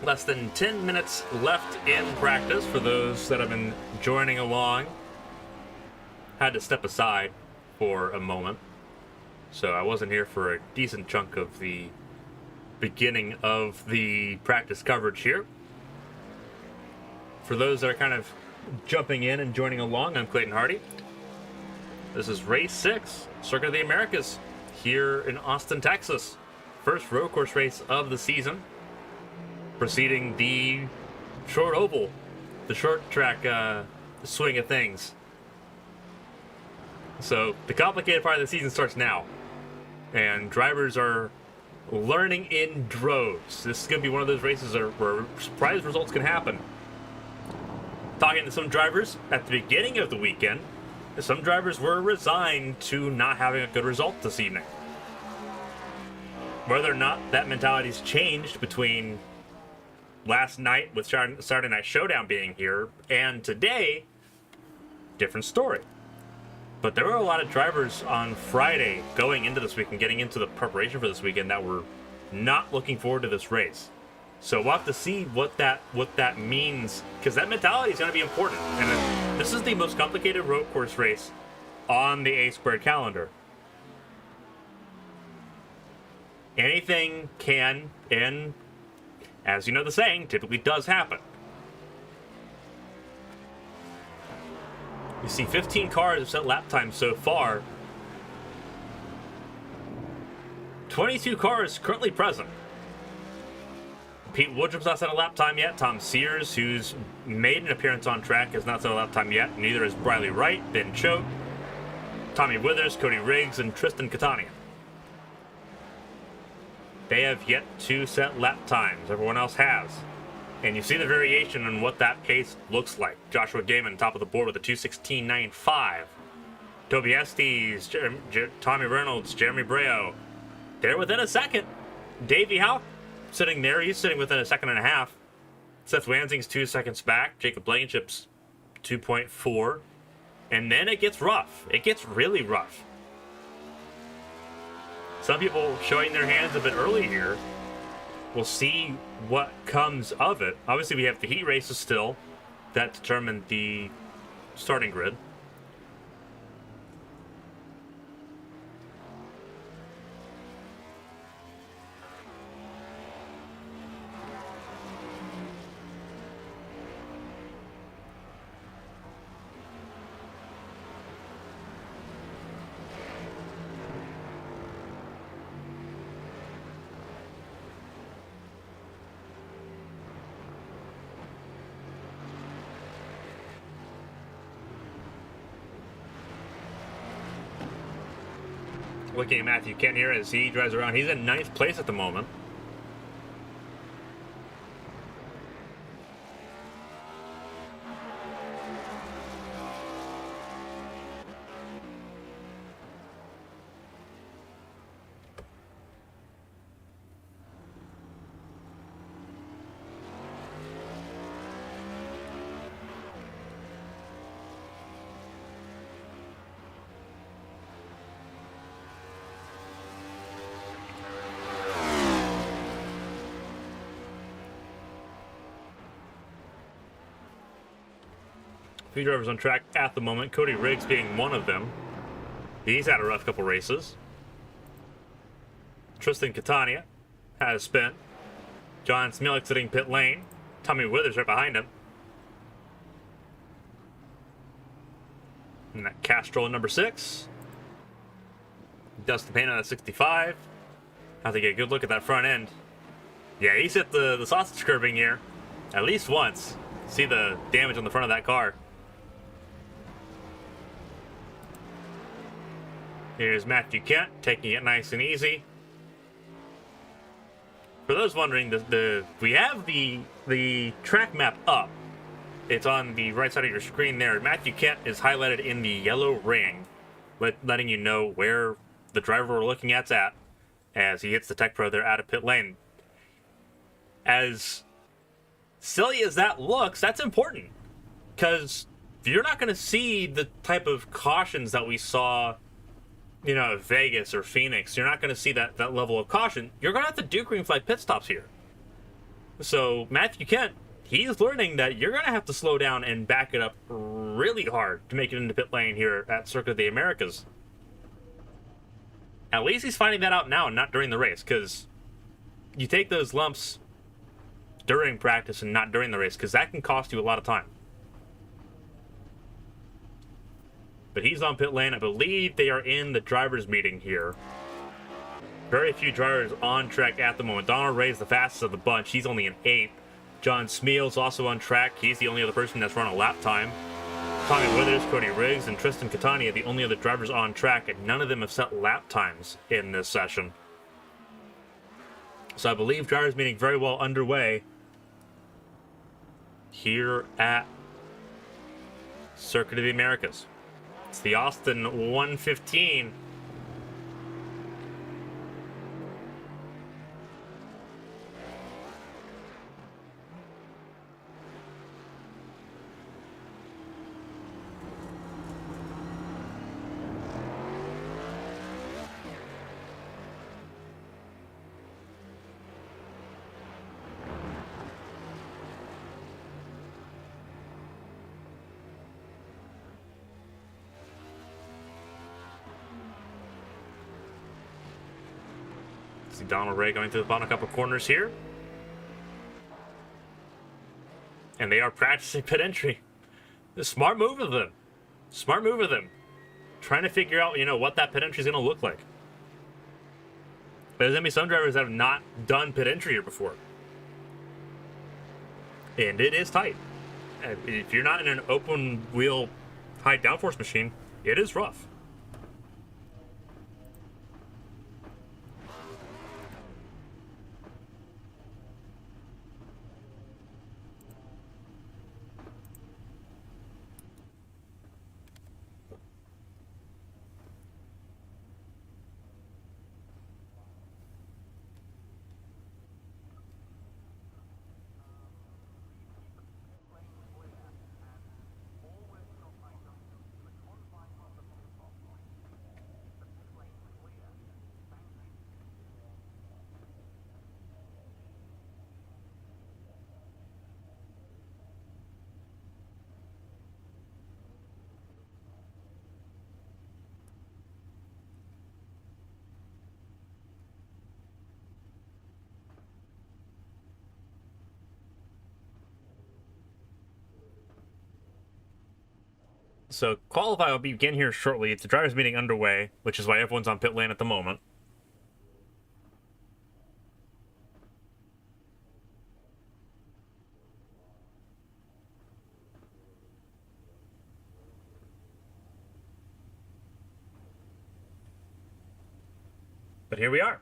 Less than 10 minutes left in practice for those that have been joining along. Had to step aside for a moment, so I wasn't here for a decent chunk of the beginning of the practice coverage here. For those that are kind of jumping in and joining along, I'm Clayton Hardy. This is race 6, Circuit of the Americas, here in Austin, Texas. First road course race of the season, preceding the short oval, the short track swing of things. So the complicated part of the season starts now, and drivers are learning in droves. This is going to be one of those races where surprise results can happen. Talking to some drivers at the beginning of the weekend, some drivers were resigned to not having a good result this evening. Whether or not that mentality's changed between last night with Saturday Night Showdown being here and today, different story. But there were a lot of drivers on Friday going into this weekend, getting into the preparation for this weekend, that were not looking forward to this race. So we'll have to see what that means, because that mentality is going to be important. And this is the most complicated road course race on the A² calendar. Anything can, and as you know the saying, typically does happen. You see 15 cars have set lap times so far. 22 cars currently present. Pete Woodrup's not set a lap time yet. Tom Sears, who's made an appearance on track, has not set a lap time yet. Neither is Briley Wright, Ben Choate, Tommy Withers, Cody Riggs, and Tristan Catania. They have yet to set lap times. Everyone else has. And you see the variation in what that pace looks like. Joshua Gaiman, top of the board with a 2:16.95. Toby Estes, Tommy Reynolds, Jeremy Breo, they're within a second. Davey Howe sitting there, he's sitting within a second and a half. Seth Wansing's 2 seconds back. Jacob Blankenship's 2.4. And then it gets rough. It gets really rough. Some people showing their hands a bit early here. We'll see what comes of it. Obviously, we have the heat races still that determine the starting grid. Looking at Matthew Kent here as he drives around. He's in 9th place at the moment. Few drivers on track at the moment, Cody Riggs being one of them. He's had a rough couple races. Tristan Catania has spent. John Smilik sitting pit lane. Tommy Withers right behind him. And that Castrol number 6. Dustin Payne on a 65. Have to get a good look at that front end. Yeah, he's hit the sausage curbing here at least once. See the damage on the front of that car. Here's Matthew Kent taking it nice and easy. For those wondering, we have the track map up. It's on the right side of your screen there. Matthew Kent is highlighted in the yellow ring, letting you know where the driver we're looking at's at as he hits the Tech Pro there out of pit lane. As silly as that looks, that's important, because you're not going to see the type of cautions that we saw, you know, Vegas or Phoenix. You're not going to see that level of caution. You're going to have to do green flag pit stops here. So Matthew Kent, he's learning that you're going to have to slow down and back it up really hard to make it into pit lane here at Circuit of the Americas. At least he's finding that out now and not during the race, because you take those lumps during practice and not during the race, because that can cost you a lot of time. But he's on pit lane. I believe they are in the driver's meeting here. Very few drivers on track at the moment. Donald Ray's the fastest of the bunch. He's only an 8th. John Smeal's also on track. He's the only other person that's run a lap time. Tommy Withers, Cody Riggs, and Tristan Catania are the only other drivers on track, and none of them have set lap times in this session. So I believe drivers meeting very well underway here at Circuit of the Americas. It's the Austin 115. See Donald Ray going through the bottom couple corners here. And they are practicing pit entry. A smart move of them. Smart move of them. Trying to figure out, what that pit entry is going to look like. There's going to be some drivers that have not done pit entry here before. And it is tight. If you're not in an open wheel high downforce machine, it is rough. So Qualifier will begin here shortly. It's the drivers' meeting underway, which is why everyone's on pit lane at the moment. But here we are.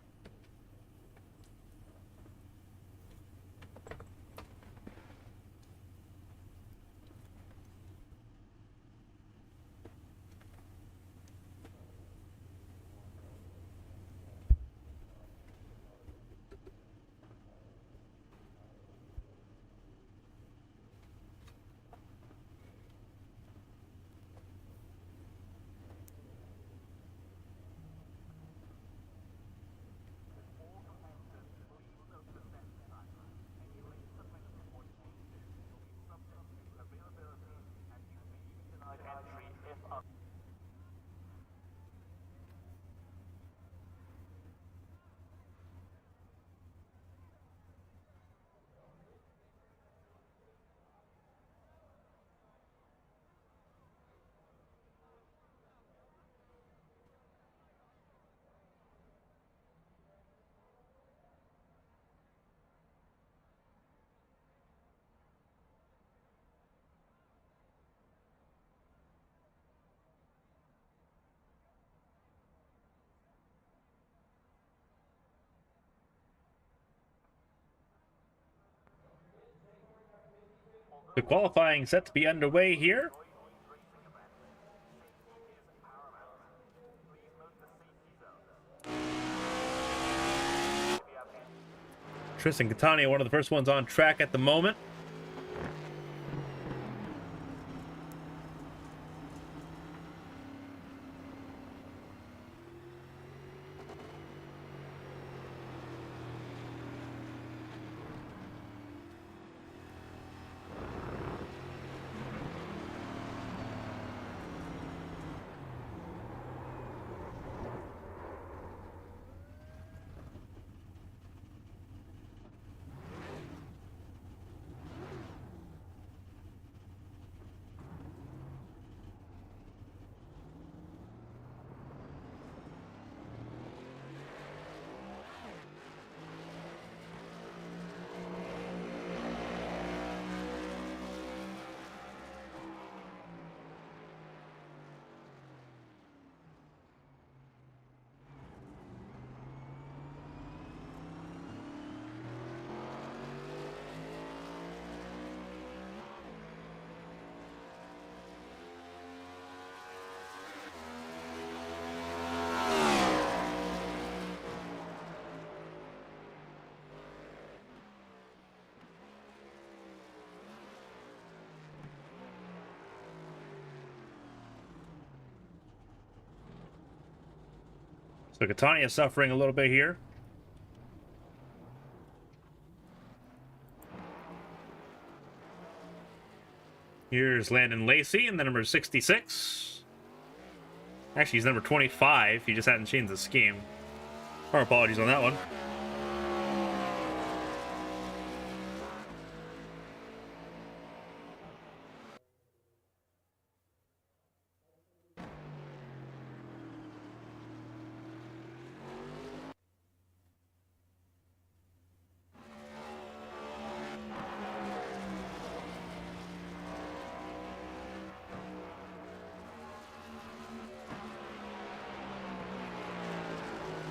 The qualifying set to be underway here. Tristan Catania, one of the first ones on track at the moment. So Catania suffering a little bit here. Here's Landon Lacy in the number 66. Actually, he's number 25. He just hadn't changed the scheme. Our apologies on that one.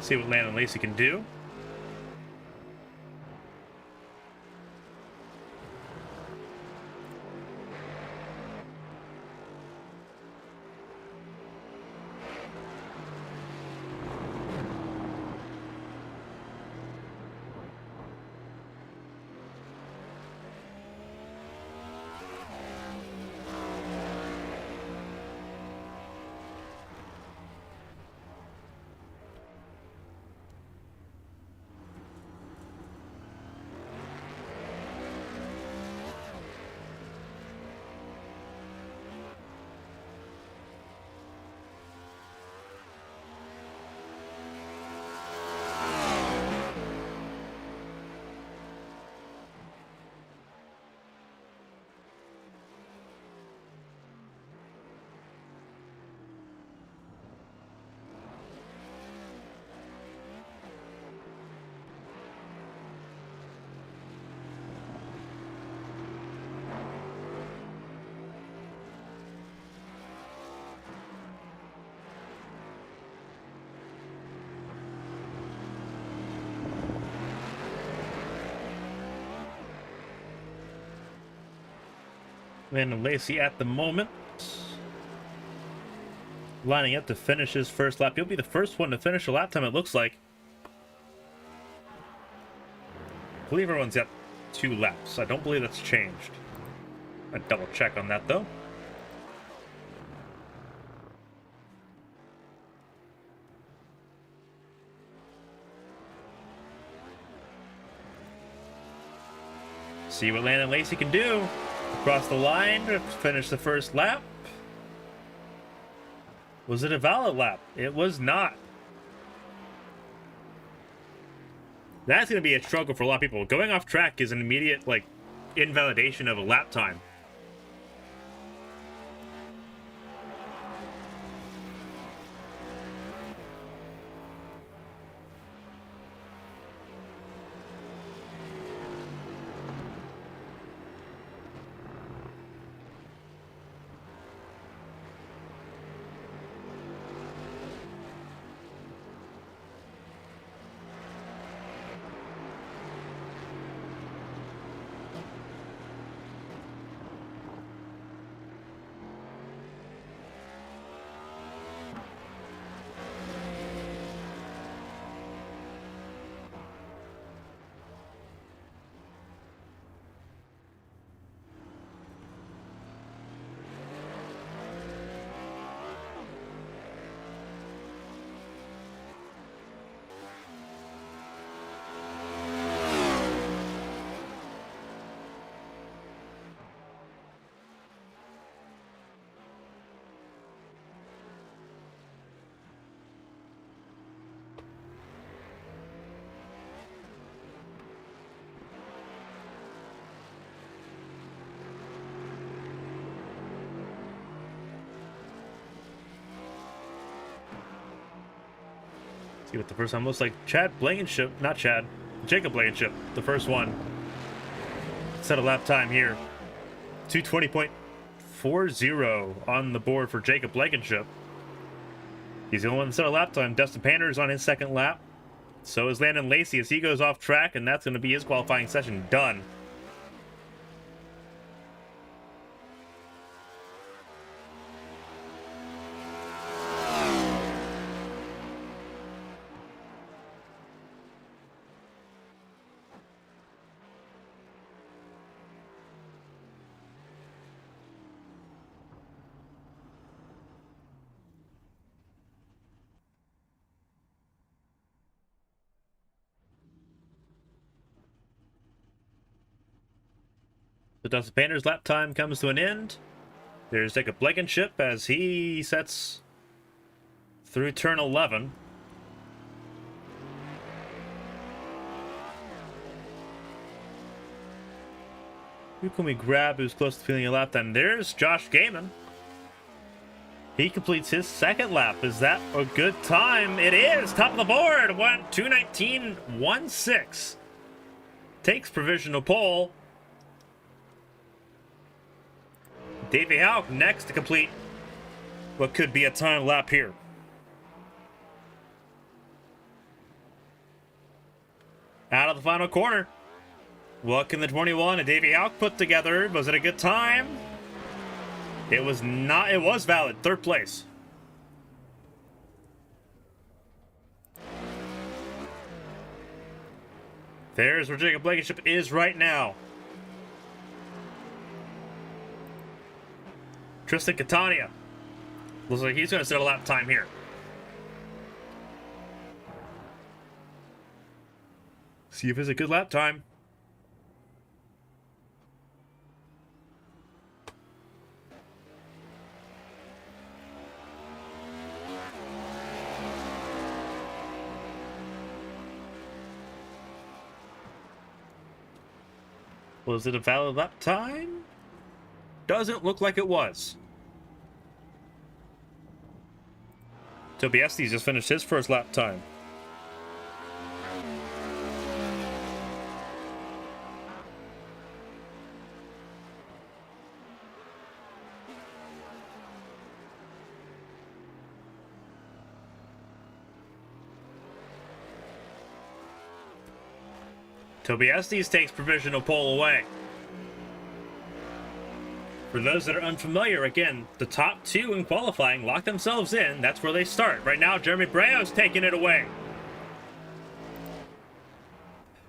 See what Landon Lacy can do. Landon Lacy at the moment lining up to finish his first lap. He'll be the first one to finish a lap time, it looks like. I believe everyone's got 2 laps. I don't believe that's changed. I double check on that though. See what Landon Lacy can do. Across the line to finish the first lap. Was it a valid lap? It was not. That's going to be a struggle for a lot of people. Going off track is an immediate, like, invalidation of a lap time. See what the first one looks like. Chad Blankenship, not Chad, Jacob Blankenship, the first one. Set a lap time here. 2:20.40 on the board for Jacob Blankenship. He's the only one that set a lap time. Dustin Pander is on his second lap. So is Landon Lacy as he goes off track, and that's going to be his qualifying session done. The Dustin Painter's lap time comes to an end. There's Jacob Blankenship as he sets through turn 11. Who can we grab who's close to feeling a lap time? There's Josh Gaiman. He completes his second lap. Is that a good time? It is! Top of the board! 2:19.16. Takes provisional pole. Davey Houck next to complete what could be a time lap here. Out of the final corner. What can the 21 and Davey Houck put together? Was it a good time? It was not. It was valid. Third place. There's where Jacob Blankenship is right now. Tristan Catania. Looks like he's going to set a lap time here. See if it's a good lap time. Was it a valid lap time? Doesn't look like it was. Toby Estes just finished his first lap time. Toby Estes takes provisional pole away. For those that are unfamiliar, again, the top two in qualifying lock themselves in. That's where they start. Right now, Jeremy Breo's taking it away.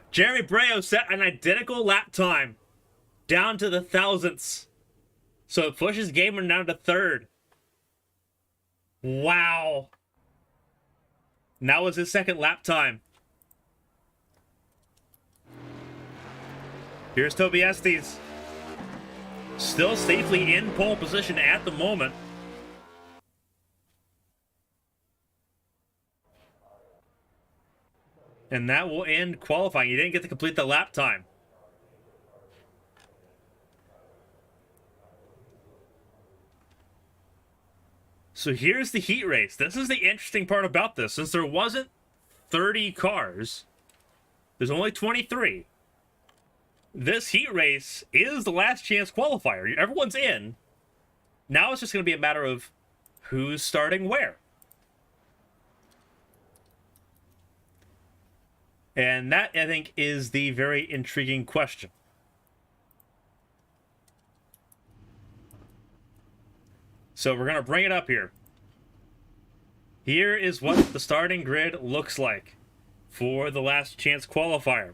Jeremy Breo set an identical lap time down to the thousandths. So it pushes Gaiman down to third. Wow. Now was his second lap time. Here's Toby Estes. Still safely in pole position at the moment. And that will end qualifying. He didn't get to complete the lap time. So here's the heat race. This is the interesting part about this. Since there wasn't 30 cars, there's only 23. This heat race is the last chance qualifier. Everyone's in. Now it's just going to be a matter of who's starting where. And that, I think, is the very intriguing question. So we're going to bring it up here. Here is what the starting grid looks like for the last chance qualifier.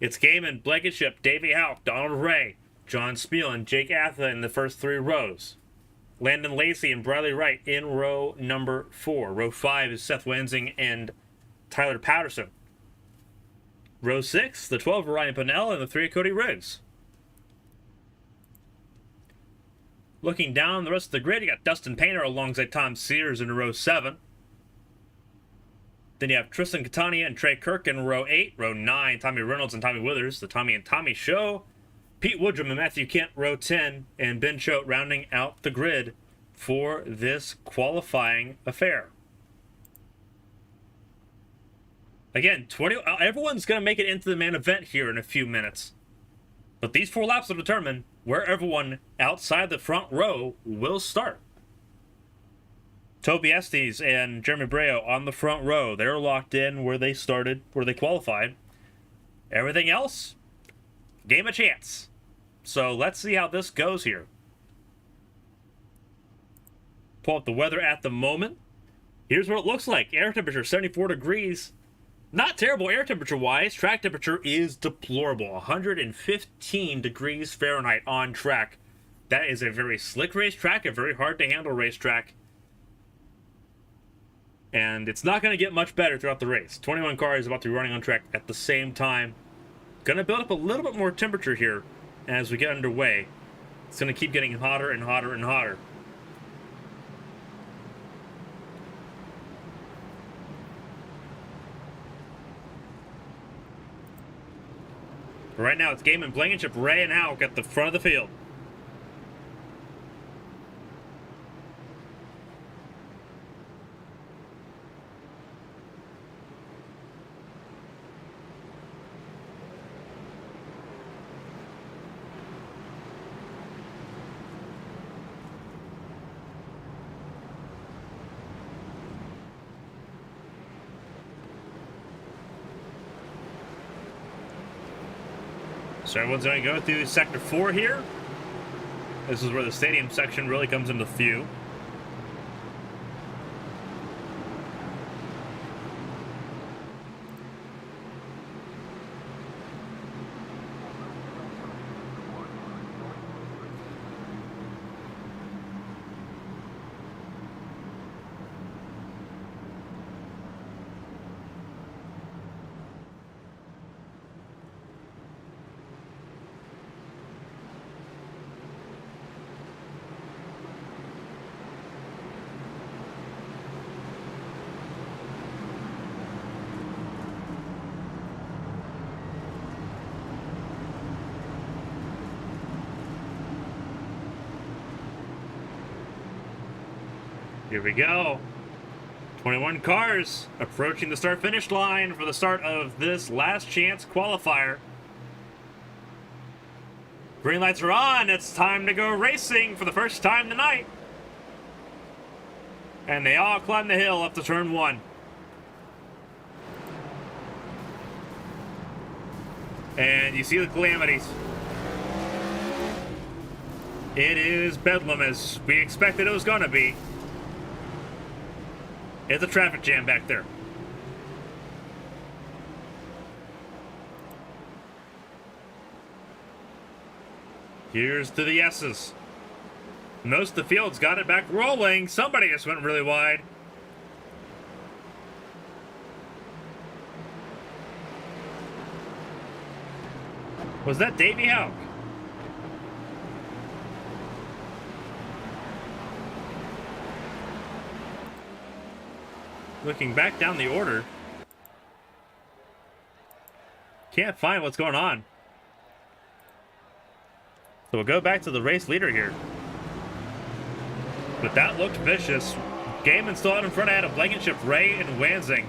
It's Gaiman, Blankenship, Davey Houck, Donald Ray, John Spiel, and Jake Atha in the first three rows. Landon Lacy and Bradley Wright in row number 4. Row 5 is Seth Wensing and Tyler Patterson. Row 6, the 12 are Ryan Pinnell and the 3 are Cody Riggs. Looking down the rest of the grid, you got Dustin Painter alongside Tom Sears in row 7. Then you have Tristan Catania and Trey Kirk in row 8. Row 9, Tommy Reynolds and Tommy Withers, the Tommy and Tommy Show. Pete Woodrum and Matthew Kent, row 10. And Ben Choate rounding out the grid for this qualifying affair. Again, everyone's going to make it into the main event here in a few minutes. But these 4 laps will determine where everyone outside the front row will start. Toby Estes and Jeremy Breo on the front row. They're locked in where they started, where they qualified. Everything else, game of chance. So let's see how this goes here. Pull up the weather at the moment. Here's what it looks like. Air temperature, 74 degrees. Not terrible air temperature-wise. Track temperature is deplorable. 115 degrees Fahrenheit on track. That is a very slick racetrack, a very hard-to-handle racetrack. And it's not going to get much better throughout the race. 21 cars about to be running on track at the same time. Going to build up a little bit more temperature here as we get underway. It's going to keep getting hotter and hotter and hotter. Right now, it's Game and Blankenship, Ray and Houck at the front of the field. So everyone's going to go through Sector 4 here. This is where the stadium section really comes into view. Here we go. 21 cars approaching the start-finish line for the start of this last chance qualifier. Green lights are on. It's time to go racing for the first time tonight. And they all climb the hill up to turn 1. And you see the calamities. It is bedlam, as we expected it was going to be. It's a traffic jam back there. Here's to the S's. Most of the field's got it back rolling. Somebody just went really wide. Was that Davey Houck? Looking back down the order, can't find what's going on. So we'll go back to the race leader here. But that looked vicious. Gaiman still out in front ahead of Blankenship, Ray, and Wansing.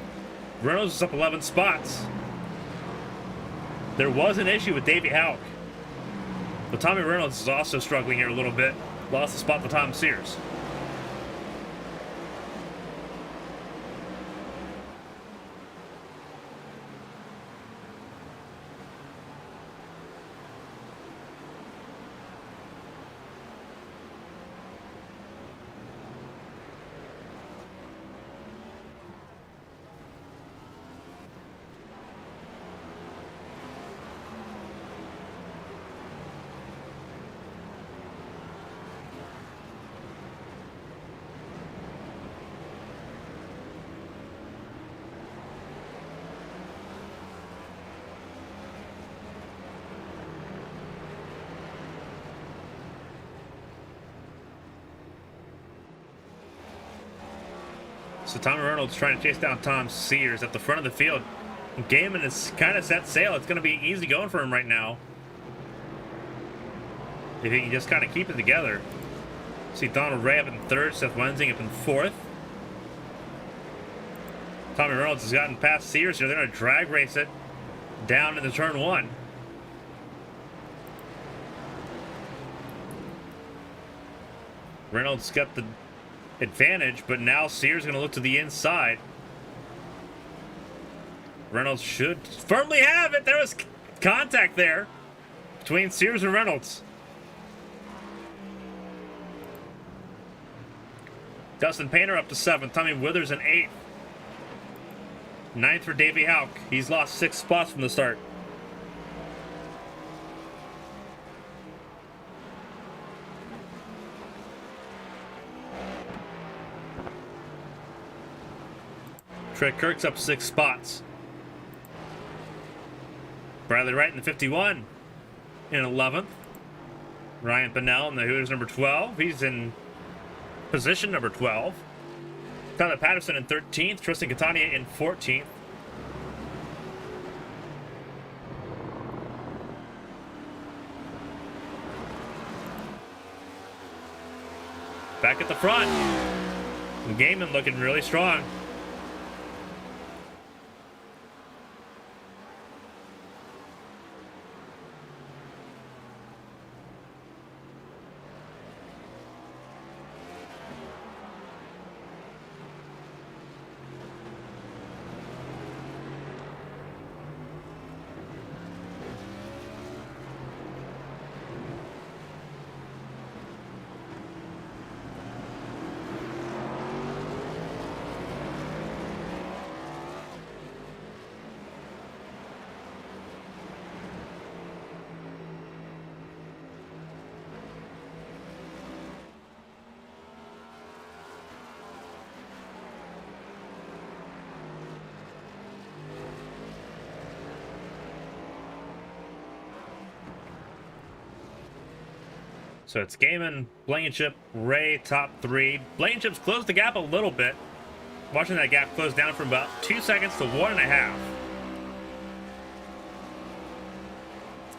Reynolds is up 11 spots. There was an issue with Davey Houck. But Tommy Reynolds is also struggling here a little bit. Lost the spot to Tom Sears. So Tommy Reynolds trying to chase down Tom Sears at the front of the field. Gaiman is kind of set sail. It's going to be easy going for him right now, if he can just kind of keep it together. See Donald Ray up in 3rd, Seth Wensing up in 4th. Tommy Reynolds has gotten past Sears here. They're going to drag race it down into turn 1. Reynolds got the advantage, but now Sears going to look to the inside. Reynolds should firmly have it. There was contact there between Sears and Reynolds. Dustin Painter up to 7th. Tommy Withers in 8th. 9th for Davey Houck. He's lost 6 spots from the start. Trey Kirk's up 6 spots. Bradley Wright in the 51 in 11th. Ryan Pinnell in the Hooters number 12. He's in position number 12. Tyler Patterson in 13th. Tristan Catania in 14th. Back at the front. Gaiman looking really strong. So it's Gaiman, Blankenship, Ray, top three. Blankenship's closed the gap a little bit. Watching that gap close down from about 2 seconds to 1.5.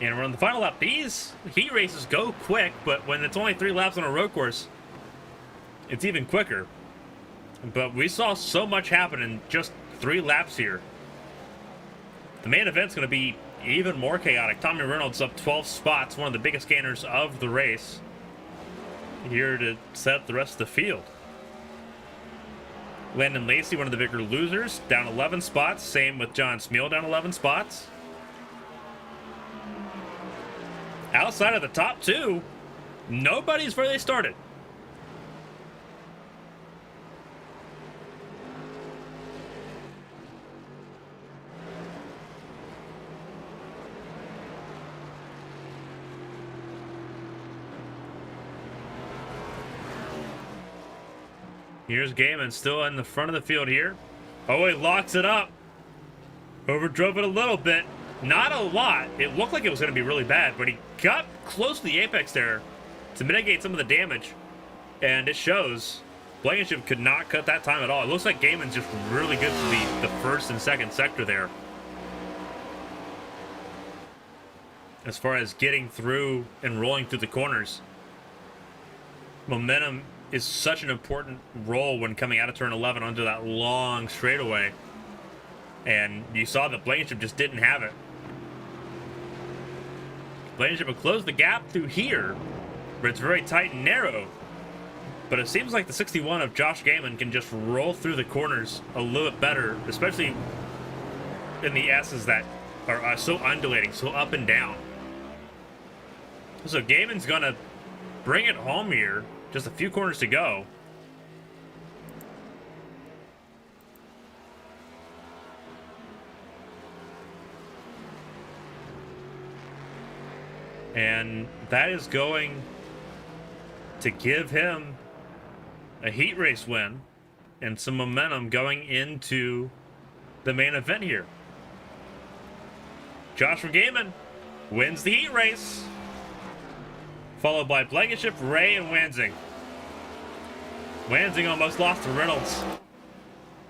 And we're on the final lap. These heat races go quick, but when it's only 3 laps on a road course, it's even quicker. But we saw so much happen in just 3 laps here. The main event's going to be even more chaotic. Tommy Reynolds up 12 spots, one of the biggest gainers of the race, here to set up the rest of the field. Landon Lacy, one of the bigger losers, down 11 spots. Same with John Smeal, down 11 spots. Outside of the top 2, nobody's where they started. Here's Gaiman still in the front of the field here. Oh, he locks it up. Overdrove it a little bit. Not a lot. It looked like it was going to be really bad, but he got close to the apex there to mitigate some of the damage. And it shows. Blankenship could not cut that time at all. It looks like Gaiman's just really good to the first and second sector there. As far as getting through and rolling through the corners. Momentum is such an important role when coming out of turn 11 onto that long straightaway. And you saw that Blankenship just didn't have it. Blankenship will close the gap through here, but it's very tight and narrow. But it seems like the 61 of Josh Gaiman can just roll through the corners a little bit better, especially in the S's that are so undulating, so up and down. So Gaiman's gonna bring it home here. Just a few corners to go. And that is going to give him a heat race win and some momentum going into the main event here. Joshua Gaiman wins the heat race, followed by Blankenship, Ray, and Wanzing. Wanzing almost lost to Reynolds.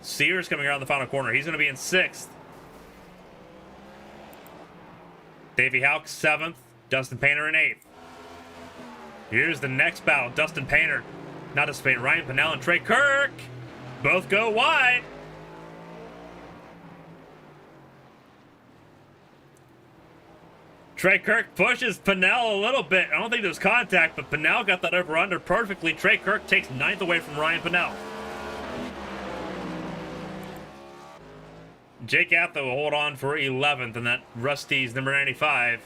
Sears coming around the final corner. He's going to be in 6th. Davey Houck, 7th. Dustin Painter in 8th. Here's the next battle. Dustin Painter, not Dustin Painter, Ryan Pinnell and Trey Kirk. Both go wide. Trey Kirk pushes Pinnell a little bit. I don't think there's contact, but Pinnell got that over-under perfectly. Trey Kirk takes 9th away from Ryan Pinnell. Jake Atha will hold on for 11th, and that Rusty's number 95.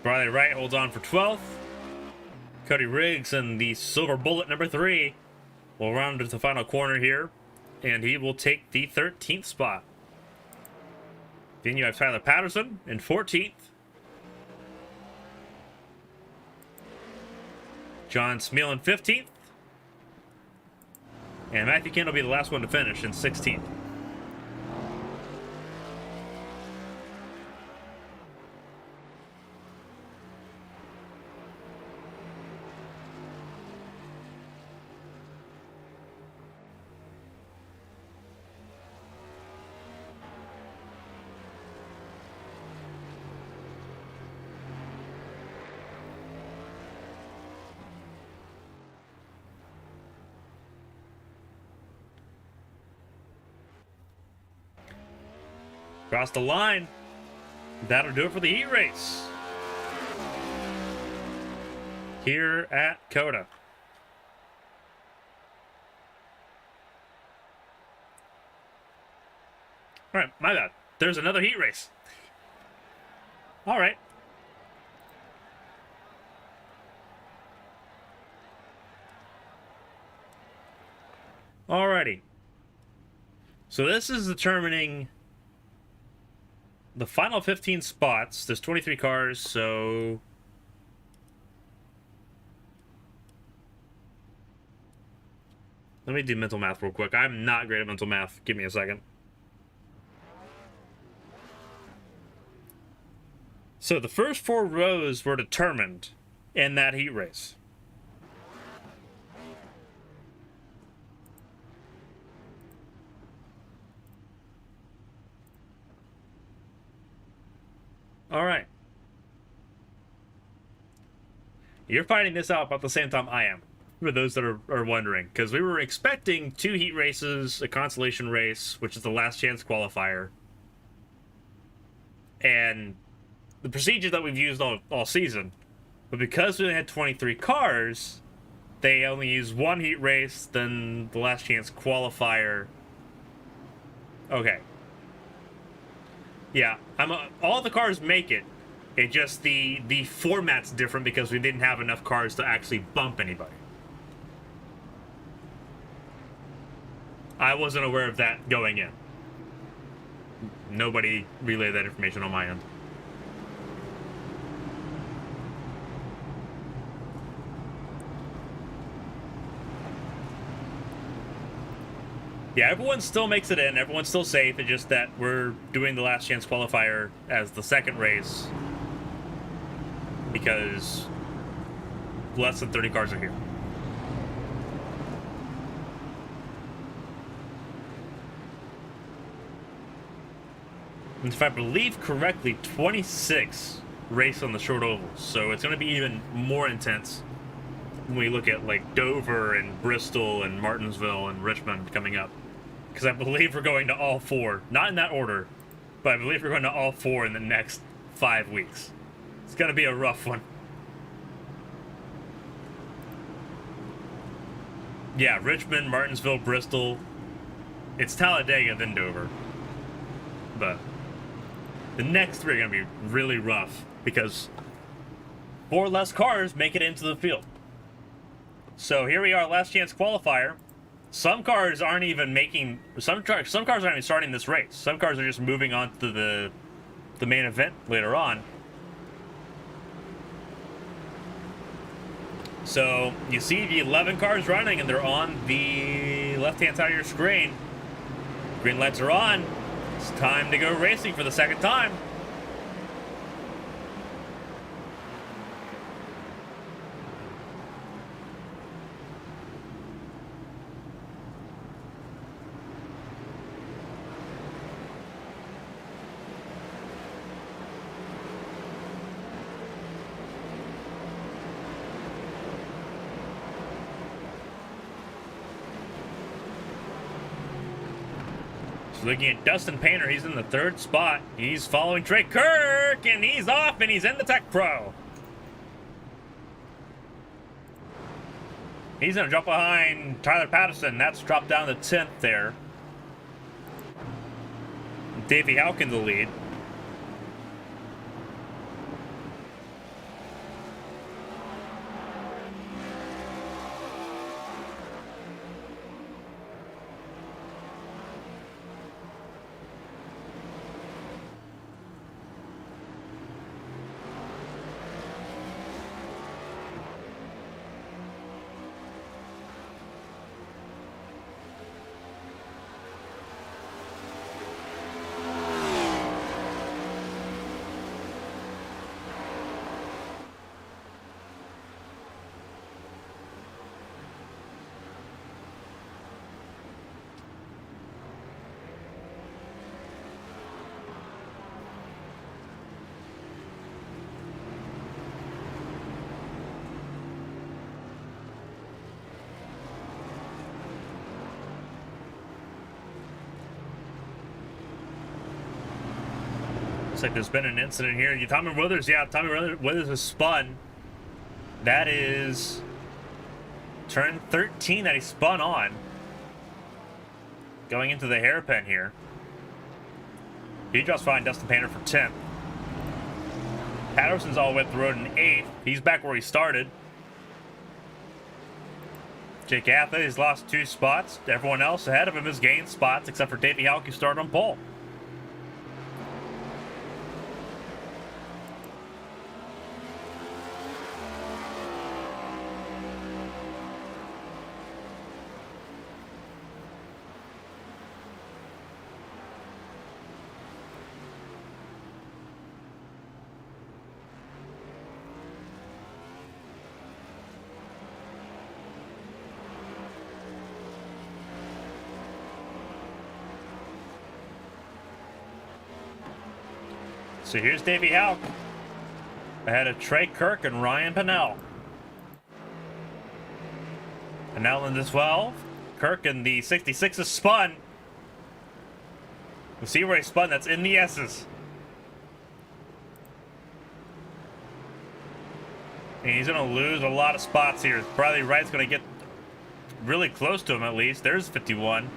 Bradley Wright holds on for 12th. Cody Riggs and the Silver Bullet number 3 will round into the final corner here, and he will take the 13th spot. Then you have Tyler Patterson in 14th. John Smeal in 15th. And Matthew Kent will be the last one to finish in 16th. Cross the line. That'll do it for the heat race here at COTA. All right, my bad. There's another heat race. All right. Alrighty. So this is determining the final 15 spots. There's 23 cars, so... Let me do mental math real quick. I'm not great at mental math. Give me a second. So the first 4 rows were determined in that heat race. All right. You're finding this out about the same time I am, for those that are wondering. Because we were expecting 2 heat races, a consolation race, which is the last chance qualifier. And the procedure that we've used all season. But because we only had 23 cars, they only used 1 heat race, then the last chance qualifier. Okay. Yeah, all the cars make it. It just the format's different because we didn't have enough cars to actually bump anybody. I wasn't aware of that going in. Nobody relayed that information on my end. Yeah, everyone still makes it in. Everyone's still safe. It's just that we're doing the last chance qualifier as the second race because less than 30 cars are here. And if I believe correctly, 26 race on the short ovals, so it's going to be even more intense when we look at like Dover and Bristol and Martinsville and Richmond coming up. Because I believe we're going to all 4. Not in that order, but I believe we're going to all 4 in the next 5 weeks. It's going to be a rough one. Yeah, Richmond, Martinsville, Bristol. It's Talladega, then Dover. But the next 3 are going to be really rough because 4 less cars make it into the field. So here we are, last chance qualifier. Some cars aren't even making... Some cars aren't even starting this race. Some cars are just moving on to the main event later on. So you see the 11 cars running, and they're on the left-hand side of your screen. Green lights are on. It's time to go racing for the second time. Looking at Dustin Painter, he's in the 3rd spot. He's following Trey Kirk, and he's off, and he's in the Tech Pro. He's going to drop behind Tyler Patterson. That's dropped down to 10th there. Davey Houck in the lead. Looks like there's been an incident here. Tommy Withers, yeah, Tommy Withers has spun. That is turn 13 that he spun on. Going into the hairpin here. He drops behind Dustin Painter for 10th. Patterson's all the way up the road in 8th. He's back where he started. Jake Atha has lost 2 spots. Everyone else ahead of him has gained spots, except for Davey Halk, who started on pole. So here's Davey Halk ahead of Trey Kirk and Ryan Pennell. Pennell in the 12. Kirk in the 66 is spun. We'll see where he spun. That's in the S's. And he's going to lose a lot of spots here. Bradley Wright's going to get really close to him at least. There's 51.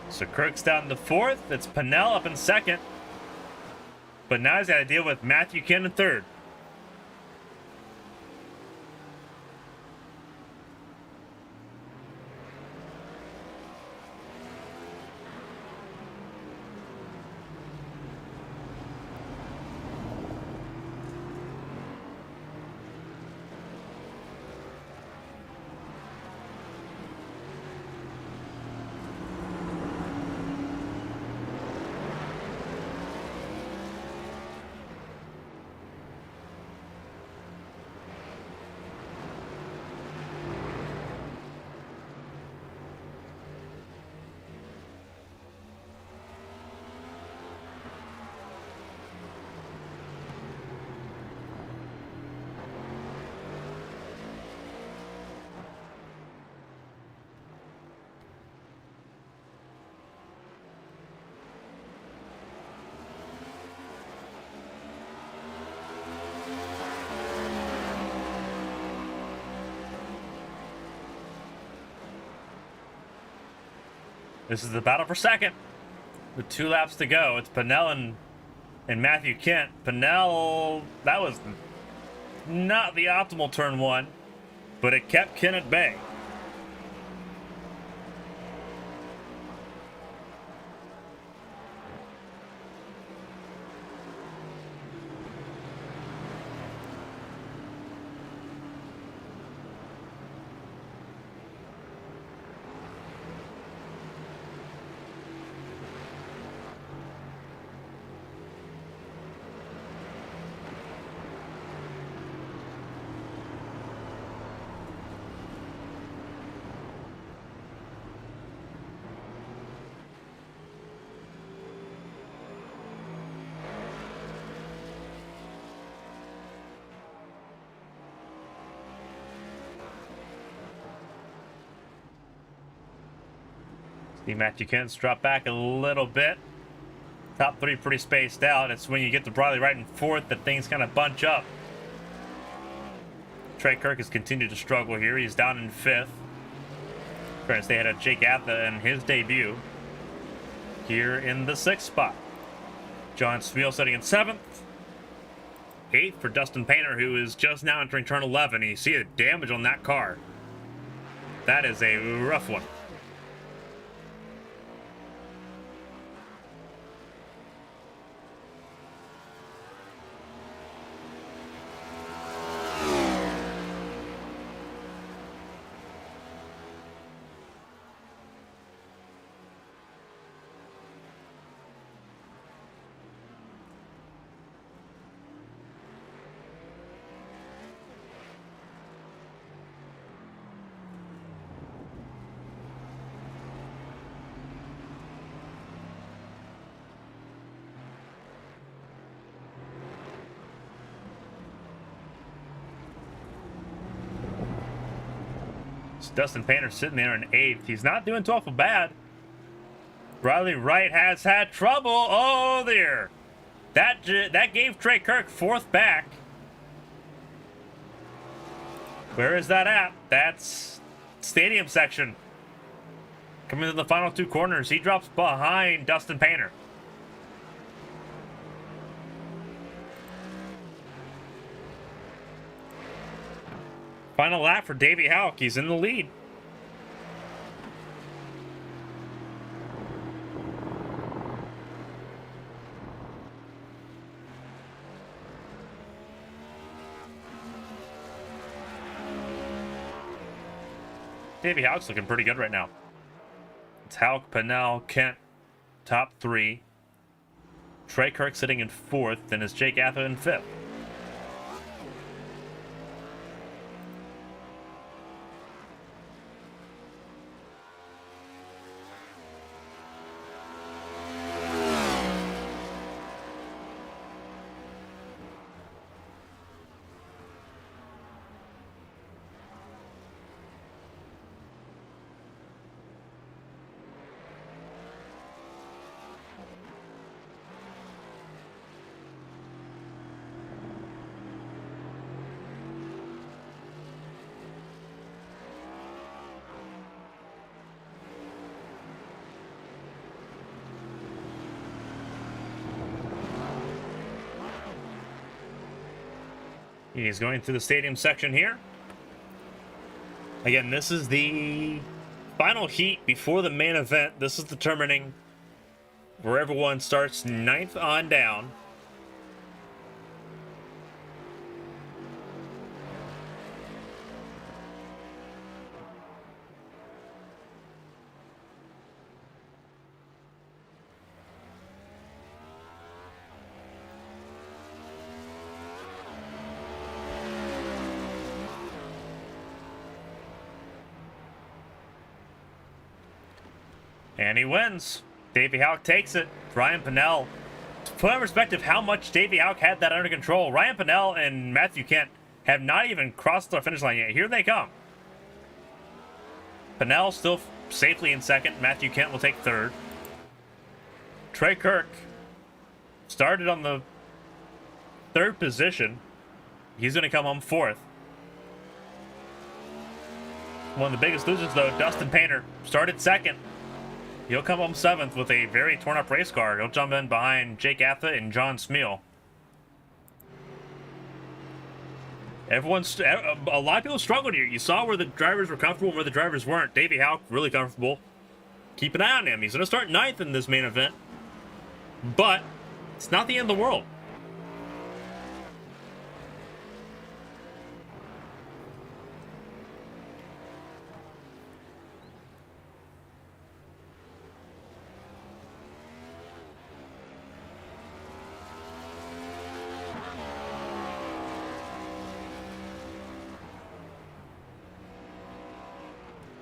So Kirk's down to 4th. It's Pennell up in 2nd. But now he's got to deal with Matthew Kinn in 3rd. This is the battle for 2nd. With 2 laps to go. It's Pennell and Matthew Kent. Pennell, that was not the optimal turn 1, but it kept Kent at bay. See Matthew Kent's drop back a little bit. Top 3 pretty spaced out. It's when you get to Bradley Wright in 4th that things kind of bunch up. Trey Kirk has continued to struggle here. He's down in 5th. Trying to stay ahead of Jake Atha in his debut. Here in the 6th spot. John Smeal sitting in 7th. 8th for Dustin Painter, who is just now entering turn 11. And you see the damage on that car. That is a rough one. Dustin Painter sitting there in 8th. He's not doing too awful bad. Riley Wright has had trouble. Oh, there. That gave Trey Kirk 4th back. Where is that at? That's stadium section. Coming to the final 2 corners. He drops behind Dustin Painter. Final lap for Davey Houck. He's in the lead. Davey Houck's looking pretty good right now. It's Houck, Pennell, Kent, top 3. Trey Kirk sitting in 4th, then it's Jake Atha in 5th. He's going through the stadium section here. Again, this is the final heat before the main event. This is determining where everyone starts 9th on down. And he wins. Davey Houck takes it. Ryan Pennell. To put in perspective how much Davey Houck had that under control, Ryan Pennell and Matthew Kent have not even crossed the finish line yet. Here they come. Pennell still safely in 2nd. Matthew Kent will take 3rd. Trey Kirk started on the 3rd position. He's going to come home 4th. One of the biggest losers, though, Dustin Painter, started 2nd. He'll come home 7th with a very torn-up race car. He'll jump in behind Jake Atha and John Smeal. A lot of people struggled here. You saw where the drivers were comfortable and where the drivers weren't. Davey Houck, really comfortable. Keep an eye on him. He's going to start 9th in this main event. But it's not the end of the world.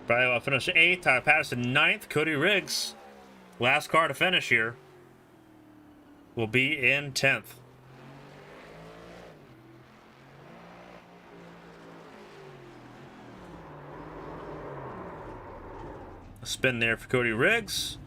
Probably will finish 8th. Tyler Patterson 9th. Cody Riggs, last car to finish here, will be in 10th. A spin there for Cody Riggs.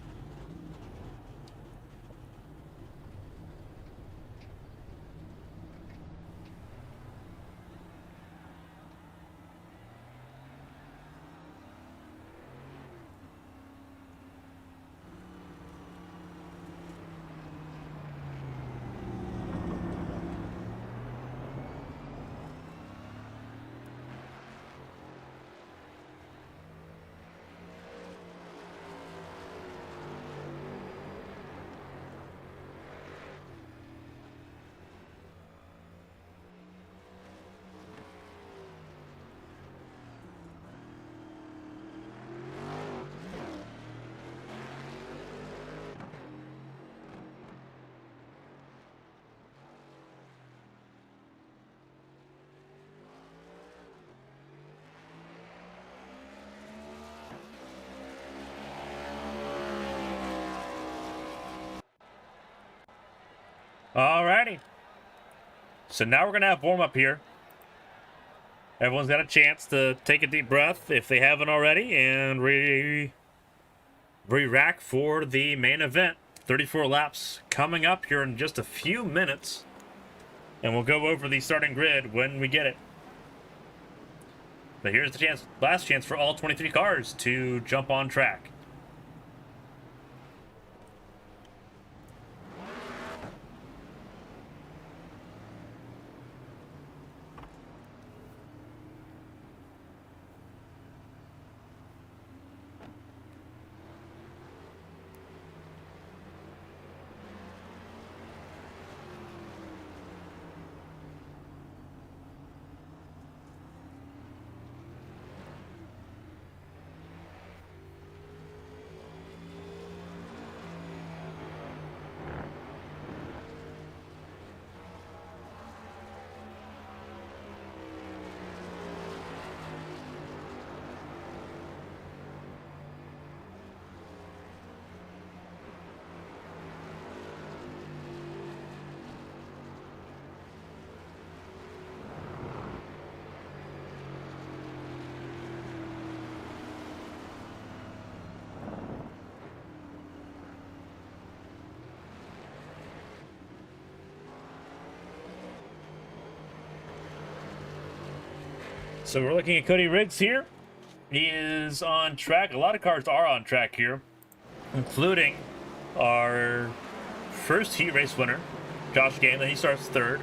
Alrighty. So now we're going to have warm-up here. Everyone's got a chance to take a deep breath if they haven't already and re-rack for the main event. 34 laps coming up here in just a few minutes. And we'll go over the starting grid when we get it. But here's the chance, last chance for all 23 cars to jump on track. So we're looking at Cody Riggs here. He is on track. A lot of cars are on track here, including our first heat race winner, Josh Ganley. He starts third.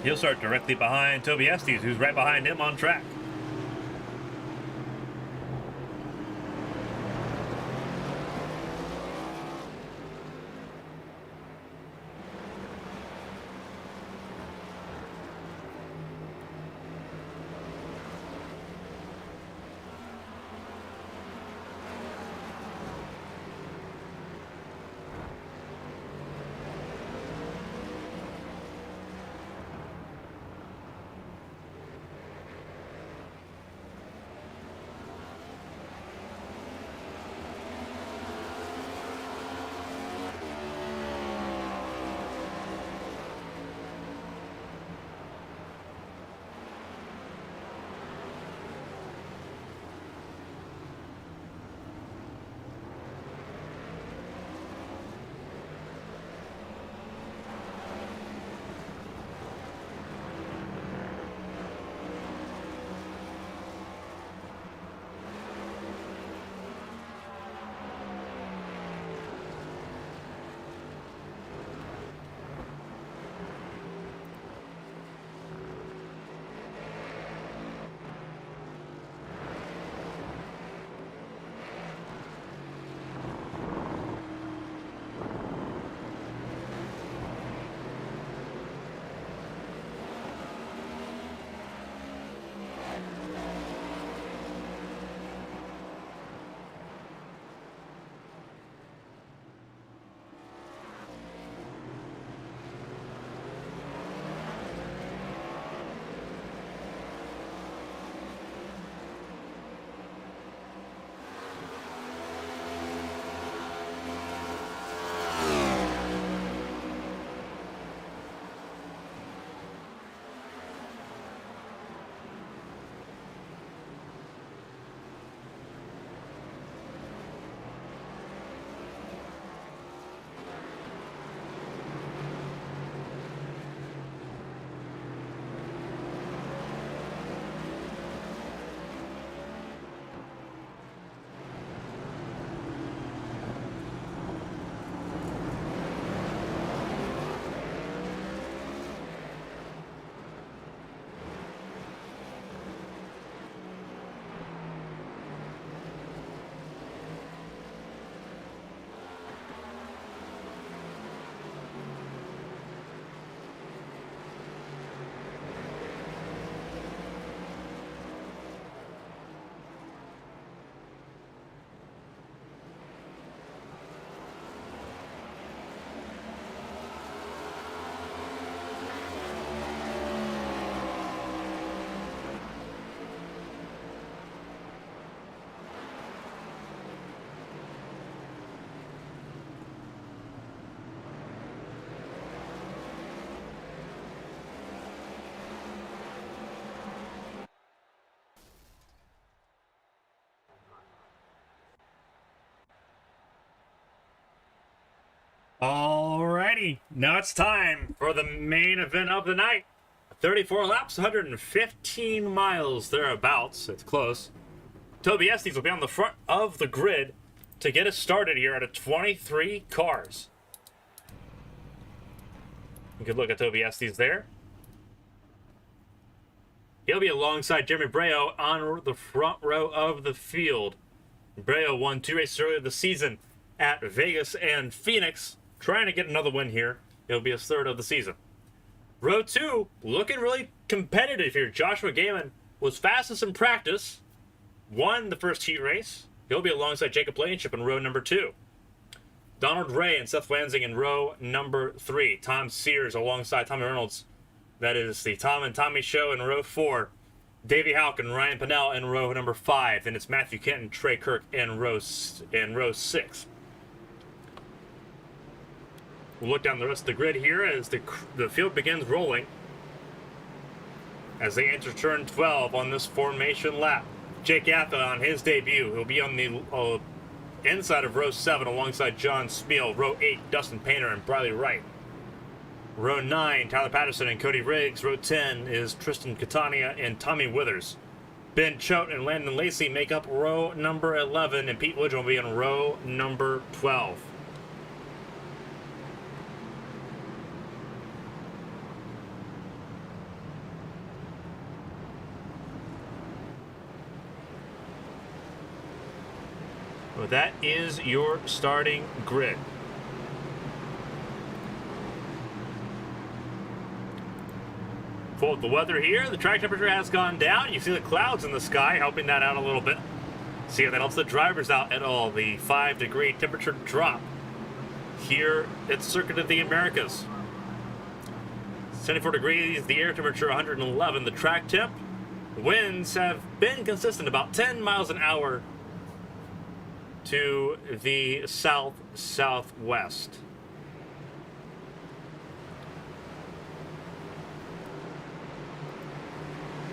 He'll start directly behind Toby Estes, who's right behind him on track. everybody. Now it's time for the main event of the night. 34 laps, 115 miles thereabouts. It's close. Toby Estes will be on the front of the grid to get us started here out of 23 cars. You can look at Toby Estes there. He'll be alongside Jeremy Breo on the front row of the field. Breo won 2 races earlier this season at Vegas and Phoenix, trying to get another win here. It'll be his third of the season. Row 2, looking really competitive here. Joshua Gaiman was fastest in practice, won the first heat race. He'll be alongside Jacob Blankenship in row number 2. Donald Ray and Seth Lansing in row number 3. Tom Sears alongside Tommy Reynolds. That is the Tom and Tommy show in row 4. Davey Houck and Ryan Pinnell in row number 5. And it's Matthew Kent and Trey Kirk in row 6. We'll look down the rest of the grid here as the field begins rolling. As they enter turn 12 on this formation lap. Jake Atha on his debut. He'll be on the inside of row 7 alongside John Spiel. Row 8, Dustin Painter and Briley Wright. Row 9, Tyler Patterson and Cody Riggs. Row 10 is Tristan Catania and Tommy Withers. Ben Choate and Landon Lacy make up row number 11, and Pete Woodrum will be in row number 12. Well, that is your starting grid. Full of the weather here. The track temperature has gone down. You see the clouds in the sky helping that out a little bit. See if that helps the drivers out at all. The 5-degree temperature drop here at Circuit of the Americas. 74 degrees, the air temperature 111. The track temp. Winds have been consistent, about 10 miles an hour to the south-southwest.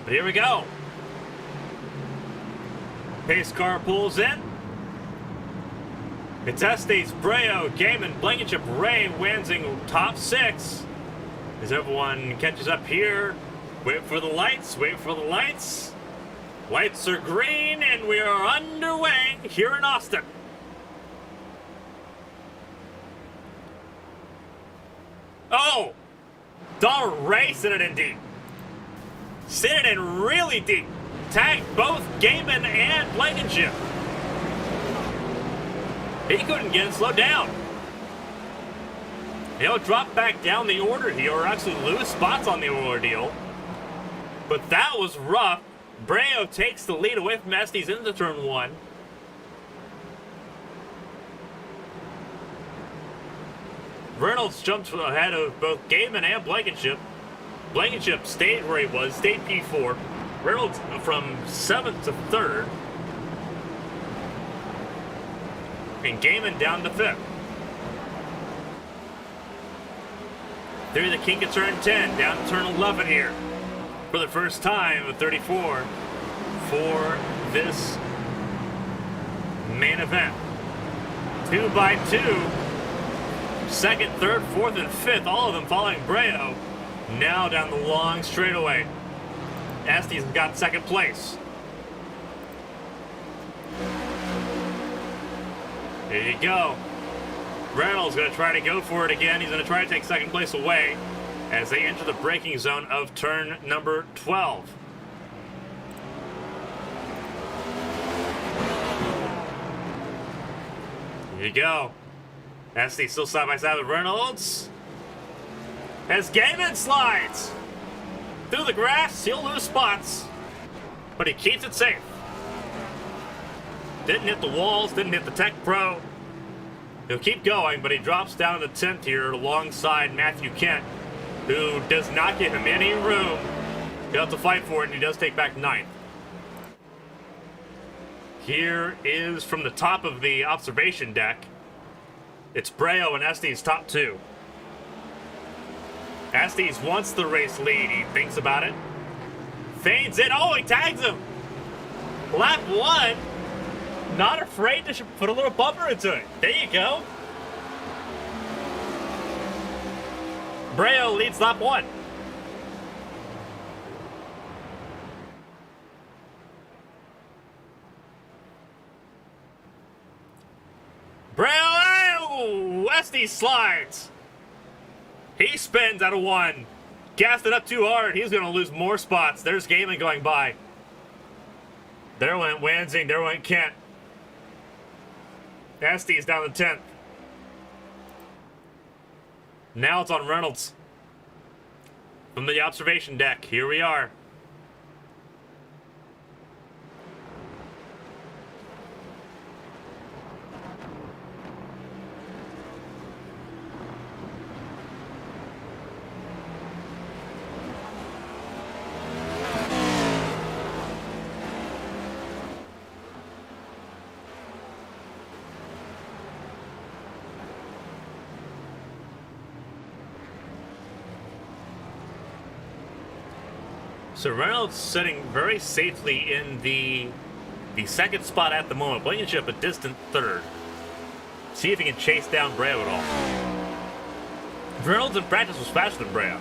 But here we go. Pace car pulls in. It's Estes, Breo, Gaiman, Blankenship, Ray, Wansing, top 6. As everyone catches up here. Wait for the lights, wait for the lights. Lights are green, and we are underway here in Austin. Oh! Donald Ray sent it in deep. Sent it in really deep. Tagged both Gaiman and Blankenship. He couldn't get it slowed down. He'll drop back down the order here, or actually lose spots on the order deal. But that was rough. Breo takes the lead away from Estes into turn 1. Reynolds jumps ahead of both Gaiman and Blankenship. Blankenship stayed where he was, stayed P4. Reynolds from 7th to 3rd. And Gaiman down to 5th. Through the kink of turn 10, down to turn 11 here. For the first time of 34 for this main event. 2 by 2. 2nd, 3rd, 4th, and 5th, all of them following Breo. Now down the long straightaway. Estes got 2nd place. There you go. Reynolds going to try to go for it again. He's going to try to take 2nd place away as they enter the braking zone of turn number 12. Here you go. Estes still side by side with Reynolds. As Gaiman slides through the grass, he'll lose spots, but he keeps it safe. Didn't hit the walls, didn't hit the Tech Pro. He'll keep going, but he drops down to 10th here alongside Matthew Kent, who does not give him any room. He'll have to fight for it, and he does take back 9th. Here is from the top of the observation deck. It's Breo and Estes top 2. Estes wants the race lead. He thinks about it. Feigns it. Oh, he tags him. Lap 1. Not afraid to put a little bumper into it. There you go. Breo leads lap 1. Breo, Westy slides. He spins out of 1. Gassed it up too hard. He's going to lose more spots. There's Galen going by. There went Wanzing. There went Kent. Estes down to 10th. Now it's on Reynolds. From the observation deck, here we are. So Reynolds sitting very safely in the second spot at the moment. Blankenship a distant third. See if he can chase down Breo at all. Reynolds in practice was faster than Breo.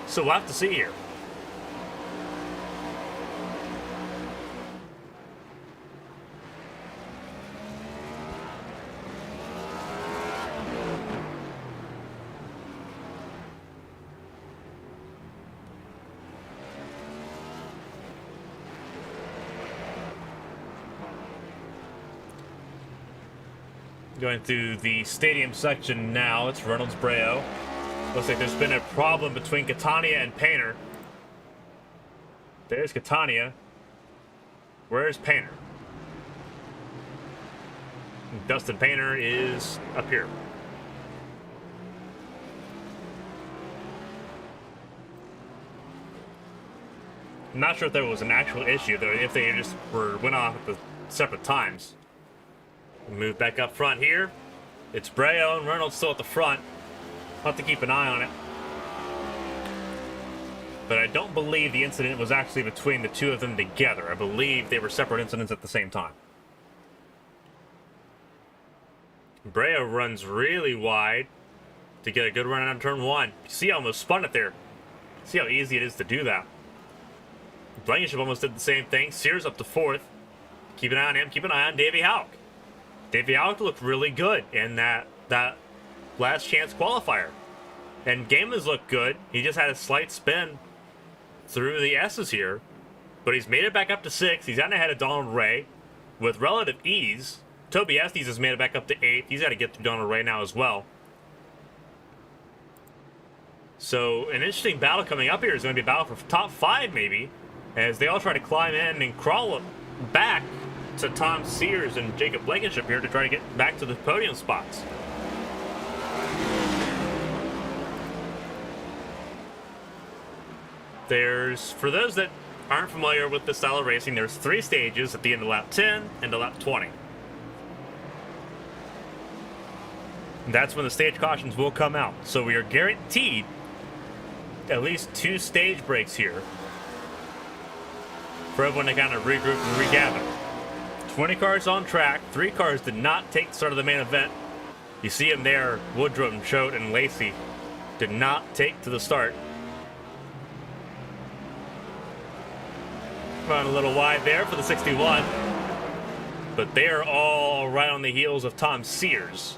So we'll have to see here. Going through the stadium section now. It's Reynolds Breo. Looks like there's been a problem between Catania and Painter. There's Catania. Where's Painter? Dustin Painter is up here. I'm not sure if there was an actual issue, though, if they just went off at the separate times. Move back up front here. It's Breo and Reynolds still at the front. I'll have to keep an eye on it. But I don't believe the incident was actually between the two of them together. I believe they were separate incidents at the same time. Breo runs really wide to get a good run on turn 1. See how almost spun it there. See how easy it is to do that. Blankenship almost did the same thing. Sears up to 4th. Keep an eye on him. Keep an eye on Davey Houck. Davey Houck looked really good in that last chance qualifier. And Gaiman's looked good. He just had a slight spin through the S's here. But he's made it back up to 6th. He's gotten ahead of Donald Ray with relative ease. Toby Estes has made it back up to 8th. He's got to get through Donald Ray now as well. So an interesting battle coming up here is going to be a battle for top 5 maybe. As they all try to climb in and crawl back to Tom Sears and Jacob Blankenship here to try to get back to the podium spots. For those that aren't familiar with this style of racing, there's 3 stages at the end of lap 10 and lap 20. And that's when the stage cautions will come out. So we are guaranteed at least 2 stage breaks here for everyone to kind of regroup and regather. 20 cars on track. 3 cars did not take the start of the main event. You see them there. Woodruff, Choate, and Lacy did not take to the start. Run a little wide there for the 61. But they are all right on the heels of Tom Sears.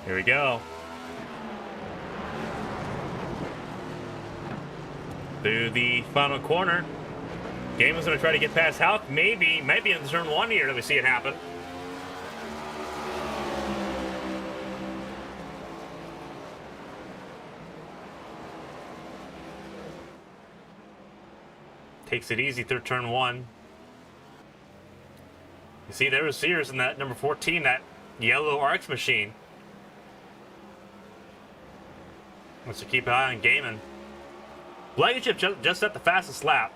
Here we go. Through the final corner. Gaiman's going to try to get past Houck. Might be in turn 1 here that we see it happen. Takes it easy through turn 1. You see, there was Sears in that number 14, that yellow Arcs machine. Wants to keep an eye on Gaiman. Blankenship just set the fastest lap.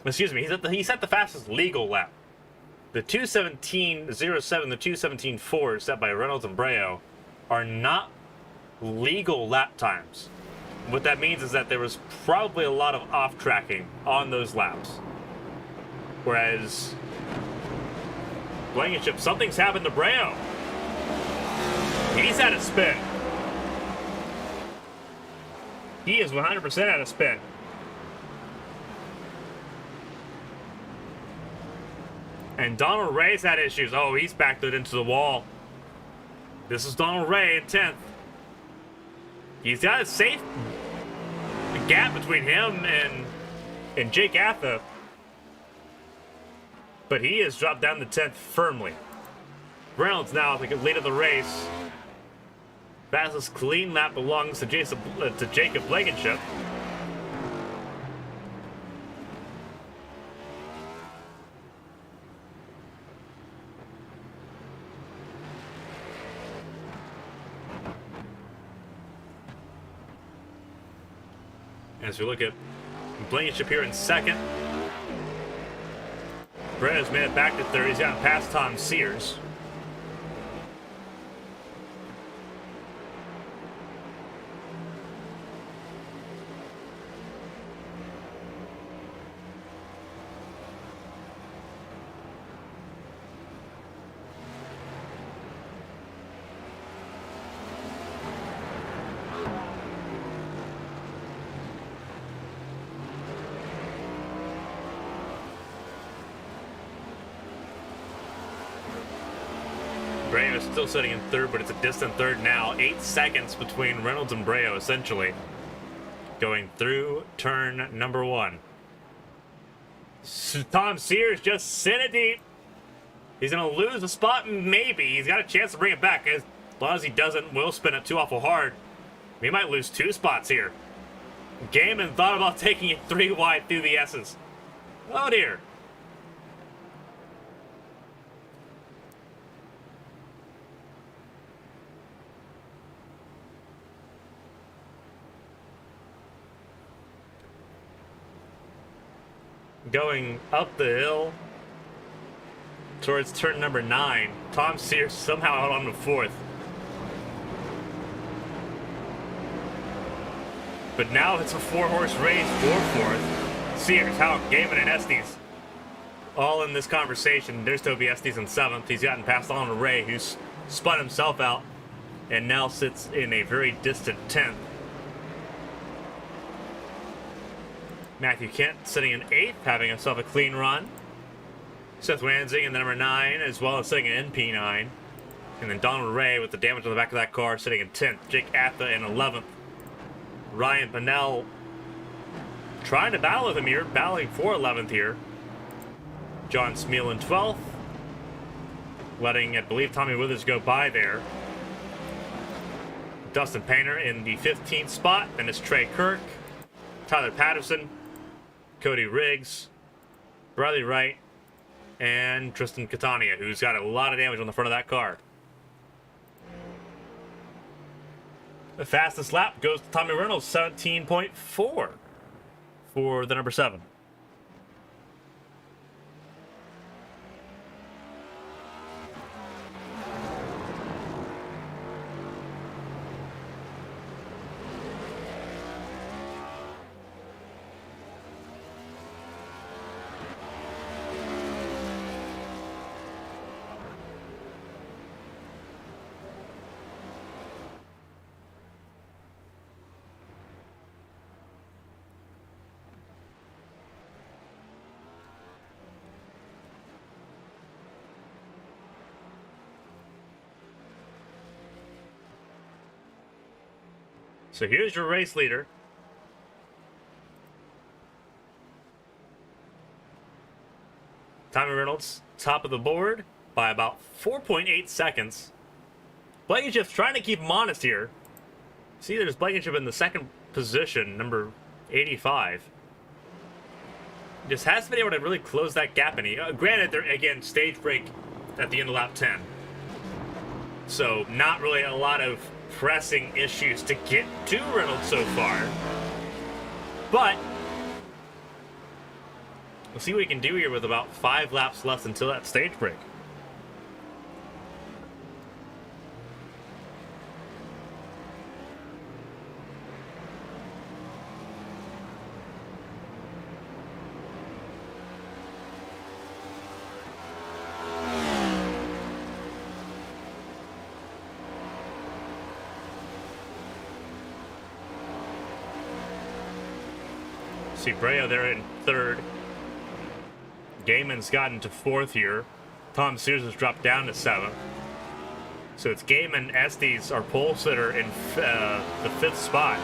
Excuse me, he set the fastest legal lap. The 2:17.07, the 2:17.4 set by Reynolds and Breo are not legal lap times. What that means is that there was probably a lot of off-tracking on those laps. Whereas Blankenship, something's happened to Breo. He's had a spin. He is 100% at a spin. And Donald Ray's had issues. Oh, he's backed it into the wall. This is Donald Ray in 10th. He's got a safe gap between him and Jake Atha. But he has dropped down to 10th firmly. Reynolds now at the lead of the race. Fastest clean lap belongs to Jacob Blankenship. As we look at Blankenship here in second. Brett has made it back to third. He's gotten past Tom Sears. Breo is still sitting in third, but it's a distant third now. 8 seconds between Reynolds and Breo, essentially. Going through turn number 1. Tom Sears just sent it deep. He's going to lose a spot, maybe. He's got a chance to bring it back. As long as he doesn't, will spin it too awful hard. He might lose 2 spots here. Gaiman thought about taking it 3 wide through the S's. Oh, dear. Going up the hill towards turn number 9. Tom Sears somehow out on the 4th. But now it's a 4-horse race for 4th. Sears, Houck, Gaiman, and Estes all in this conversation. There's Toby Estes in 7th. He's gotten past Alan Ray, who's spun himself out and now sits in a very distant 10th. Matthew Kent sitting in 8th, having himself a clean run. Seth Wanzing in the number 9, as well as sitting in NP9. And then Donald Ray with the damage on the back of that car sitting in 10th. Jake Atha in 11th. Ryan Pennell trying to battle with him here, battling for 11th here. John Smeal in 12th. Letting, I believe, Tommy Withers go by there. Dustin Painter in the 15th spot. Then it's Trey Kirk, Tyler Patterson, Cody Riggs, Bradley Wright, and Tristan Catania, who's got a lot of damage on the front of that car. The fastest lap goes to Tommy Reynolds, 17.4 for the number 7. So here's your race leader. Tommy Reynolds, top of the board by about 4.8 seconds. Blankenship's trying to keep him honest here. See, there's Blankenship in the second position, number 85. Just hasn't been able to really close that gap any. Granted, they're, again, stage break at the end of lap 10. So not really a lot of pressing issues to get to Reynolds so far. But we'll see what we can do here with about 5 laps left until that stage break. See Breo there in 3rd. Gaiman's gotten to 4th here. Tom Sears has dropped down to 7th. So it's Gaiman, Estes, our pole sitter in the 5th spot.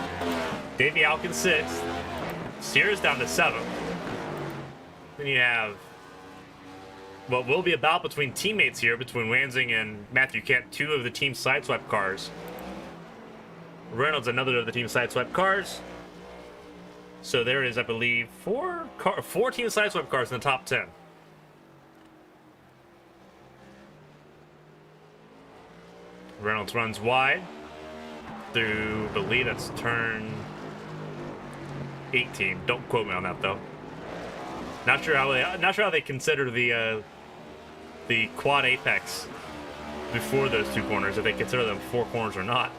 Davey Alkin 6th. Sears down to 7th. Then you have what will be a battle between teammates here, between Wansing and Matthew Kent, 2 of the team sideswipe cars. Reynolds, another of the team sideswipe cars. So there is, I believe, 4 team sideswipe cars in the top 10. Reynolds runs wide through, I believe that's turn 18. Don't quote me on that though. Not sure how they consider the quad apex before those 2 corners, if they consider them 4 corners or not.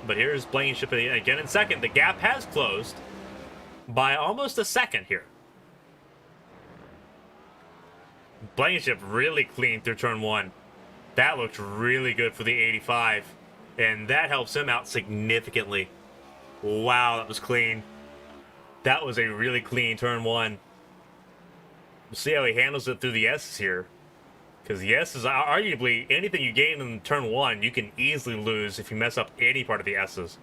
But here's Blankenship again in 2nd. The gap has closed by almost a second here. Blankenship really clean through turn 1. That looked really good for the 85. And that helps him out significantly. Wow, that was clean. That was a really clean turn 1. We'll see how he handles it through the S's here. Because the S's, arguably, anything you gain in turn 1, you can easily lose if you mess up any part of the S's.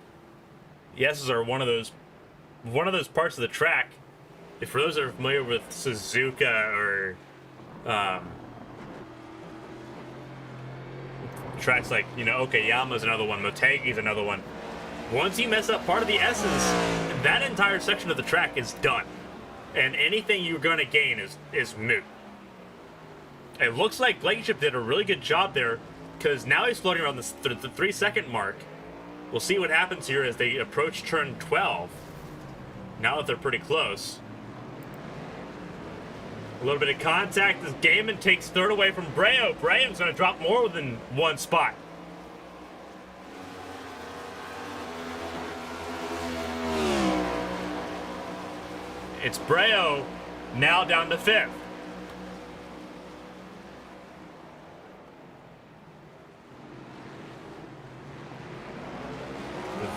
The S's are one of those parts of the track. If for those that are familiar with Suzuka or tracks like, Okayama's another one, Motegi's another one. Once you mess up part of the S's, that entire section of the track is done. And anything you're going to gain is moot. It looks like Blankenship did a really good job there, because now he's floating around the 3-second mark. We'll see what happens here as they approach turn 12. Now that they're pretty close. A little bit of contact as Gaiman takes 3rd away from Breo. Breo's going to drop more than 1 spot. It's Breo now down to 5th.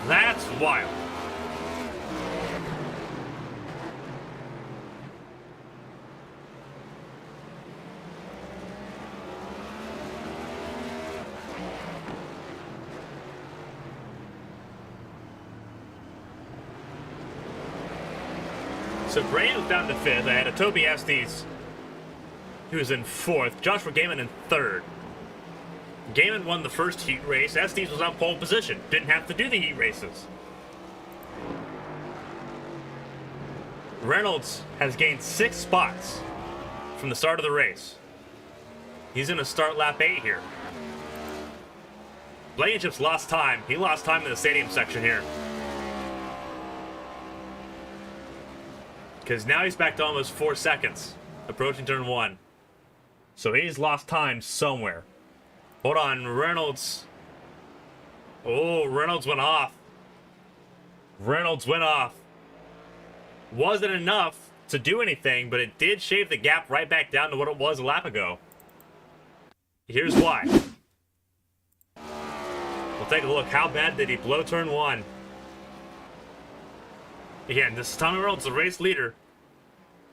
That's wild. So Brandon's down to 5th. I had a Toby Estes, who's in 4th. Joshua Gaiman in 3rd. Gaiman won the first heat race. Estes was on pole position. Didn't have to do the heat races. Reynolds has gained 6 spots from the start of the race. He's going to start lap 8 here. Blankenship's lost time. He lost time in the stadium section here. Because now he's back to almost 4 seconds, approaching turn 1. So he's lost time somewhere. Hold on, Reynolds. Oh, Reynolds went off. Reynolds went off. Wasn't enough to do anything, but it did shave the gap right back down to what it was a lap ago. Here's why. We'll take a look. How bad did he blow turn 1? Again, this is Tommy Reynolds, the race leader.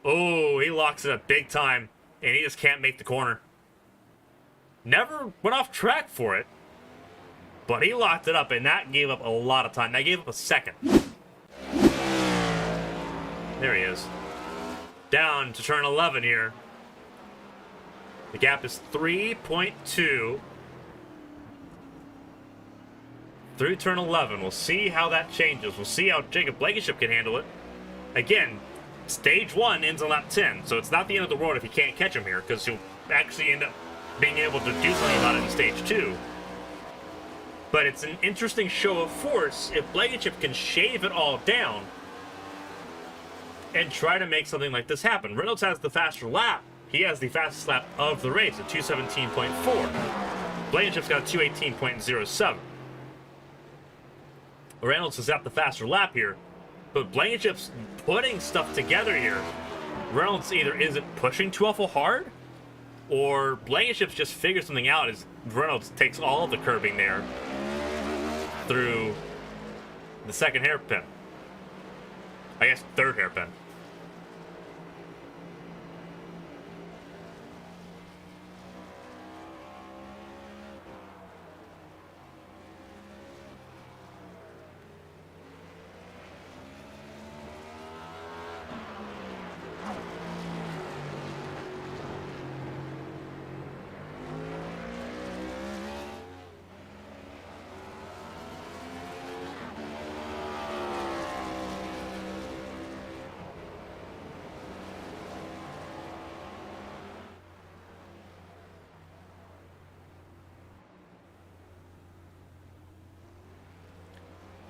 Oh, he locks it up big time, and he just can't make the corner. Never went off track for it, but he locked it up, and that gave up a lot of time. That gave up a second. There he is. Down to turn 11 here. The gap is 3.2. Through turn 11. We'll see how that changes. We'll see how Jacob Blankenship can handle it. Again, stage 1 ends on lap 10, so it's not the end of the world if you can't catch him here, because actually end up being able to do something about it in stage 2. But it's an interesting show of force if Blankenship can shave it all down and try to make something like this happen. Reynolds has the faster lap. He has the fastest lap of the race at 2:17.4. Blankenship's got a 2:18.07. Reynolds has got the faster lap here, but Blankenship's putting stuff together here. Reynolds either isn't pushing too awful hard, or Blankenship's just figured something out as Reynolds takes all of the curbing there through the second hairpin. I guess third hairpin.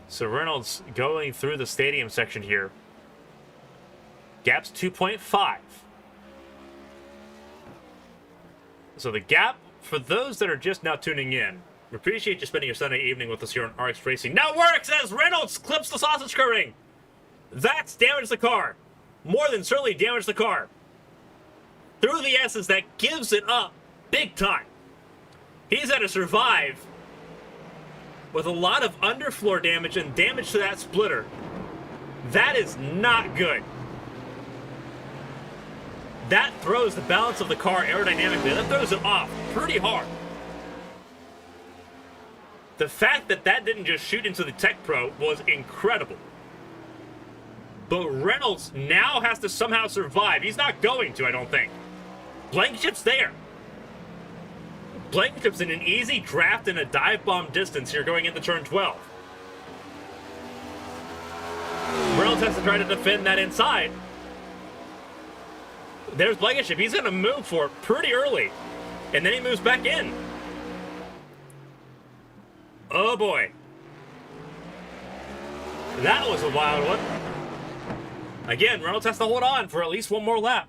So Reynolds going through the stadium section here. Gap's 2.5. So the gap, for those that are just now tuning in, we appreciate you spending your Sunday evening with us here on RX Racing Network as Reynolds clips the sausage curbing. That's damaged the car. More than certainly damaged the car. Through the S's, that gives it up big time. He's had to survive with a lot of underfloor damage and damage to that splitter. That is not good. That throws the balance of the car aerodynamically. That throws it off pretty hard. The fact that that didn't just shoot into the Tech Pro was incredible. But Reynolds now has to somehow survive. He's not going to, I don't think. Blankenship's there. Blankenship's in an easy draft and a dive bomb distance here going into turn 12. Reynolds has to try to defend that inside. There's Blankenship. He's going to move for it pretty early. And then he moves back in. Oh boy. That was a wild one. Again, Reynolds has to hold on for at least one more lap.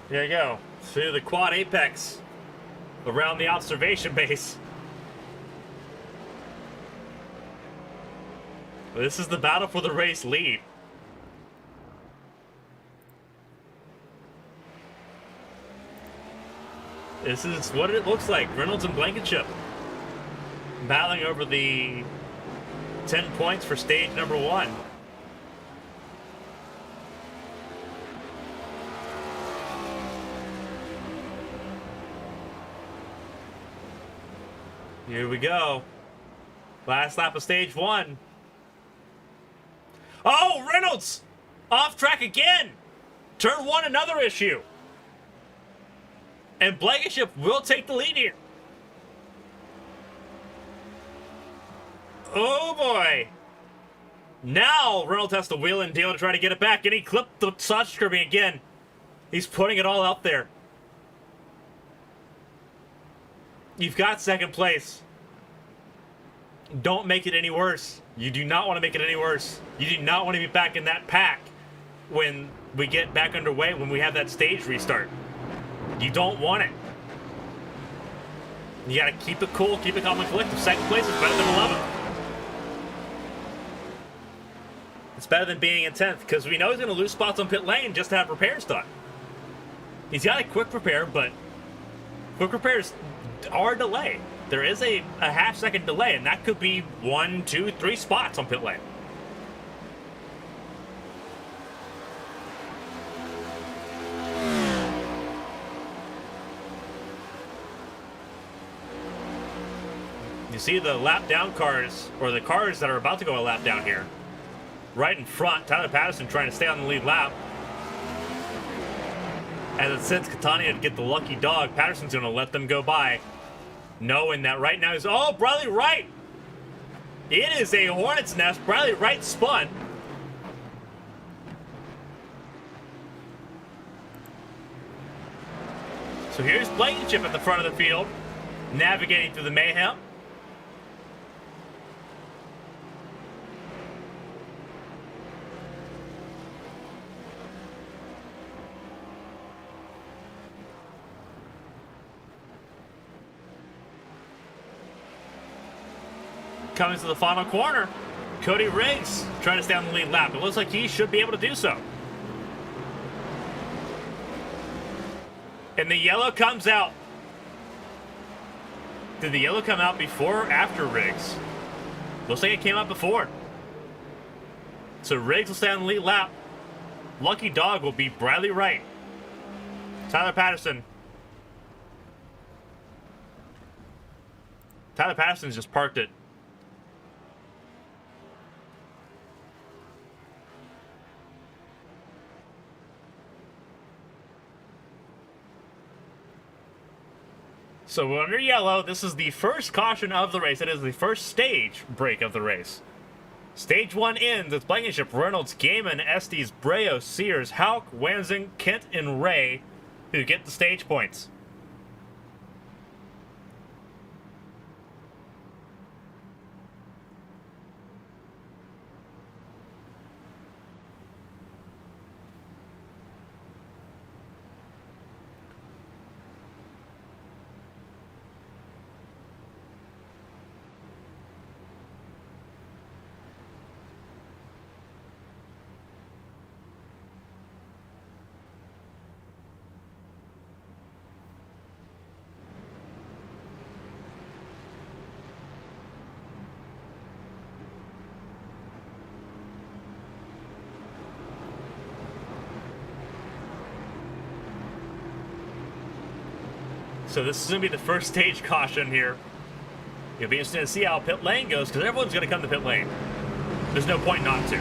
There you go. Through the quad apex around the observation base. This is the battle for the race lead. This is what it looks like. Reynolds and Blankenship battling over the 10 points for stage number 1. Here we go. Last lap of stage 1. Oh, Reynolds! Off track again! Turn 1, another issue. And Blankenship will take the lead here. Oh boy! Now Reynolds has to wheel and deal to try to get it back, and he clipped the sausage curbing again. He's putting it all out there. You've got second place. Don't make it any worse. You do not want to make it any worse. You do not want to be back in that pack when we get back underway, when we have that stage restart. You don't want it. You got to keep it cool, keep it calm and collective. Second place is better than 11th. It's better than being in 10th, because we know he's going to lose spots on pit lane just to have repairs done. He's got a quick repair, but quick repairs are delayed. There is a half-second delay, and that could be 1, 2, 3 spots on pit lane. You see the lap down cars, or the cars that are about to go a lap down here. Right in front, Tyler Patterson trying to stay on the lead lap. As it sends Catania to get the lucky dog, Patterson's going to let them go by, knowing that right now is... Oh, Bradley Wright! It is a hornet's nest. Bradley Wright spun. So here's Blankenship at the front of the field, navigating through the mayhem. Coming to the final corner, Cody Riggs trying to stay on the lead lap. It looks like he should be able to do so. And the yellow comes out. Did the yellow come out before or after Riggs? Looks like it came out before. So Riggs will stay on the lead lap. Lucky dog will be Bradley Wright. Tyler Patterson's just parked it. So under yellow, this is the first caution of the race. It is the first stage break of the race. Stage 1 ends with Blankenship, Reynolds, Gaiman, Estes, Breo, Sears, Hauk, Wanzing, Kent, and Ray who get the stage points. So this is going to be the first stage caution here. It'll be interesting to see how pit lane goes, because everyone's going to come to pit lane. There's no point not to.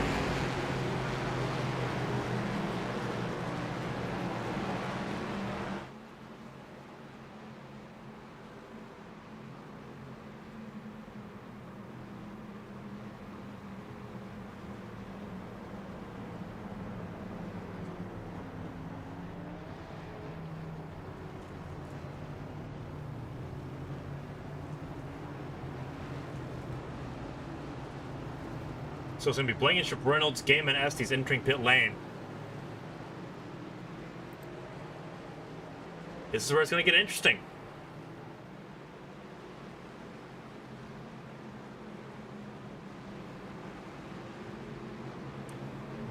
So it's going to be Blankenship, Reynolds, Gaiman, Estes entering pit lane. This is where it's going to get interesting.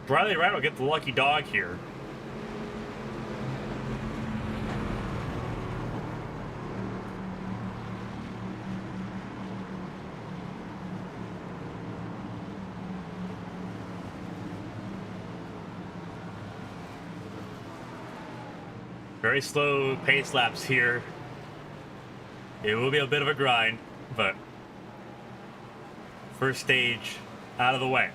Bradley Wright will get the lucky dog here. Very slow pace laps here. It will be a bit of a grind, but first stage out of the way.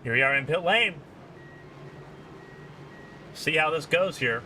Here we are in pit lane. See how this goes here.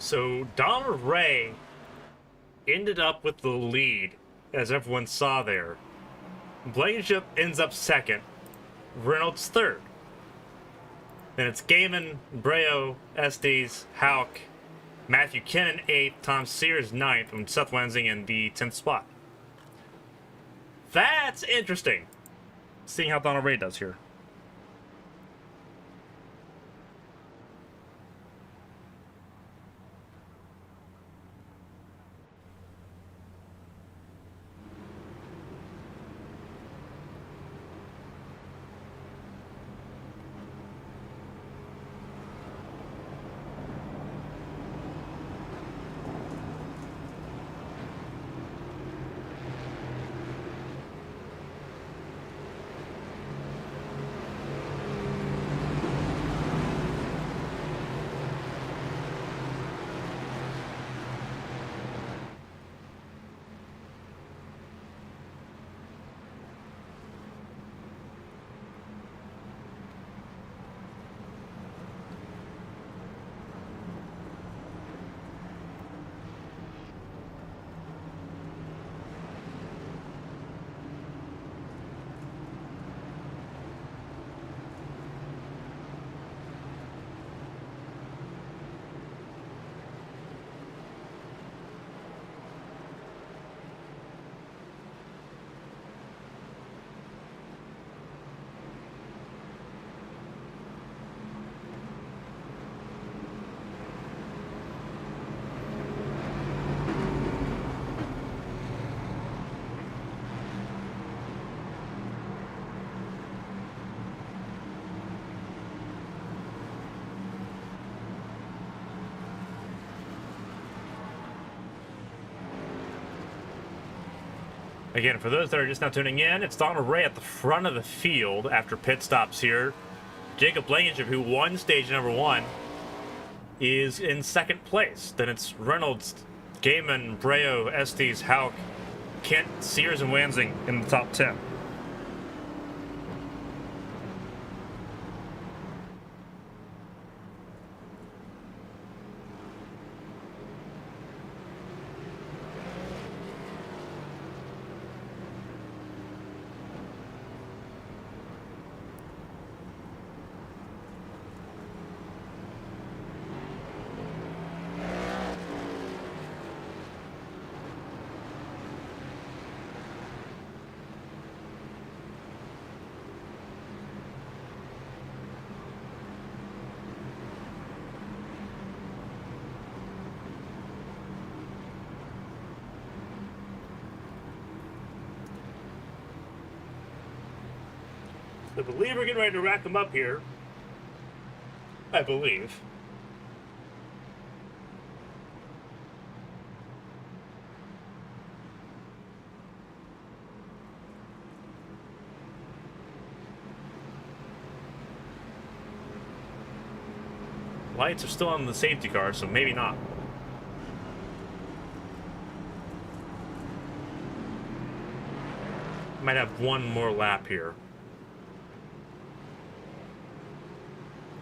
So Donald Ray ended up with the lead, as everyone saw there. Blankenship ends up second, Reynolds third. Then it's Gaiman, Breo, Estes, Hauk, Matthew Kennan 8th, Tom Sears 9th, and Seth Wensing in the 10th spot. That's interesting, seeing how Donald Ray does here. Again, for those that are just now tuning in, it's Donald Ray at the front of the field after pit stops here. Jacob Blankenship, who won stage number 1, is in second place. Then it's Reynolds, Gaiman, Breo, Estes, Hauk, Kent, Sears, and Wansing in the top 10. I believe we're getting ready to rack them up here. I believe. Lights are still on the safety car, so maybe not. Might have one more lap here.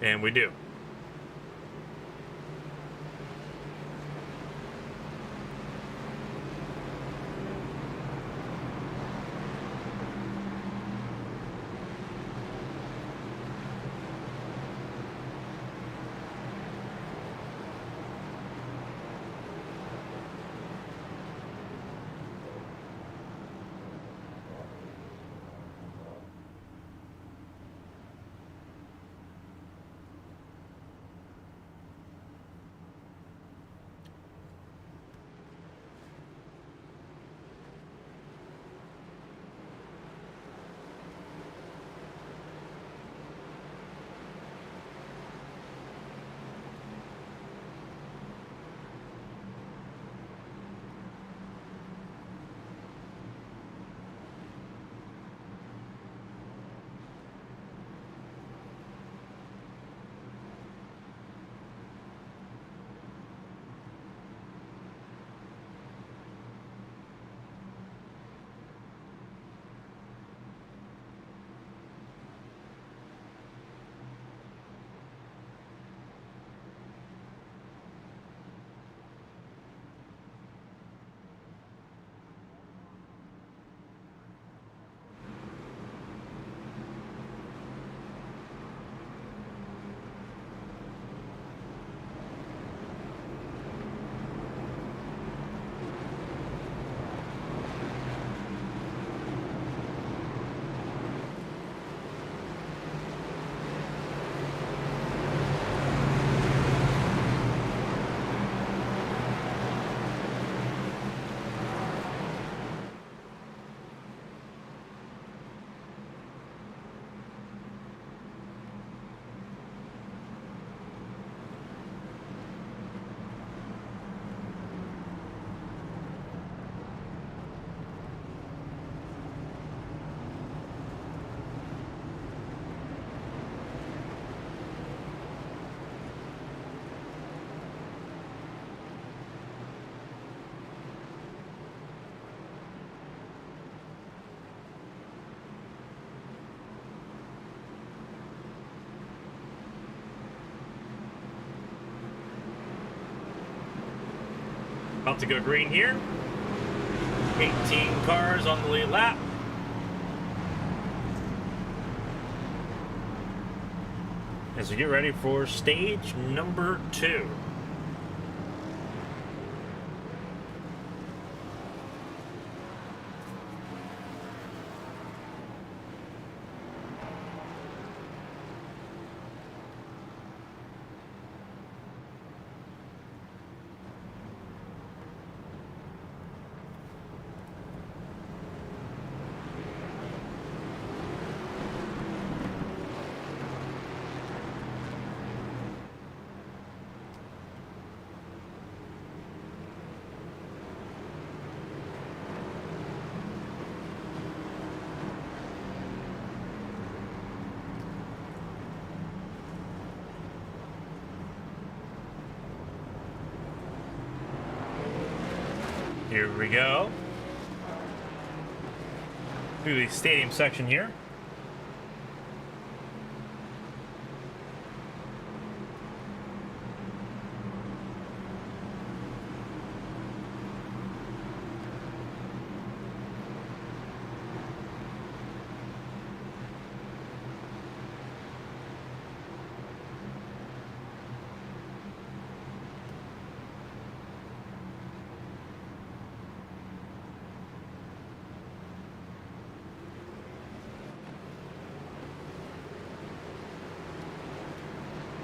And we do. About to go green here. 18 cars on the lead lap. As we get ready for stage number 2. Here we go. Through the stadium section here.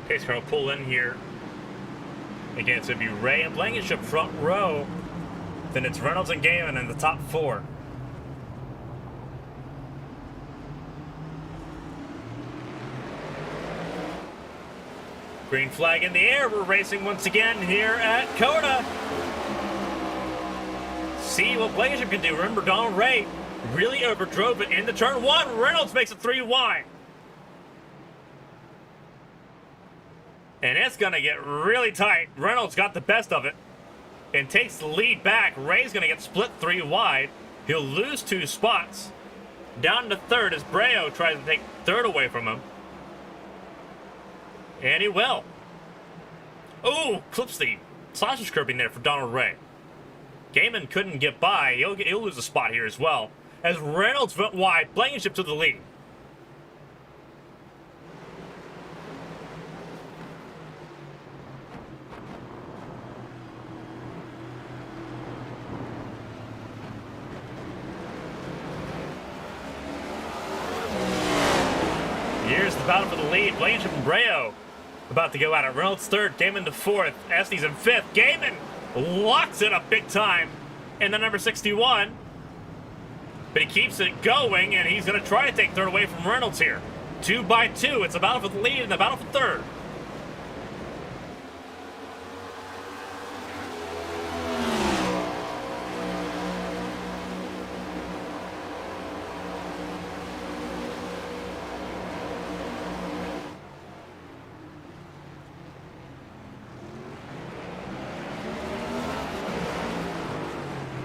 Pace car will pull in here. Again, it's going to be Ray and Blankenship front row. Then it's Reynolds and Gaiman in the top 4. Green flag in the air. We're racing once again here at Coda. See what Blankenship can do. Remember, Donald Ray really overdrove it into turn 1. Reynolds makes it 3 wide. And it's going to get really tight. Reynolds got the best of it and takes the lead back. Ray's going to get split 3 wide. He'll lose 2 spots. Down to 3rd as Breo tries to take 3rd away from him. And he will. Ooh, clips the sausage curbing there for Donald Ray. Gaiman couldn't get by. He'll lose a spot here as well. As Reynolds went wide, Blankenship to the lead. Here's the battle for the lead. Blankenship and Breo about to go at it. Reynolds 3rd, Gaiman to 4th, Estes in 5th. Gaiman locks it up big time in the number 61. But he keeps it going, and he's going to try to take 3rd away from Reynolds here. 2 by 2. It's a battle for the lead and a battle for 3rd.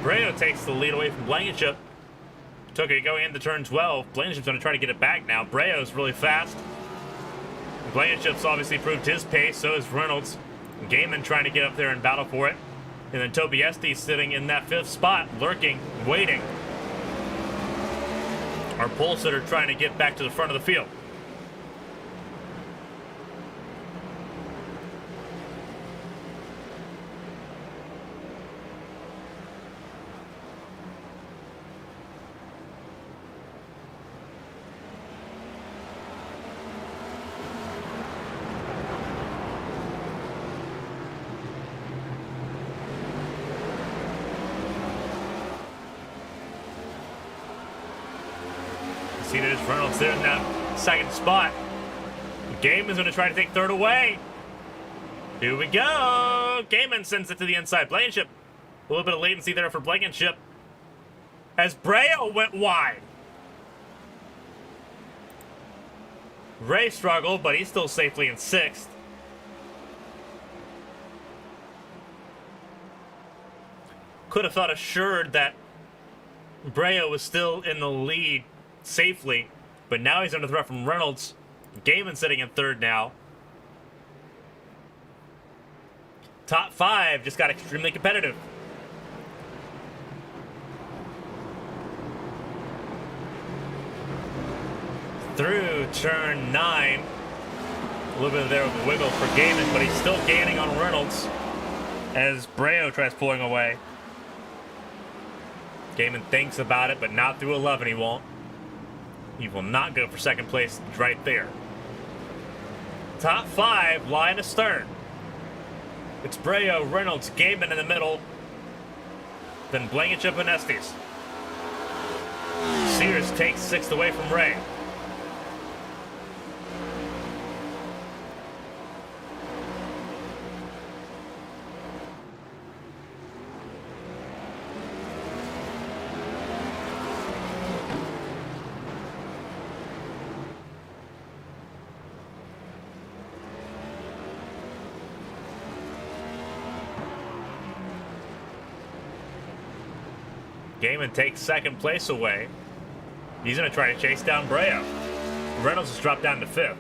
Breo takes the lead away from Blankenship. Took it going into turn 12. Blankenship's going to try to get it back now. Breo's really fast. Blankenship's obviously proved his pace, so is Reynolds. Gaiman trying to get up there and battle for it. And then Toby Estes sitting in that 5th spot, lurking, waiting. Our pole sitter trying to get back to the front of the field. See, there's Reynolds there in that 2nd spot. Gaiman's going to try to take 3rd away. Here we go. Gaiman sends it to the inside. Blankenship. A little bit of latency there for Blankenship. As Breo went wide. Ray struggled, but he's still safely in 6th. Could have thought assured that Breo was still in the lead safely, but now he's under threat from Reynolds. Gaiman sitting in 3rd now. Top 5 just got extremely competitive. through turn 9. A little bit there of a wiggle for Gaiman, but he's still gaining on Reynolds as Breo tries pulling away. Gaiman thinks about it, but not through 11 he won't. He will not go for second place right there. Top 5 line astern. It's Breo, Reynolds, Gaiman in the middle. Then Blankenship and Estes. Sears takes 6th away from Ray. Gaiman takes second place away. He's going to try to chase down Breo. Reynolds has dropped down to 5th.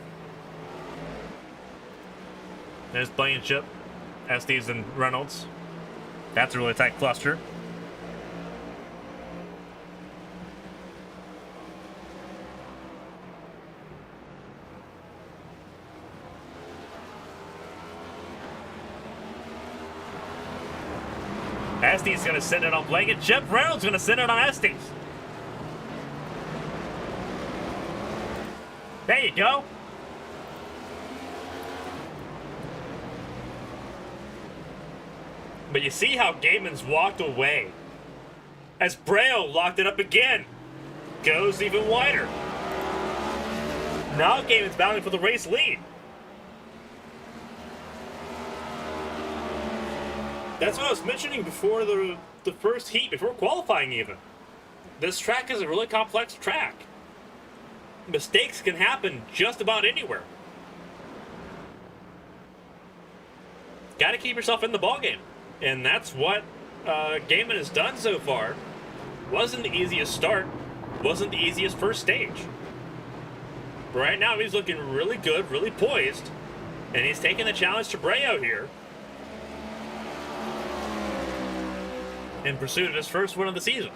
There's Blankenship, Estes, and Reynolds. That's a really tight cluster. Estes going to send it on Blankenship. Reynolds going to send it on Estes. There you go. But you see how Gaiman's walked away as Breo locked it up again. Goes even wider. Now Gaiman's battling for the race lead. That's what I was mentioning before the first heat, before qualifying even. This track is a really complex track. Mistakes can happen just about anywhere. Got to keep yourself in the ballgame. And that's what Gaiman has done so far. Wasn't the easiest start. Wasn't the easiest first stage. But right now he's looking really good, really poised. And he's taking the challenge to Breo here. In pursuit of his first win of the season.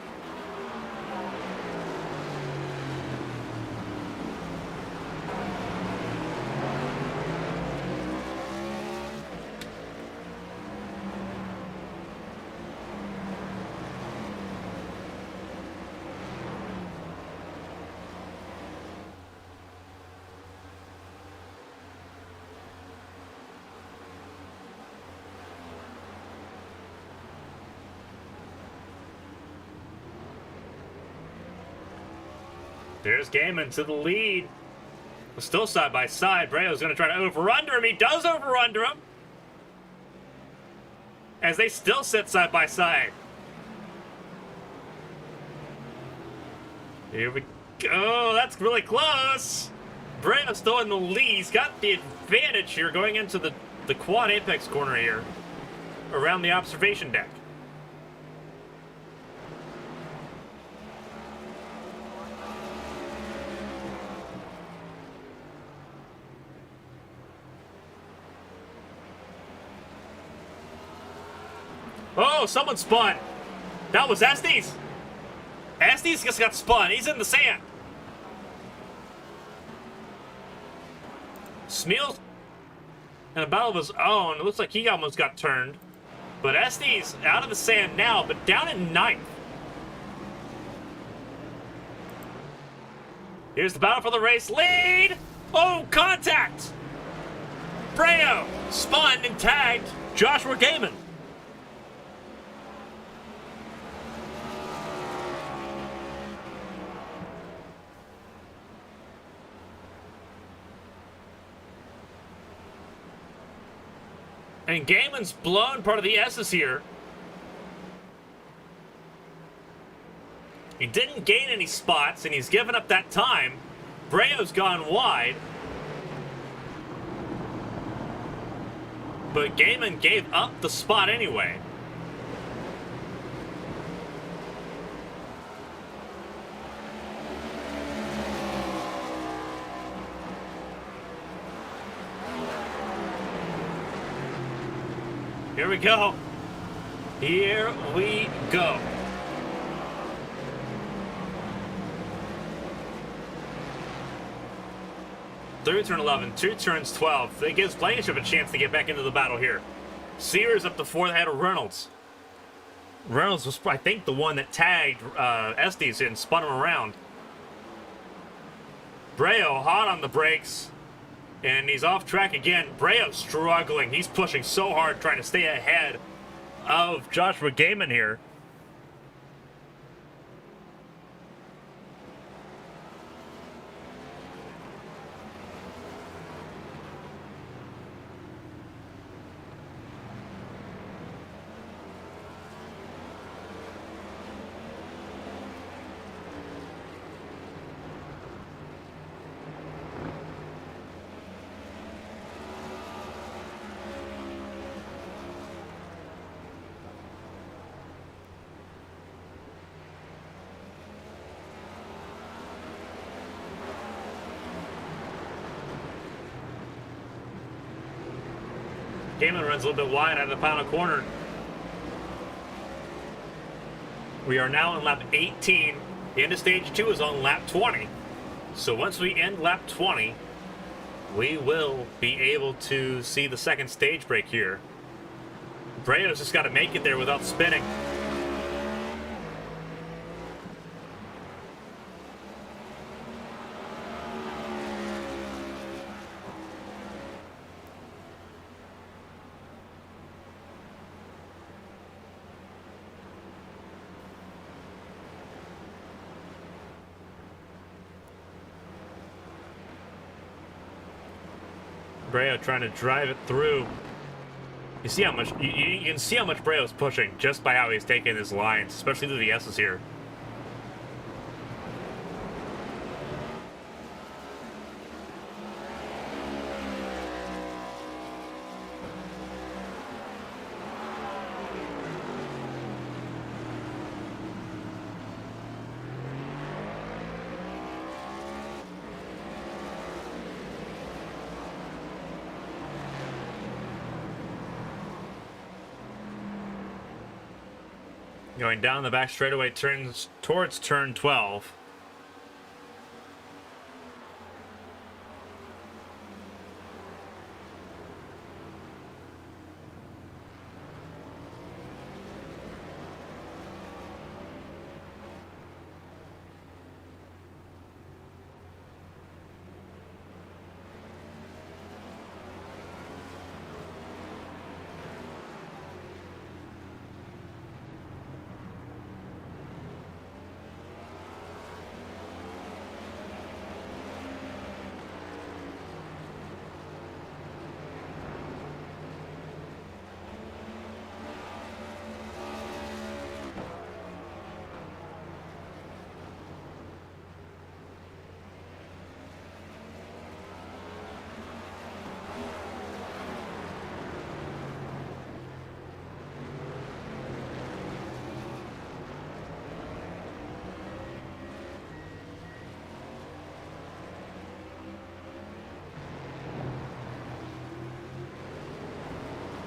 There's Gaiman to the lead. Still side by side. Breo's going to try to over-under him. He does over-under him. As they still sit side by side. Here we go. That's really close. Breo's still in the lead. He's got the advantage here going into the quad apex corner here. Around the observation deck. Oh, someone spun. That was Estes. Estes just got spun. He's in the sand. Smeals in a battle of his own. It looks like he almost got turned. But Estes out of the sand now, but down in 9th. Here's the battle for the race lead. Oh, contact. Breo spun and tagged Joshua Gaiman. And Gaiman's blown part of the S's here. He didn't gain any spots, and he's given up that time. Breo's gone wide. But Gaiman gave up the spot anyway. Here we go. Here we go. through turn 11, 2 turns 12. That gives Blankenship a chance to get back into the battle here. Sears up to 4th ahead of Reynolds. Reynolds was, I think, the one that tagged Estes and spun him around. Breo hot on the brakes, and he's off track again. Breo struggling. He's pushing so hard trying to stay ahead of Joshua Gaiman here. Gaiman runs a little bit wide out of the final corner. We are now on lap 18. The end of stage 2 is on lap 20. So once we end lap 20, we will be able to see the second stage break here. Breo's just got to make it there without spinning. Breo trying to drive it through. You see how much you can see how much Breo's pushing just by how he's taking his lines, especially through the S's here. Going down the back straightaway, turns towards turn 12.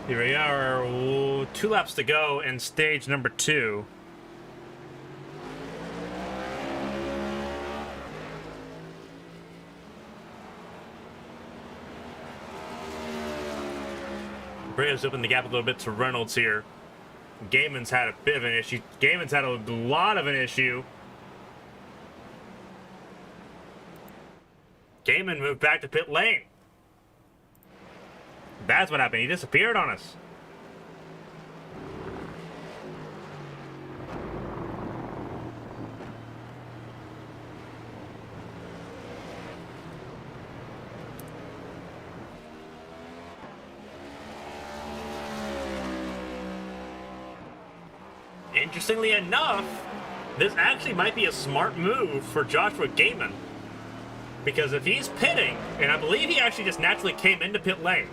Here we are, 2 laps to go in stage number 2. Breo's opened the gap a little bit to Reynolds here. Gaiman's had a bit of an issue. Gaiman's had a lot of an issue. Gaiman moved back to pit lane. That's what happened. He disappeared on us. Interestingly enough, this actually might be a smart move for Joshua Gaiman. Because if he's pitting, and I believe he actually just naturally came into pit lane.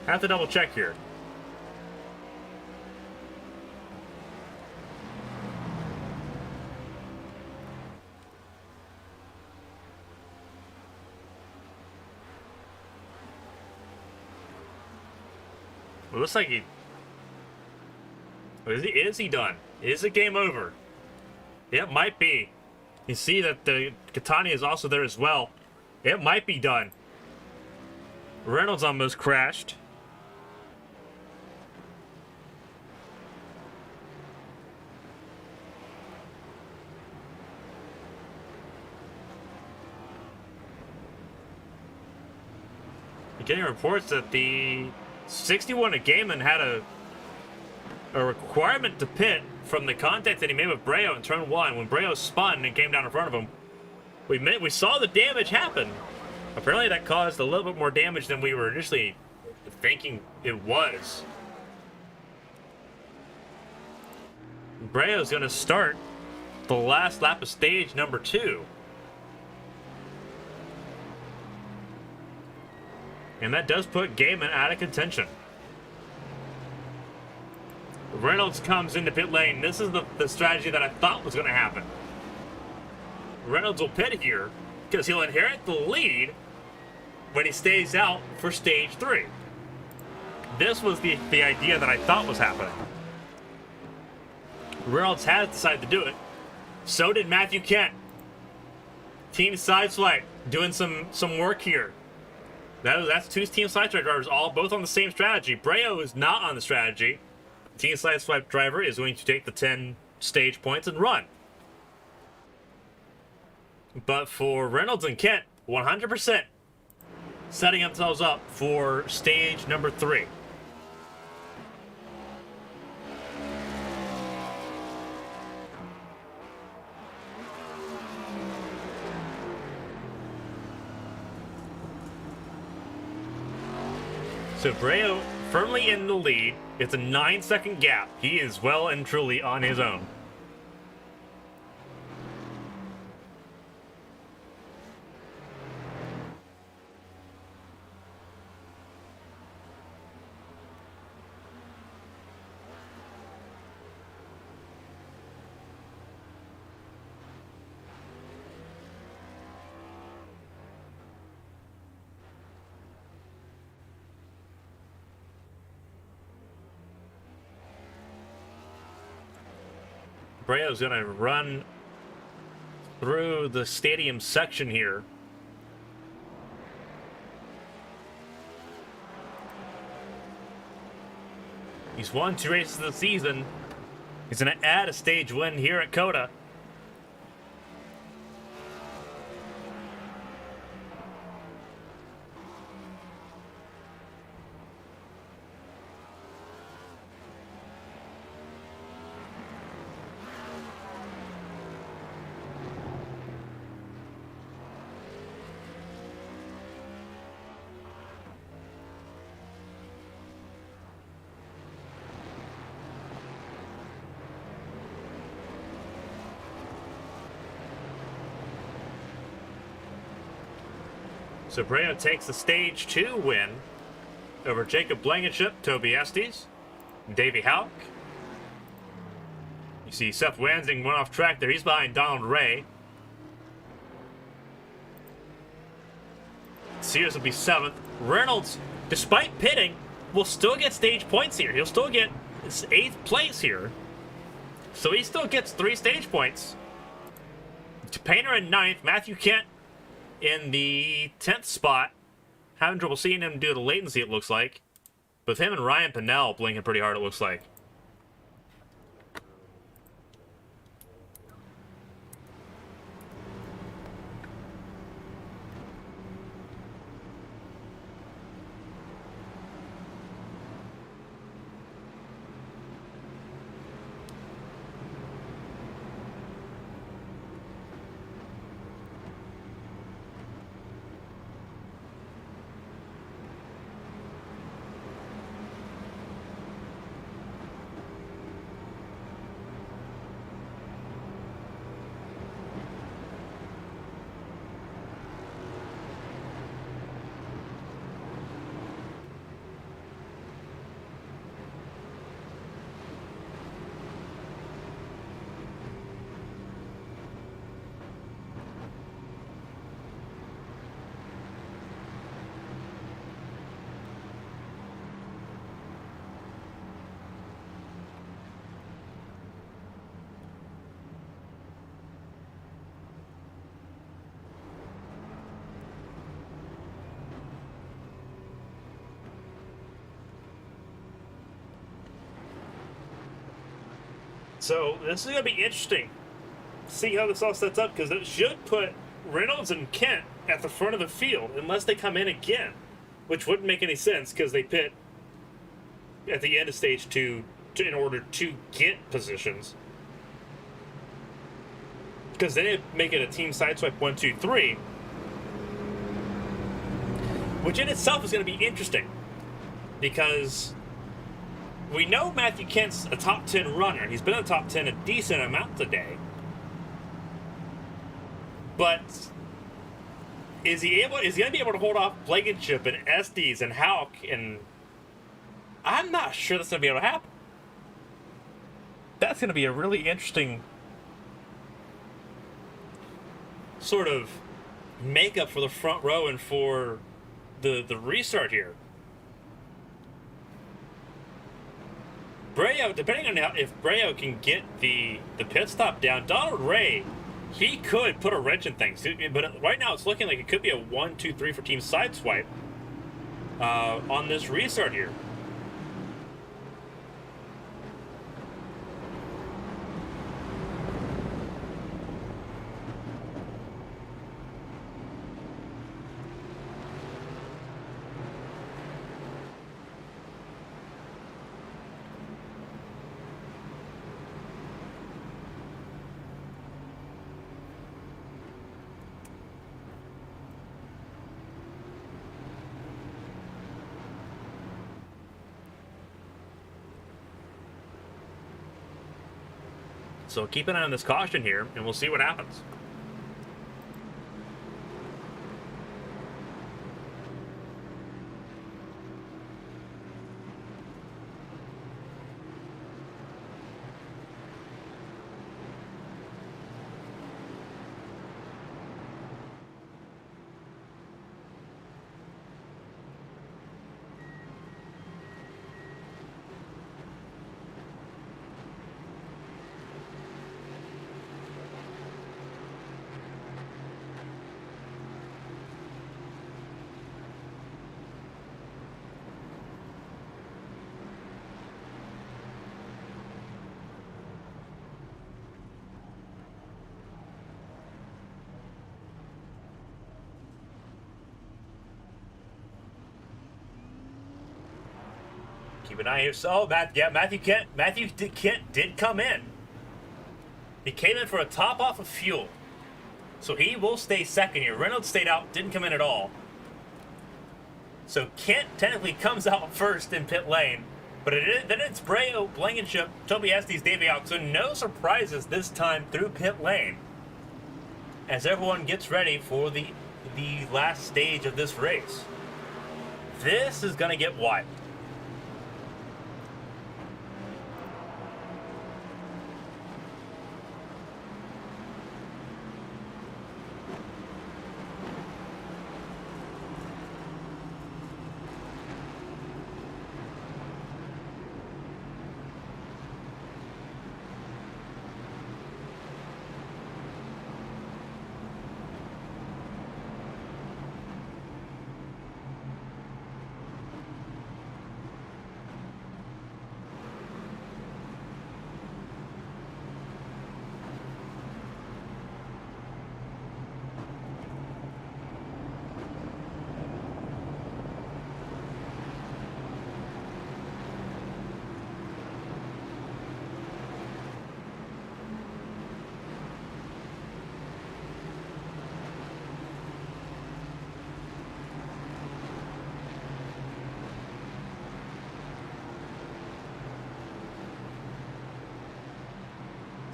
I have to double check here. It looks like is he done? Is the game over? Yeah, it might be. You see that the Catania is also there as well. It might be done. Reynolds almost crashed. Getting reports that the 61 at Gaiman had a requirement to pit from the contact that he made with Breo in turn 1. When Breo spun and came down in front of him, we saw the damage happen. Apparently that caused a little bit more damage than we were initially thinking it was. Breo's going to start the last lap of stage number 2. And that does put Gaiman out of contention. Reynolds comes into pit lane. This is the strategy that I thought was going to happen. Reynolds will pit here because he'll inherit the lead when he stays out for stage 3. This was the idea that I thought was happening. Reynolds has decided to do it. So did Matthew Kent. Team Sideswipe doing some work here. That's two Team Sideswipe drivers, all both on the same strategy. Breo is not on the strategy. Team Sideswipe driver is going to take the 10 stage points and run. But for Reynolds and Kent, 100% setting themselves up for stage number 3. So Breo firmly in the lead. It's a 9-second gap. He is well and truly on his own. Breo's going to run through the stadium section here. He's won 2 races of the season. He's going to add a stage win here at COTA. So Breo takes the stage 2 win over Jacob Blankenship, Toby Estes, Davey Houck. You see Seth Wansing went off track there. He's behind Donald Ray. Sears will be 7th. Reynolds, despite pitting, will still get stage points here. He'll still get 8th place here. So he still gets 3 stage points. Painter in 9th. Matthew Kent in the 10th spot. Having trouble seeing him due to latency, it looks like. With him and Ryan Pinnell blinking pretty hard, it looks like. So this is going to be interesting. See how this all sets up, because it should put Reynolds and Kent at the front of the field unless they come in again, which wouldn't make any sense because they pit at the end of stage 2 in order to get positions. Because then it'd make it a team sideswipe 1, 2, 3, which in itself is going to be interesting because we know Matthew Kent's a top 10 runner. He's been in the top 10 a decent amount today. But is he going to be able to hold off Blankenship and Estes and Hauk? And I'm not sure that's going to be able to happen. That's going to be a really interesting sort of makeup for the front row and for the restart here. Breo, depending on if Breo can get the pit stop down, Donald Ray, he could put a wrench in things. But right now it's looking like it could be a 1, 2, 3 for team sideswipe on this restart here. So keep an eye on this caution here, and we'll see what happens. Keep an eye here. So, Matthew Kent did come in. He came in for a top off of fuel. So he will stay second here. Reynolds stayed out, didn't come in at all. So Kent technically comes out first in pit lane. But then it's Breo, Blankenship, Toby Estes, Davey Hauk. So no surprises this time through pit lane. As everyone gets ready for the last stage of this race. This is going to get wild.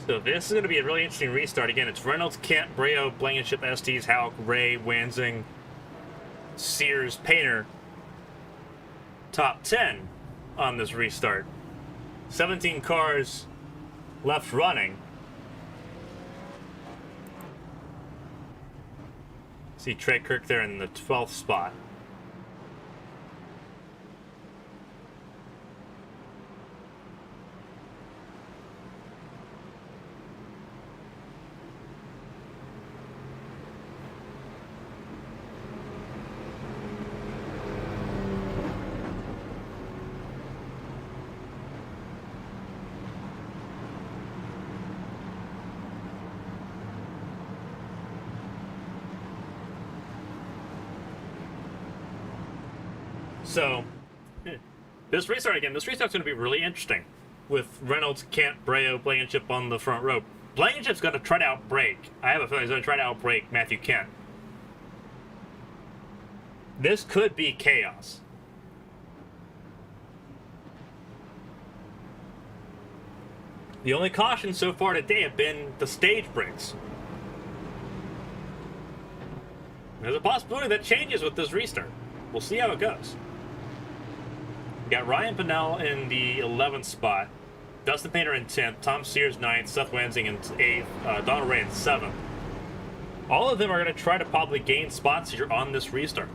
So this is going to be a really interesting restart. Again, it's Reynolds, Kent, Breo, Blankenship, Estes, Hauk, Ray, Wansing, Sears, Painter. Top 10 on this restart. 17 cars left running. See Trey Kirk there in the 12th spot. So, this restart's going to be really interesting. With Reynolds, Kent, Breo, Blankenship on the front row. Blankenship's going to try to outbreak. I have a feeling he's going to try to outbreak Matthew Kent. This could be chaos. The only cautions so far today have been the stage breaks. There's a possibility that changes with this restart. We'll see how it goes. We got Ryan Pinnell in the 11th spot, Dustin Painter in 10th, Tom Sears 9th, Seth Wensing in 8th, Donald Ray in 7th. All of them are going to try to probably gain spots here on this restart.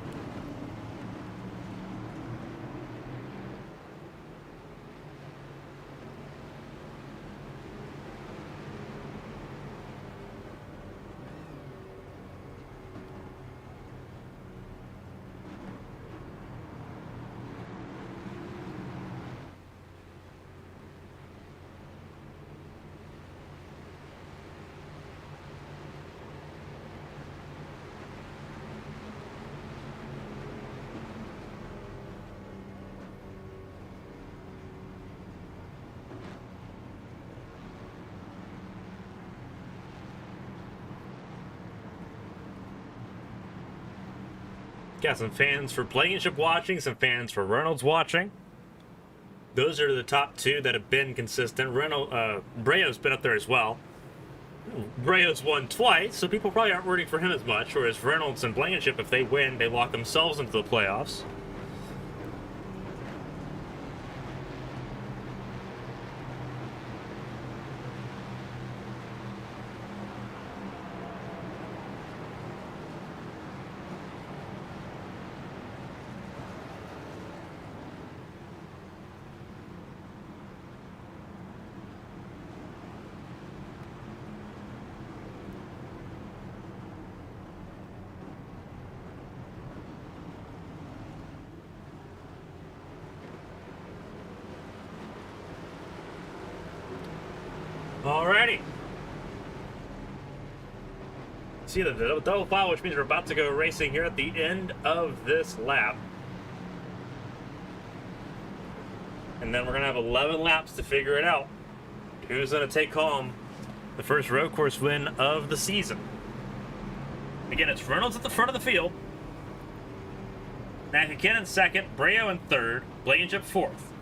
Got some fans for Blankenship watching, some fans for Reynolds watching. Those are the top two that have been consistent. Breo's been up there as well. Breo's won twice, so people probably aren't rooting for him as much, whereas Reynolds and Blankenship, if they win, they lock themselves into the playoffs. Alrighty. See the double file, which means we're about to go racing here at the end of this lap. And then we're going to have 11 laps to figure it out. Who's going to take home the first road course win of the season? Again, it's Reynolds at the front of the field. Matthew Kent in second, Breo in third, Blankenship fourth.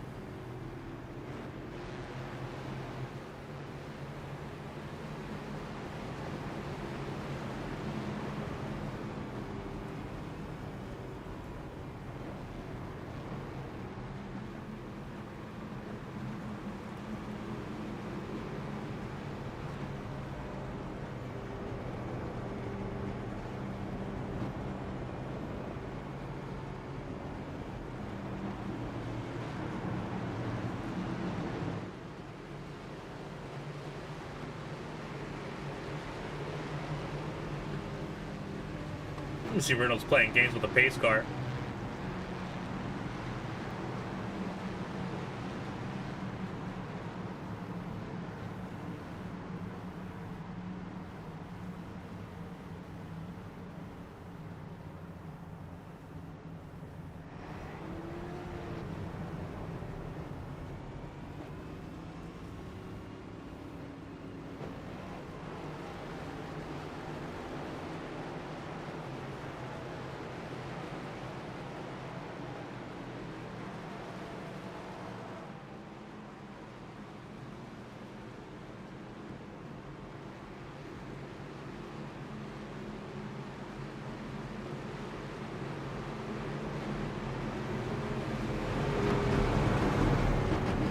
You see Reynolds playing games with a pace car.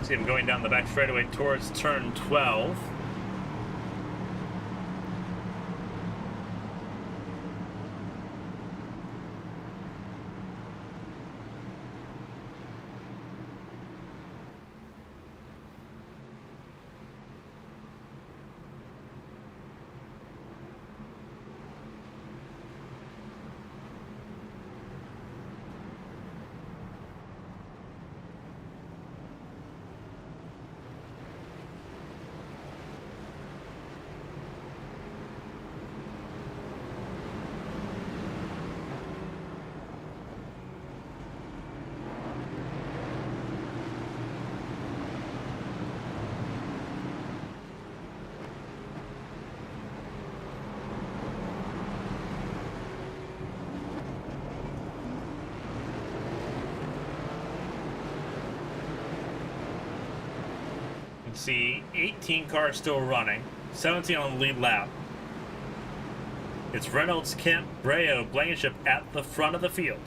See him going down the back straightaway towards turn 12. can see 18 cars still running, 17 on the lead lap. It's Reynolds, Kemp, Breo, Blankenship at the front of the field.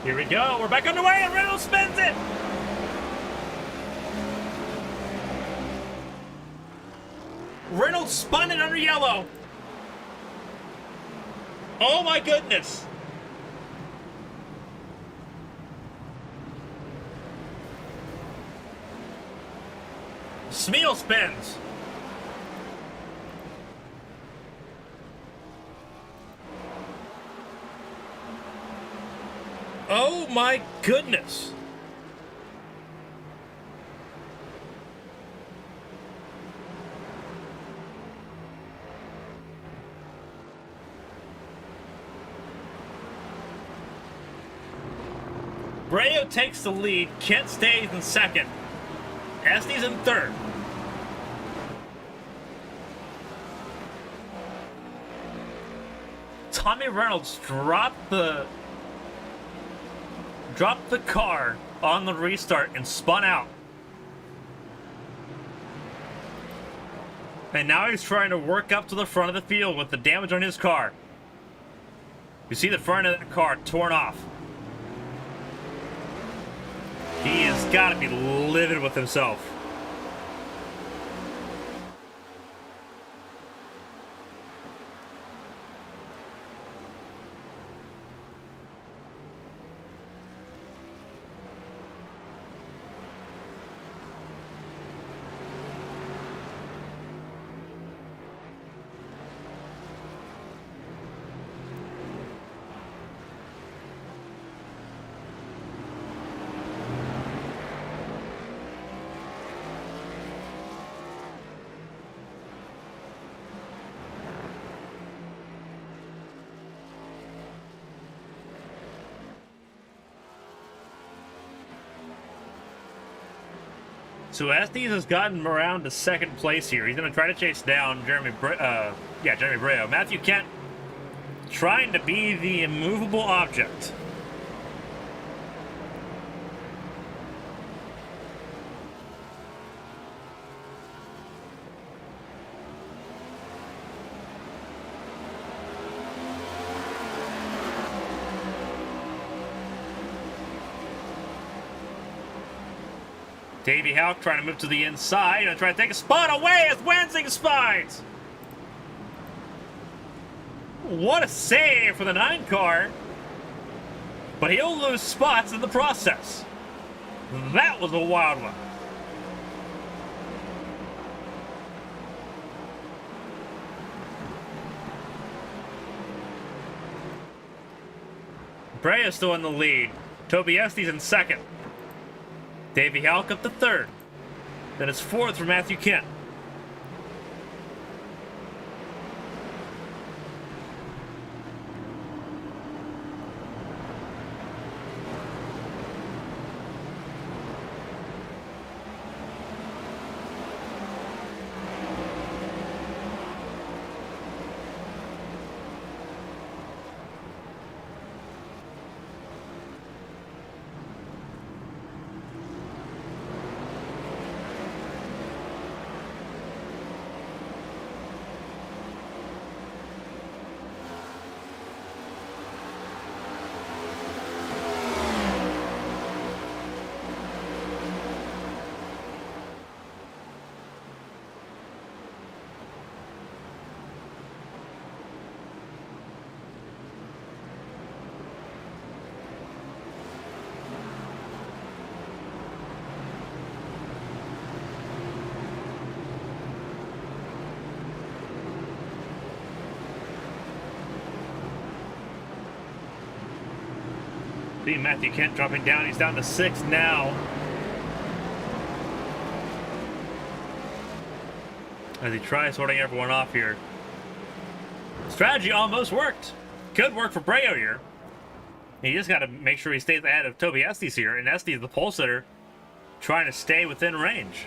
Here we go. We're back underway, and Reynolds spins it. Reynolds spun it under yellow. Oh my goodness. Smeal spins. Oh my goodness. Breo takes the lead. Kent stays in second. Estes in third. Tommy Reynolds dropped the car on the restart and spun out. And now he's trying to work up to the front of the field with the damage on his car. You see the front of the car torn off. He has got to be livid with himself. So Estes has gotten around to second place here. He's going to try to chase down Jeremy Breo. Matthew Kent trying to be the immovable object. Davey Houck trying to move to the inside and try to take a spot away as Wensing spines. What a save for the 9 car. But he'll lose spots in the process. That was a wild one. Brea still in the lead. Toby Estes in second. Davey Houck up to third. Then it's fourth for Matthew Kent. See Matthew Kent dropping down. He's down to 6th now. As he tries sorting everyone off here. Strategy almost worked. Could work for Breo here. He just got to make sure he stays ahead of Toby Estes here. And Estes, the pole sitter, trying to stay within range.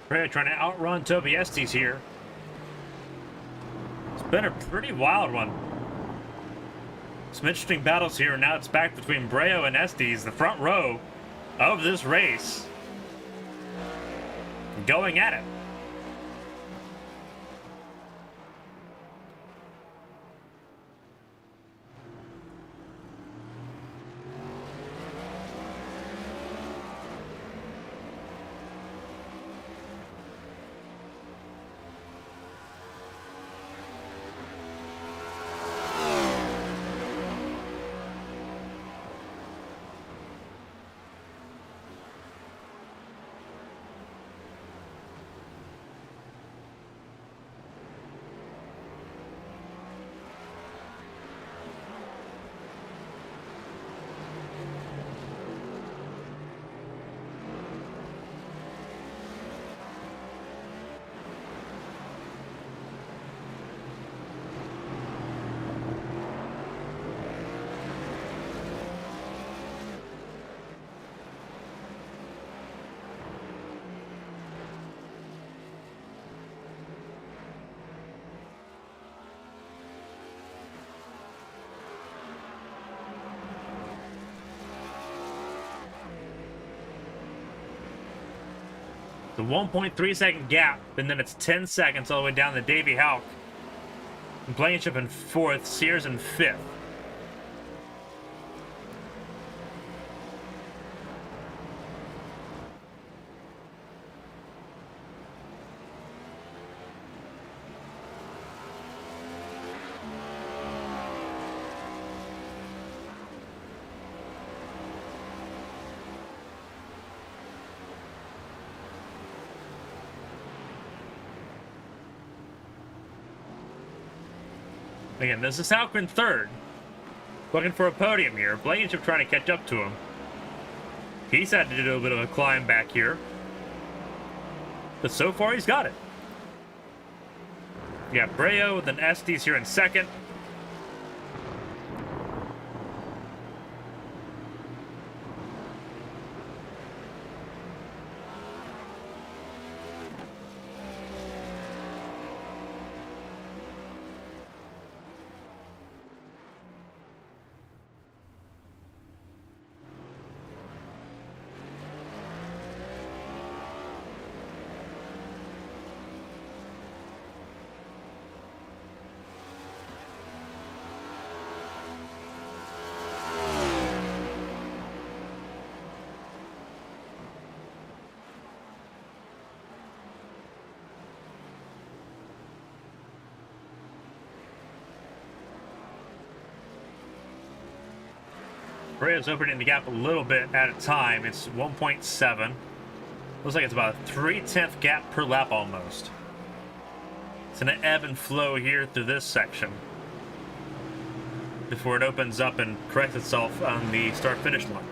Breo trying to outrun Toby Estes here. It's been a pretty wild one. Some interesting battles here. Now it's back between Breo and Estes, the front row of this race. Going at it. The 1.3 second gap, and then it's 10 seconds all the way down to Davey Houck. Blankenship in 4th, Sears in 5th. Again, this is Houck in 3rd. Looking for a podium here. Blankenship trying to catch up to him. He's had to do a bit of a climb back here. But so far, he's got it. Yeah, Breo with an Estes here in 2nd. Breo's opening the gap a little bit at a time. It's 1.7. Looks like it's about a 3/10 gap per lap almost. It's going to ebb and flow here through this section before it opens up and corrects itself on the start-finish line.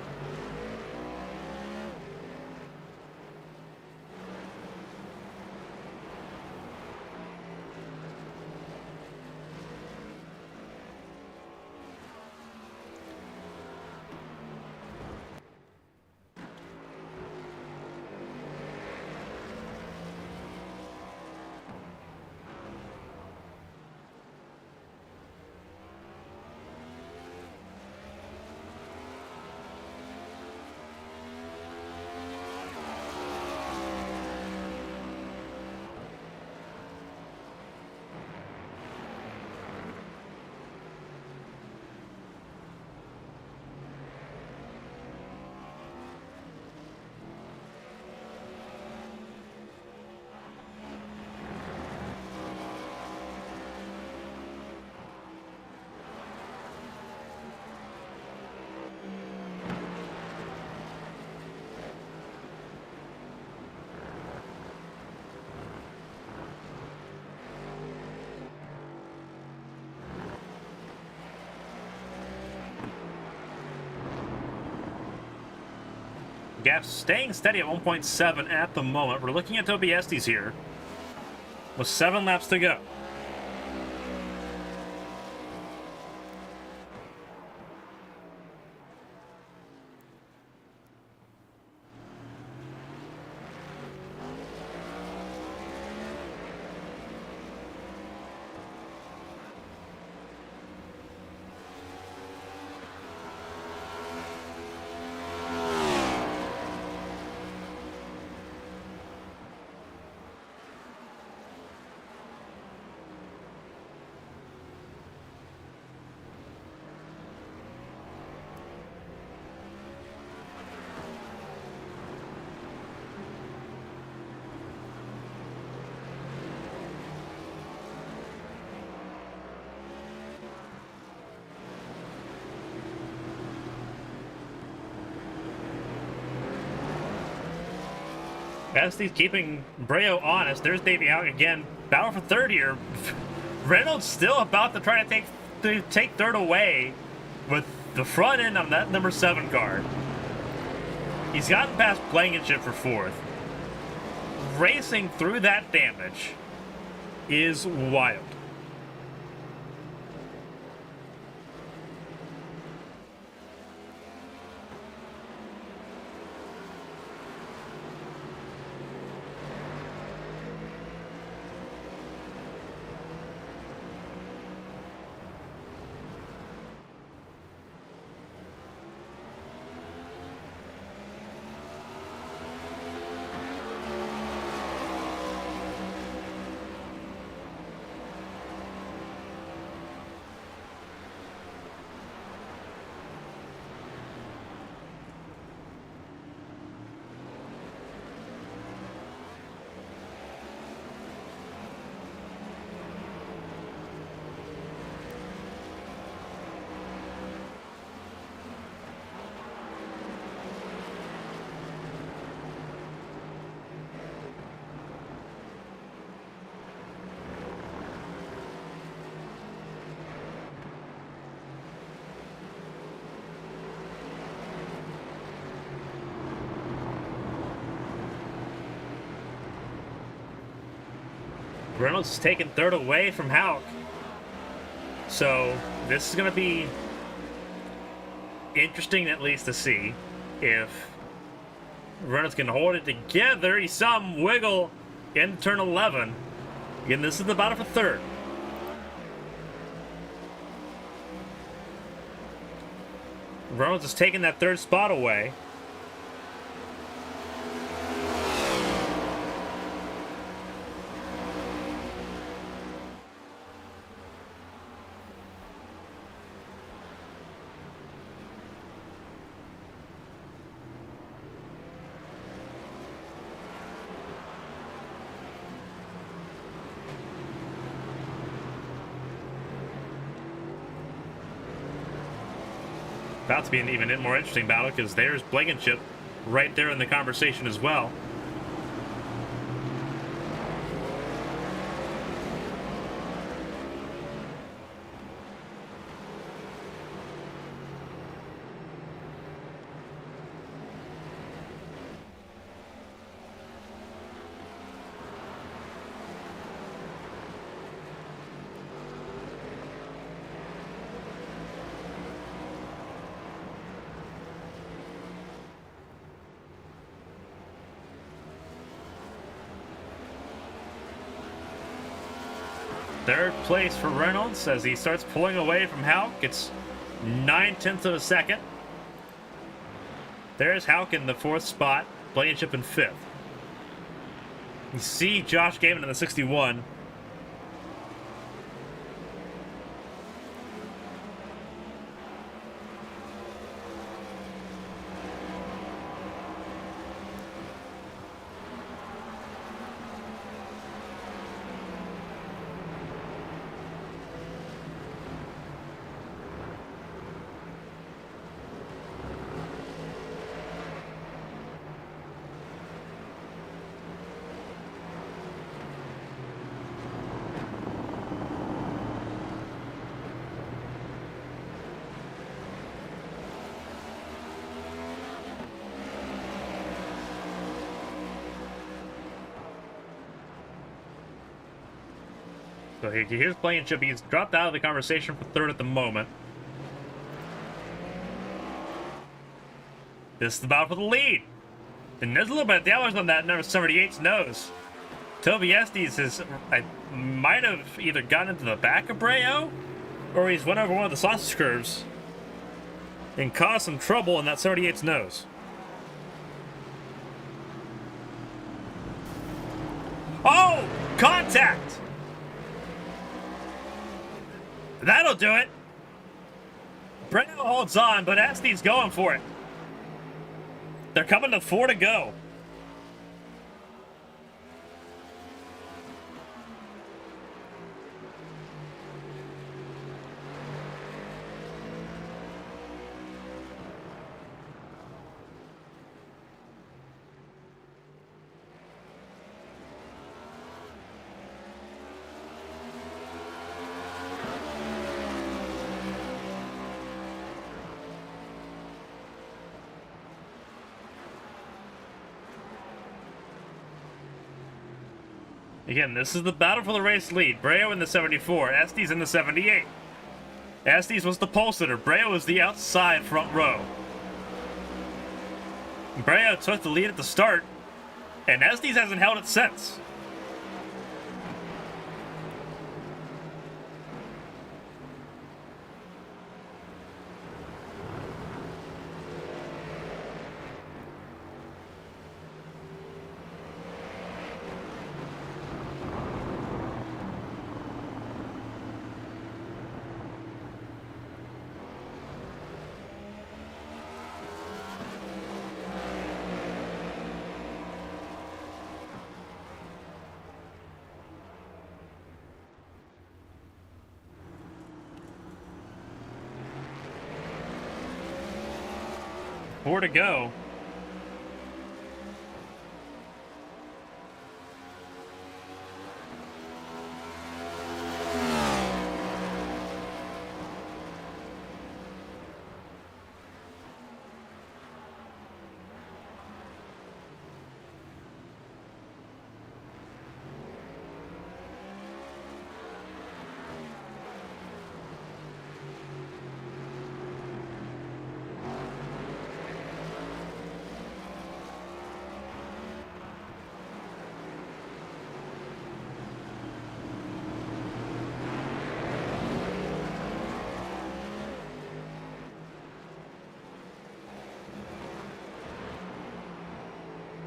Gap staying steady at 1.7 at the moment. We're looking at Toby Estes here with 7 laps to go. Estes keeping Breo honest. There's Davey out again. Battle for third here. Reynolds still about to try to take third away with the front end on that number 7 car. He's gotten past Blankenship for fourth. Racing through that damage is wild. Reynolds is taking third away from Houck. So this is going to be interesting at least to see if Reynolds can hold it together. He saw him wiggle in turn 11. Again, this is the battle for third. Reynolds is taking that third spot away. About to be an even more interesting battle because there's Blankenship right there in the conversation as well. Third place for Reynolds as he starts pulling away from Houck. It's 9/10 of a second. There's Houck in the fourth spot, Blankenship in fifth. You see Josh Gaiman in the 61. So here's Blankenship. He's dropped out of the conversation for third at the moment. This is the battle for the lead. And there's a little bit of damage on that number 78's nose. Toby Estes might have either gotten into the back of Breo, or he's went over one of the sausage curves and caused some trouble in that 78's nose. Oh! Contact! That'll do it. Breno holds on, but Estes going for it. They're coming to 4 to go. Again, this is the battle for the race lead. Breo in the 74, Estes in the 78. Estes was the pole sitter. Breo was the outside front row. Breo took the lead at the start, and Estes hasn't held it since. Four to go.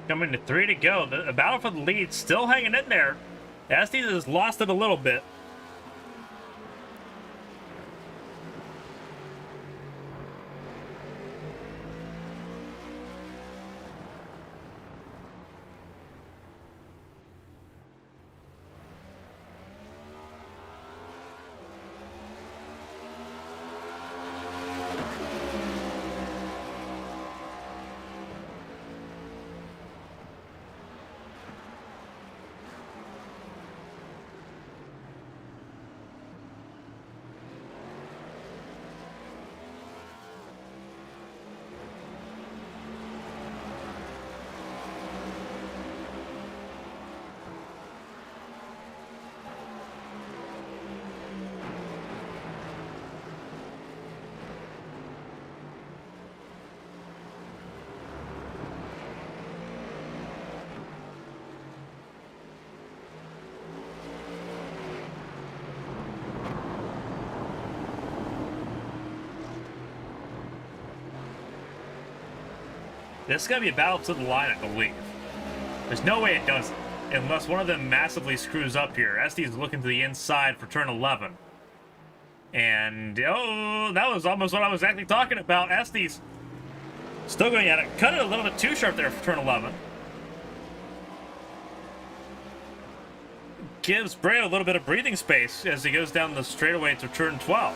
Coming to 3 to go. The battle for the lead still hanging in there. Estes has lost it a little bit. This is going to be a battle to the line, I believe. There's no way it doesn't, unless one of them massively screws up here. Estes is looking to the inside for turn 11. And, oh, that was almost what I was actually talking about. Estes still going at it. Cut it a little bit too sharp there for turn 11. Gives Breo a little bit of breathing space as he goes down the straightaway to turn 12.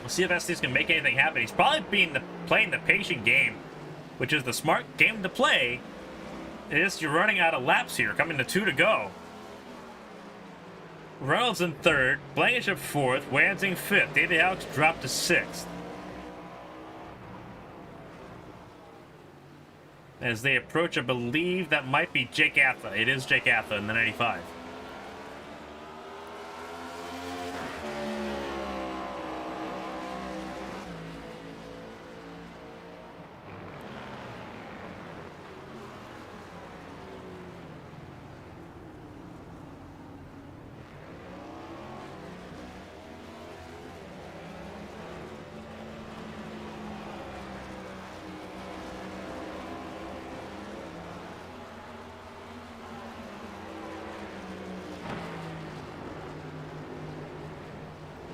We'll see if Estes can make anything happen. He's probably playing the patient game, which is the smart game to play. You're running out of laps here, coming to 2 to go. Reynolds in 3rd, Blankenship 4th, Wansing 5th. David Alex dropped to 6th. As they approach, I believe that might be Jake Atha. It is Jake Atha in the 95.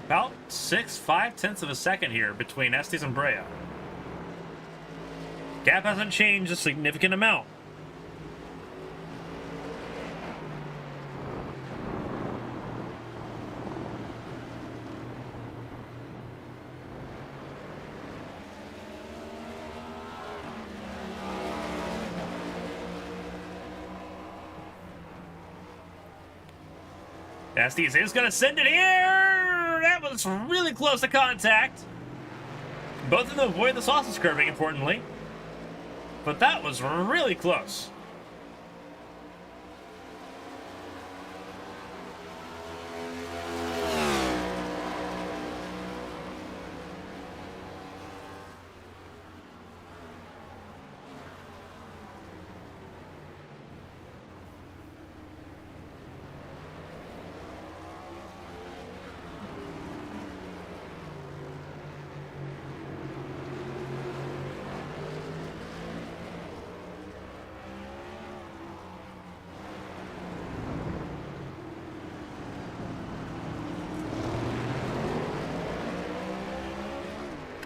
About 5/10 of a second here between Estes and Brea. Gap hasn't changed a significant amount. Estes is going to send it here! That was really close to contact. Both of them avoid the sausage curving, importantly. But that was really close.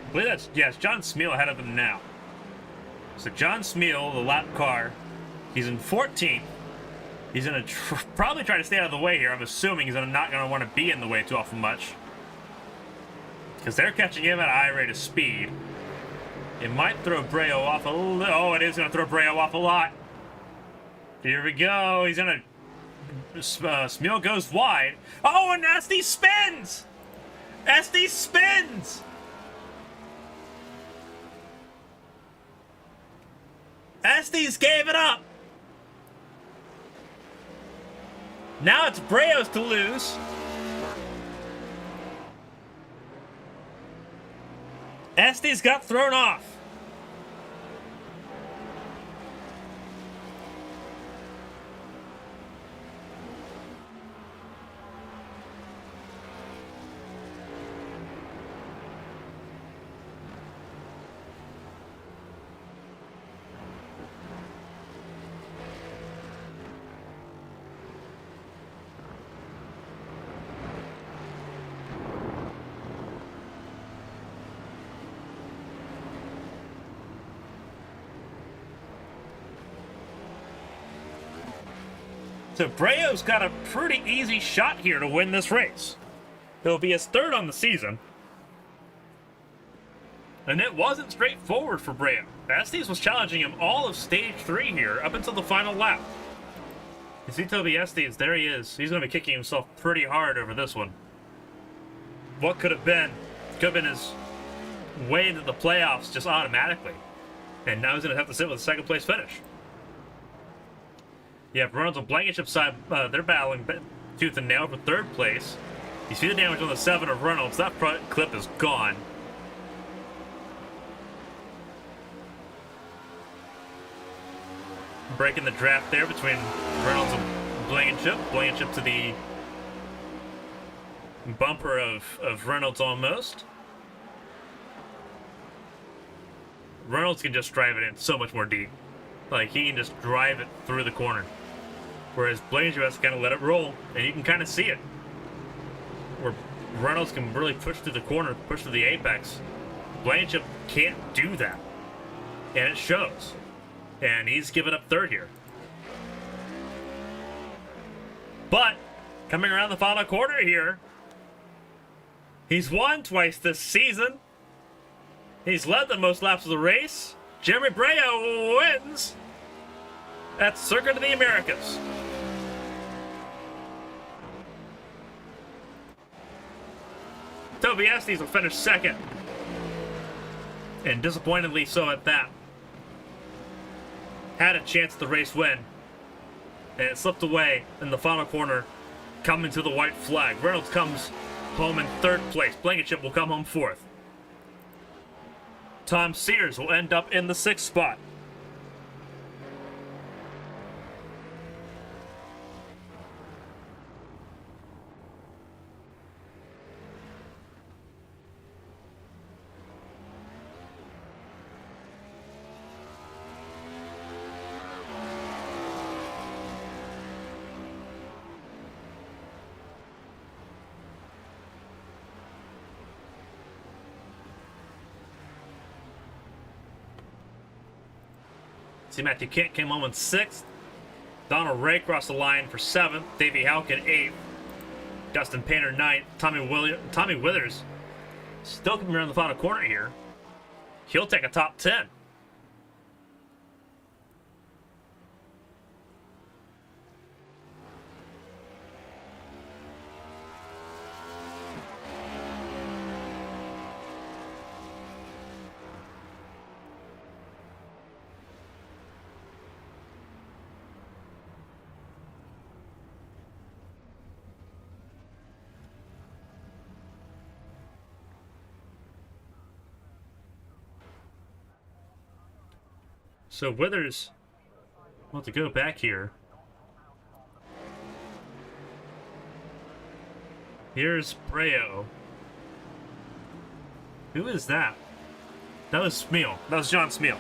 I believe that's, yes, John Smeal ahead of them now. So John Smeal, the lap car, he's in 14th. He's going to probably try to stay out of the way here. I'm assuming he's not going to want to be in the way too often much. Because they're catching him at a high rate of speed. It might throw Breo off a little. Oh, it is going to throw Breo off a lot. Here we go. He's going to... Smeal goes wide. Oh, and Estes spins! Estes spins! Estes gave it up. Now it's Breo's to lose. Estes got thrown off. So Breo's got a pretty easy shot here to win this race. It'll be his 3rd on the season. And it wasn't straightforward for Breo. Estes was challenging him all of stage 3 here, up until the final lap. You see Toby Estes, there he is. He's going to be kicking himself pretty hard over this one. What could have been? Could have been his way into the playoffs just automatically. And now he's going to have to sit with a 2nd place finish. Yeah, Reynolds on Blankenship side, they're battling tooth and nail for 3rd place. You see the damage on the 7 of Reynolds. That front clip is gone. Breaking the draft there between Reynolds and Blankenship. Blankenship to the bumper of Reynolds almost. Reynolds can just drive it in so much more deep. Like, he can just drive it through the corner. Whereas Blankenship has to kind of let it roll, and you can kind of see it. Where Reynolds can really push through the corner, push through the apex. Blankenship can't do that. And it shows. And he's given up 3rd here. But, coming around the final quarter here, He's won twice this season. He's led the most laps of the race. Jeremy Breo wins at Circuit of the Americas. Toby Estes will finish second. And disappointingly so at that. Had a chance at the race win. And it slipped away in the final corner, coming to the white flag. Reynolds comes home in third place. Blankenship will come home fourth. Tom Sears will end up in the sixth spot. See, Matthew Kent came home in sixth. Donald Ray crossed the line for seventh. Davey Halkin eighth. Dustin Painter ninth. Tommy Withers still coming around the final corner here. He'll take a top 10. So Withers want to go back here. Here's Breo. Who is that? That was Smeal. That was John Smeal.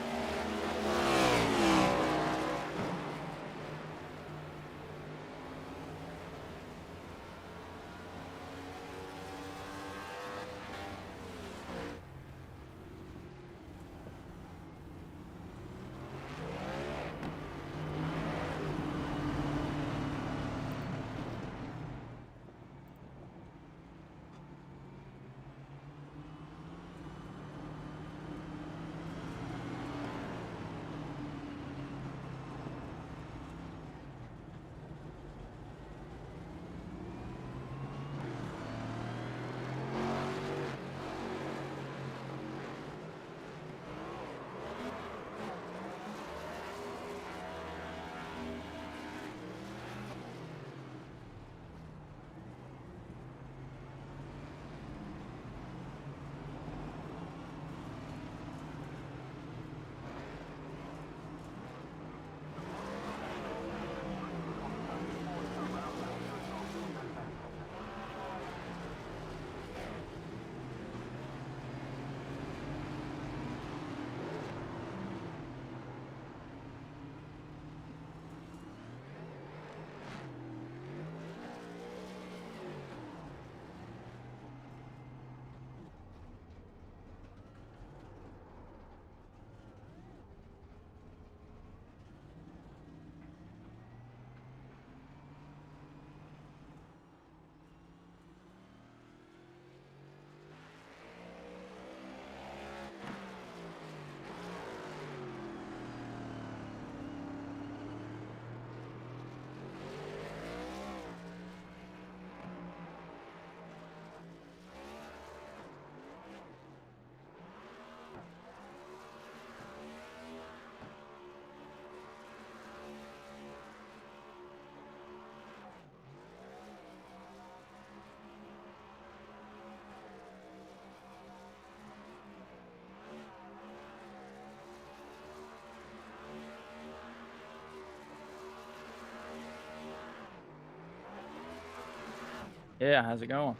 Yeah, how's it going?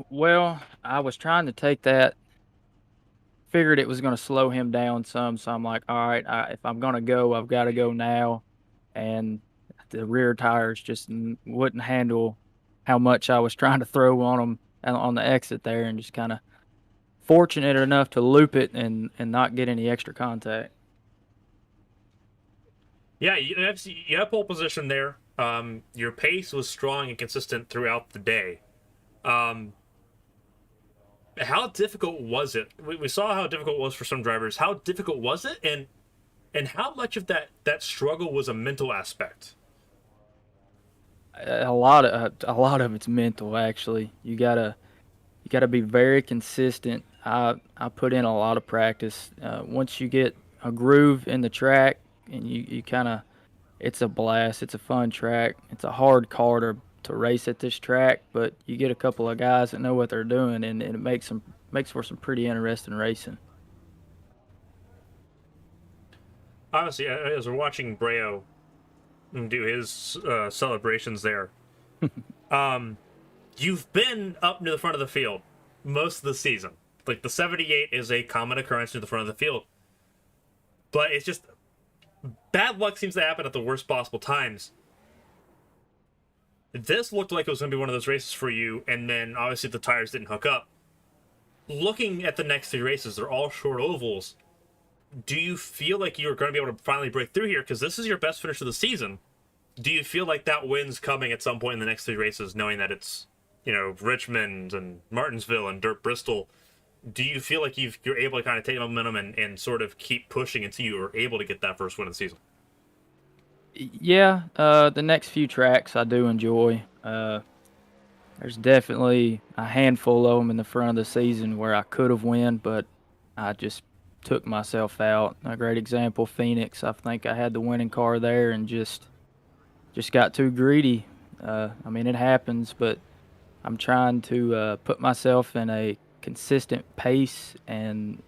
Well, I was trying to take that, figured it was going to slow him down some, so I'm like, all right, if I'm going to go, I've got to go now. And the rear tires just wouldn't handle how much I was trying to throw on them on the exit there, and just kind of fortunate enough to loop it and not get any extra contact. Yeah, you have pole position there. Your pace was strong and consistent throughout the day. Um, how difficult was it? We saw how difficult it was for some drivers. How difficult was it, and how much of that struggle was a mental aspect? A lot of it's mental actually. You gotta be very consistent. I put in a lot of practice. Once you get a groove in the track and you kind of, it's a blast. It's a fun track. It's a hard car to race at this track, but you get a couple of guys that know what they're doing, and it makes for some pretty interesting racing. Honestly, as we're watching Breo do his celebrations there, you've been up near the front of the field most of the season. Like the 78 is a common occurrence near the front of the field, but it's just bad luck seems to happen at the worst possible times. This looked like it was going to be one of those races for you, and then obviously the tires didn't hook up. Looking at the next three races, they're all short ovals. Do you feel like you're going to be able to finally break through here? Because this is your best finish of the season. Do you feel like that win's coming at some point in the next three races, knowing that it's, Richmond and Martinsville and Dirt Bristol? Do you feel like you're able to kind of take momentum and sort of keep pushing until you are able to get that first win of the season? Yeah, the next few tracks I do enjoy. There's definitely a handful of them in the front of the season where I could have won, but I just took myself out. A great example, Phoenix. I think I had the winning car there and just got too greedy. I mean, it happens, but I'm trying to put myself in a consistent pace, and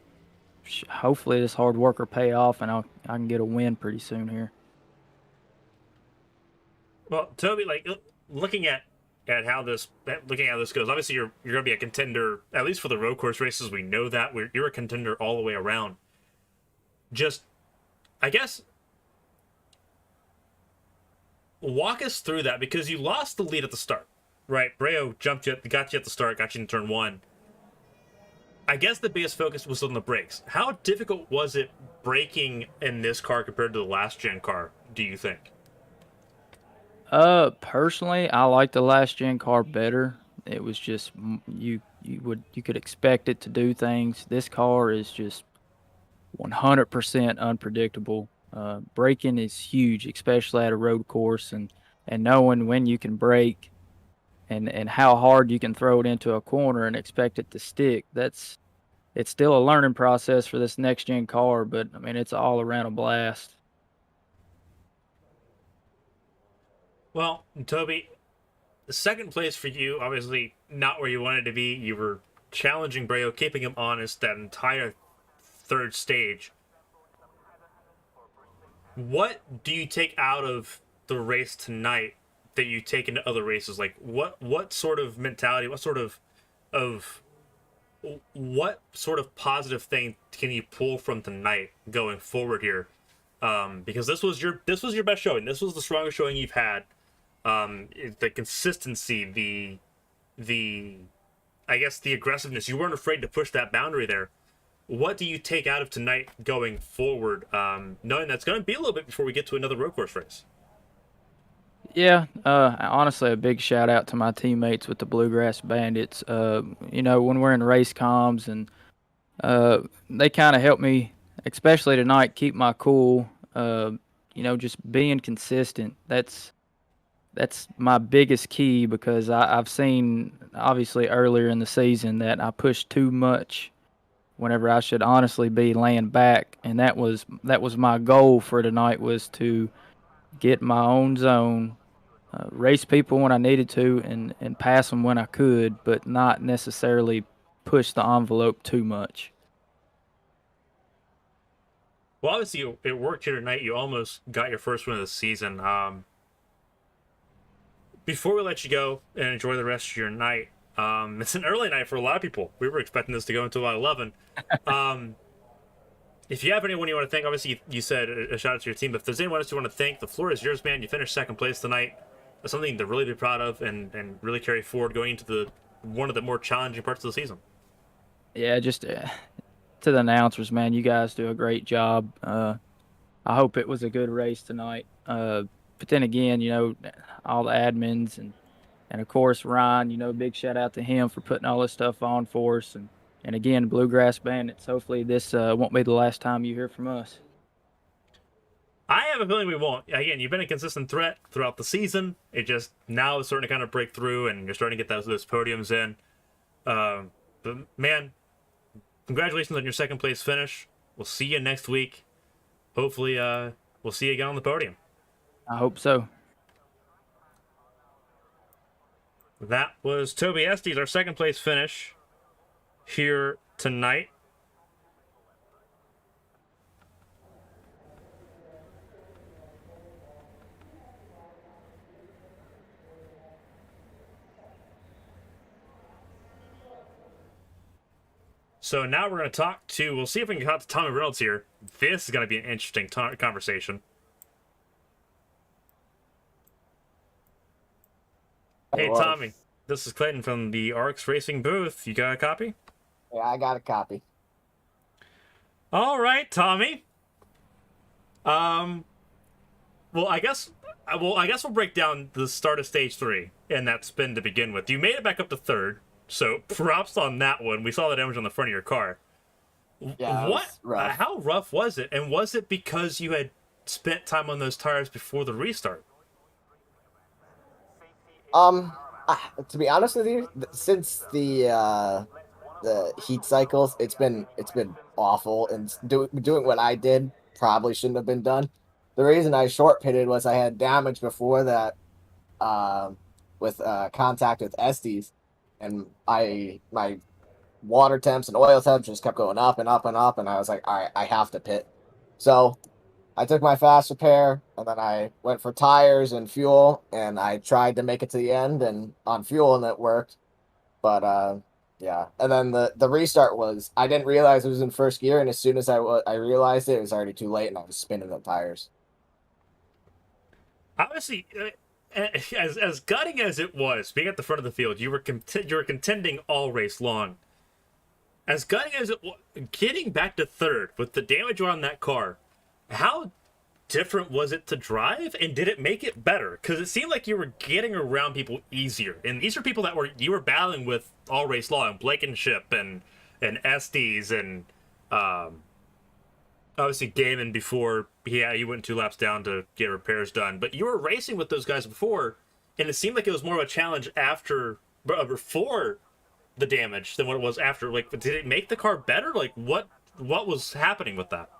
hopefully this hard work will pay off, and I can get a win pretty soon here. Well, Toby, like looking at looking at how this goes, obviously you're going to be a contender at least for the road course races. We know that you're a contender all the way around. Just, I guess, walk us through that because you lost the lead at the start, right? Breo got you at the start, got you in turn one. I guess the biggest focus was on the brakes. How difficult was it braking in this car compared to the last gen car? Do you think? Personally, I like the last gen car better. It was just you could expect it to do things. This car is just 100% unpredictable. Braking is huge, especially at a road course, and knowing when you can brake and how hard you can throw it into a corner and expect it to stick. It's still a learning process for this next gen car, but I mean it's all around a blast. Well, Toby, the second place for you, obviously not where you wanted to be. You were challenging Breo, keeping him honest that entire third stage. What do you take out of the race tonight that you take into other races? Like what sort of mentality, of what sort of positive thing can you pull from tonight going forward here? Because this was your best showing. This was the strongest showing you've had. The consistency, the I guess the aggressiveness. You weren't afraid to push that boundary there. What do you take out of tonight going forward, knowing that's going to be a little bit before we get to another road course race? Yeah, honestly, a big shout out to my teammates with the Bluegrass Bandits. When we're in race comms, and they kind of help me, especially tonight, keep my cool. Just being consistent. That's my biggest key because I've seen obviously earlier in the season that I pushed too much whenever I should honestly be laying back, and that was my goal for tonight, was to get my own zone, race people when I needed to, and pass them when I could, but not necessarily push the envelope too much. Well, obviously it worked here tonight. You almost got your first win of the season. Before we let you go and enjoy the rest of your night, it's an early night for a lot of people. We were expecting this to go until about 11. If you have anyone you want to thank, obviously you said a shout out to your team, but if there's anyone else you want to thank, the floor is yours, man. You finished second place tonight. That's something to really be proud of and really carry forward going into one of the more challenging parts of the season. yeah, just to the announcers, man, you guys do a great job. I hope it was a good race tonight. But then again, all the admins and of course Ryan, big shout out to him for putting all this stuff on for us. And again, Bluegrass Bandits. Hopefully this won't be the last time you hear from us. I have a feeling we won't. Again, you've been a consistent threat throughout the season. It just now is starting to kind of break through, and you're starting to get those podiums in. But man, congratulations on your second place finish. We'll see you next week. Hopefully, we'll see you again on the podium. I hope so. That was Toby Estes, our second place finish here tonight. So now we're going to we'll see if we can talk to Tommy Reynolds here. This is going to be an interesting conversation. Hey, Tommy, this is Clayton from the RX Racing booth. You got a copy? Yeah, I got a copy. All right, Tommy. Well, I guess we'll break down the start of stage 3 and that spin to begin with. You made it back up to third, so props on that one. We saw the damage on the front of your car. Yeah, rough. How rough was it? And was it because you had spent time on those tires before the restart? To be honest with you, since the heat cycles, it's been awful, and doing what I did probably shouldn't have been done. The reason I short pitted was I had damage before that, with contact with Estes, and my water temps and oil temps just kept going up and up and up, and I was like, all right, I have to pit. So I took my fast repair, and then I went for tires and fuel, and I tried to make it to the end and on fuel, and it worked. But yeah, and then the restart was, I didn't realize it was in first gear, and as soon as I realized it was already too late, and I was spinning the tires. Obviously, as gutting as it was, being at the front of the field, you were contending all race long. As gutting as it was, getting back to third with the damage on that car, how different was it to drive, and did it make it better? Because it seemed like you were getting around people easier, and these are people that you were battling with all race long, Blankenship and Estes and obviously Damon before he went 2 laps down to get repairs done. But you were racing with those guys before, and it seemed like it was more of a challenge before the damage than what it was after. Like, did it make the car better? Like, what was happening with that?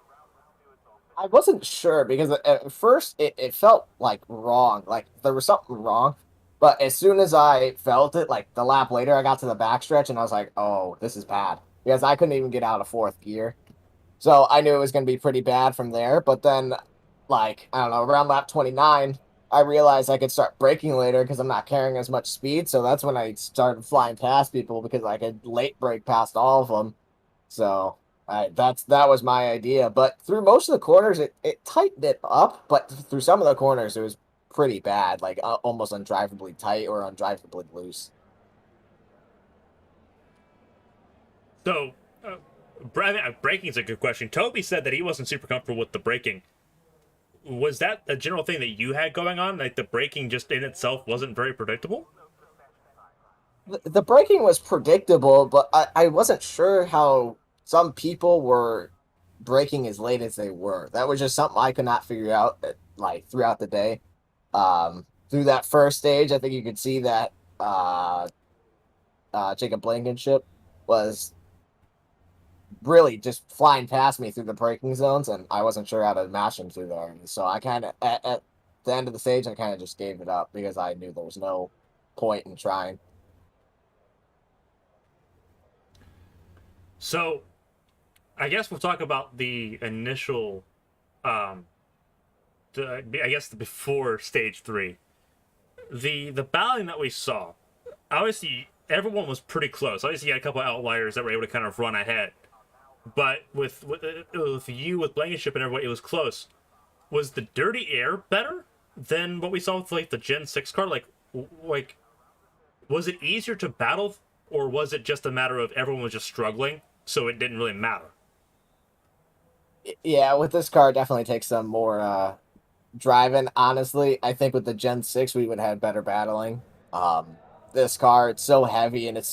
I wasn't sure because at first it felt like wrong, like there was something wrong. But as soon as I felt it, like the lap later, I got to the backstretch and I was like, oh, this is bad. Because I couldn't even get out of fourth gear. So I knew it was going to be pretty bad from there. But then, like, I don't know, around lap 29, I realized I could start braking later because I'm not carrying as much speed. So that's when I started flying past people because I could late brake past all of them. So that was my idea. But through most of the corners, it tightened it up. But through some of the corners, it was pretty bad, like almost undrivably tight or undrivably loose. So, braking is a good question. Toby said that he wasn't super comfortable with the braking. Was that a general thing that you had going on? Like the braking just in itself wasn't very predictable? The braking was predictable, but I wasn't sure how some people were braking as late as they were. That was just something I could not figure out, like, throughout the day. Through that first stage, I think you could see that Jacob Blankenship was really just flying past me through the braking zones, and I wasn't sure how to match him through there. So I kind of, at the end of the stage, I kind of just gave it up because I knew there was no point in trying. So, I guess we'll talk about the initial, I guess the before stage 3. The battling that we saw, obviously everyone was pretty close. Obviously you had a couple outliers that were able to kind of run ahead. But with you, with Blankenship and everybody, it was close. Was the dirty air better than what we saw with like the Gen 6 car? Like was it easier to battle or was it just a matter of everyone was just struggling, so it didn't really matter? Yeah, with this car, it definitely takes some more driving. Honestly, I think with the Gen 6, we would have had better battling. This car, it's so heavy and it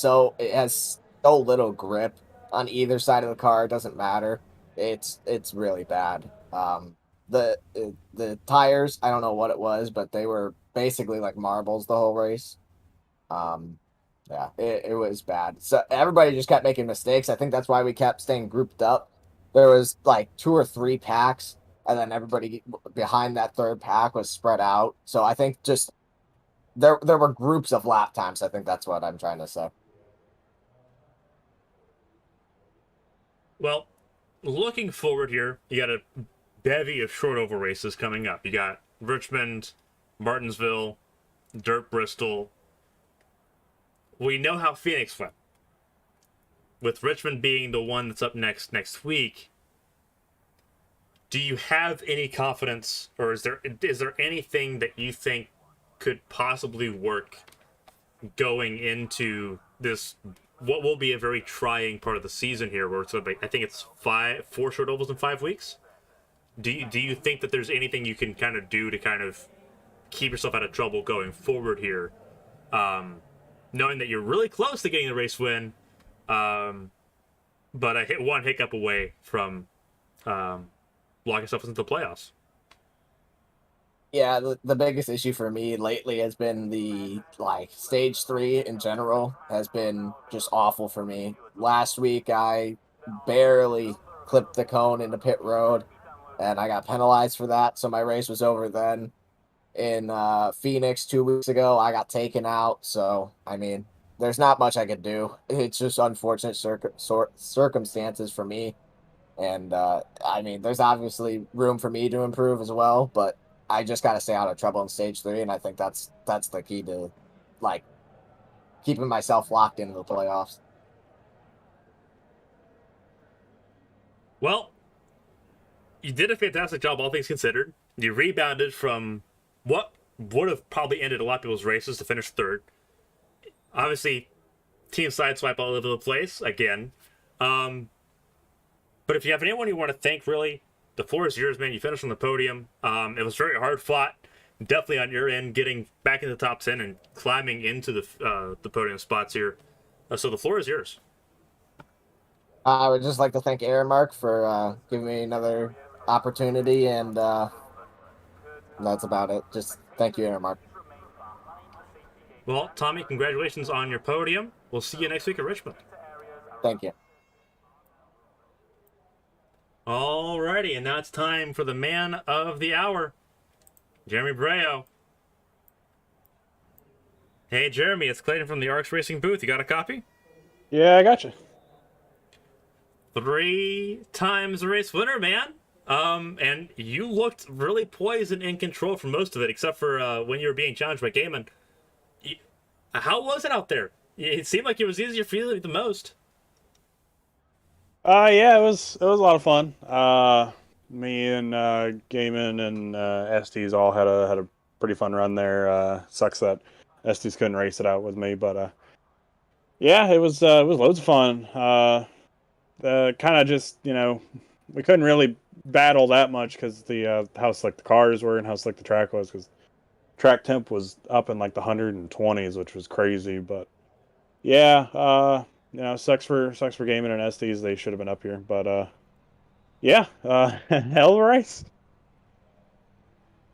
has so little grip on either side of the car. It doesn't matter. It's really bad. The tires, I don't know what it was, but they were basically like marbles the whole race. Um, yeah, it was bad. So everybody just kept making mistakes. I think that's why we kept staying grouped up. There was like 2 or 3 packs, and then everybody behind that third pack was spread out. So I think just there were groups of lap times. I think that's what I'm trying to say. Well, looking forward here, you got a bevy of short oval races coming up. You got Richmond, Martinsville, Dirt Bristol. We know how Phoenix went. With Richmond being the one that's up next week, do you have any confidence, or is there anything that you think could possibly work going into this, what will be a very trying part of the season here, where it's like, I think it's 4 short ovals in 5 weeks? Do you think that there's anything you can kind of do to kind of keep yourself out of trouble going forward here, knowing that you're really close to getting the race win, but I hit one hiccup away from locking yourself into the playoffs? Yeah, the biggest issue for me lately has been the stage 3 in general has been just awful for me. Last week I barely clipped the cone into pit road and I got penalized for that, so my race was over then. In Phoenix 2 weeks ago, I got taken out, so I mean, there's not much I could do. It's just unfortunate circumstances for me. And I mean, there's obviously room for me to improve as well, but I just got to stay out of trouble in stage 3, and I think that's the key to like keeping myself locked into the playoffs. Well, you did a fantastic job, all things considered. You rebounded from what would have probably ended a lot of people's races to finish third. Obviously, team sideswipe all over the place again. But if you have anyone you want to thank, really, the floor is yours, man. You finished on the podium. It was very hard fought. Definitely on your end, getting back in the top 10 and climbing into the podium spots here. So the floor is yours. I would just like to thank Aaron Mark for giving me another opportunity, and that's about it. Just thank you, Aaron Mark. Well, Tommy, congratulations on your podium. We'll see you next week at Richmond. Thank you. Alrighty, and now it's time for the man of the hour, Jeremy Breo. Hey, Jeremy, it's Clayton from the Arcs Racing booth. You got a copy? Yeah, I got you. 3 times race winner, man. And you looked really poised and in control for most of it, except for when you were being challenged by Gaiman. How was it out there? It seemed like it was easier for you the most. Yeah, it was a lot of fun. Me and Gaiman and Estes all had a pretty fun run there. Sucks that Estes couldn't race it out with me, but yeah, it was loads of fun. Kind of just, we couldn't really battle that much because the how slick the cars were and how slick the track was, because track temp was up in like the 120s, which was crazy. But yeah, sucks for Gaiman and Estes. They should have been up here, but yeah, hell of a race.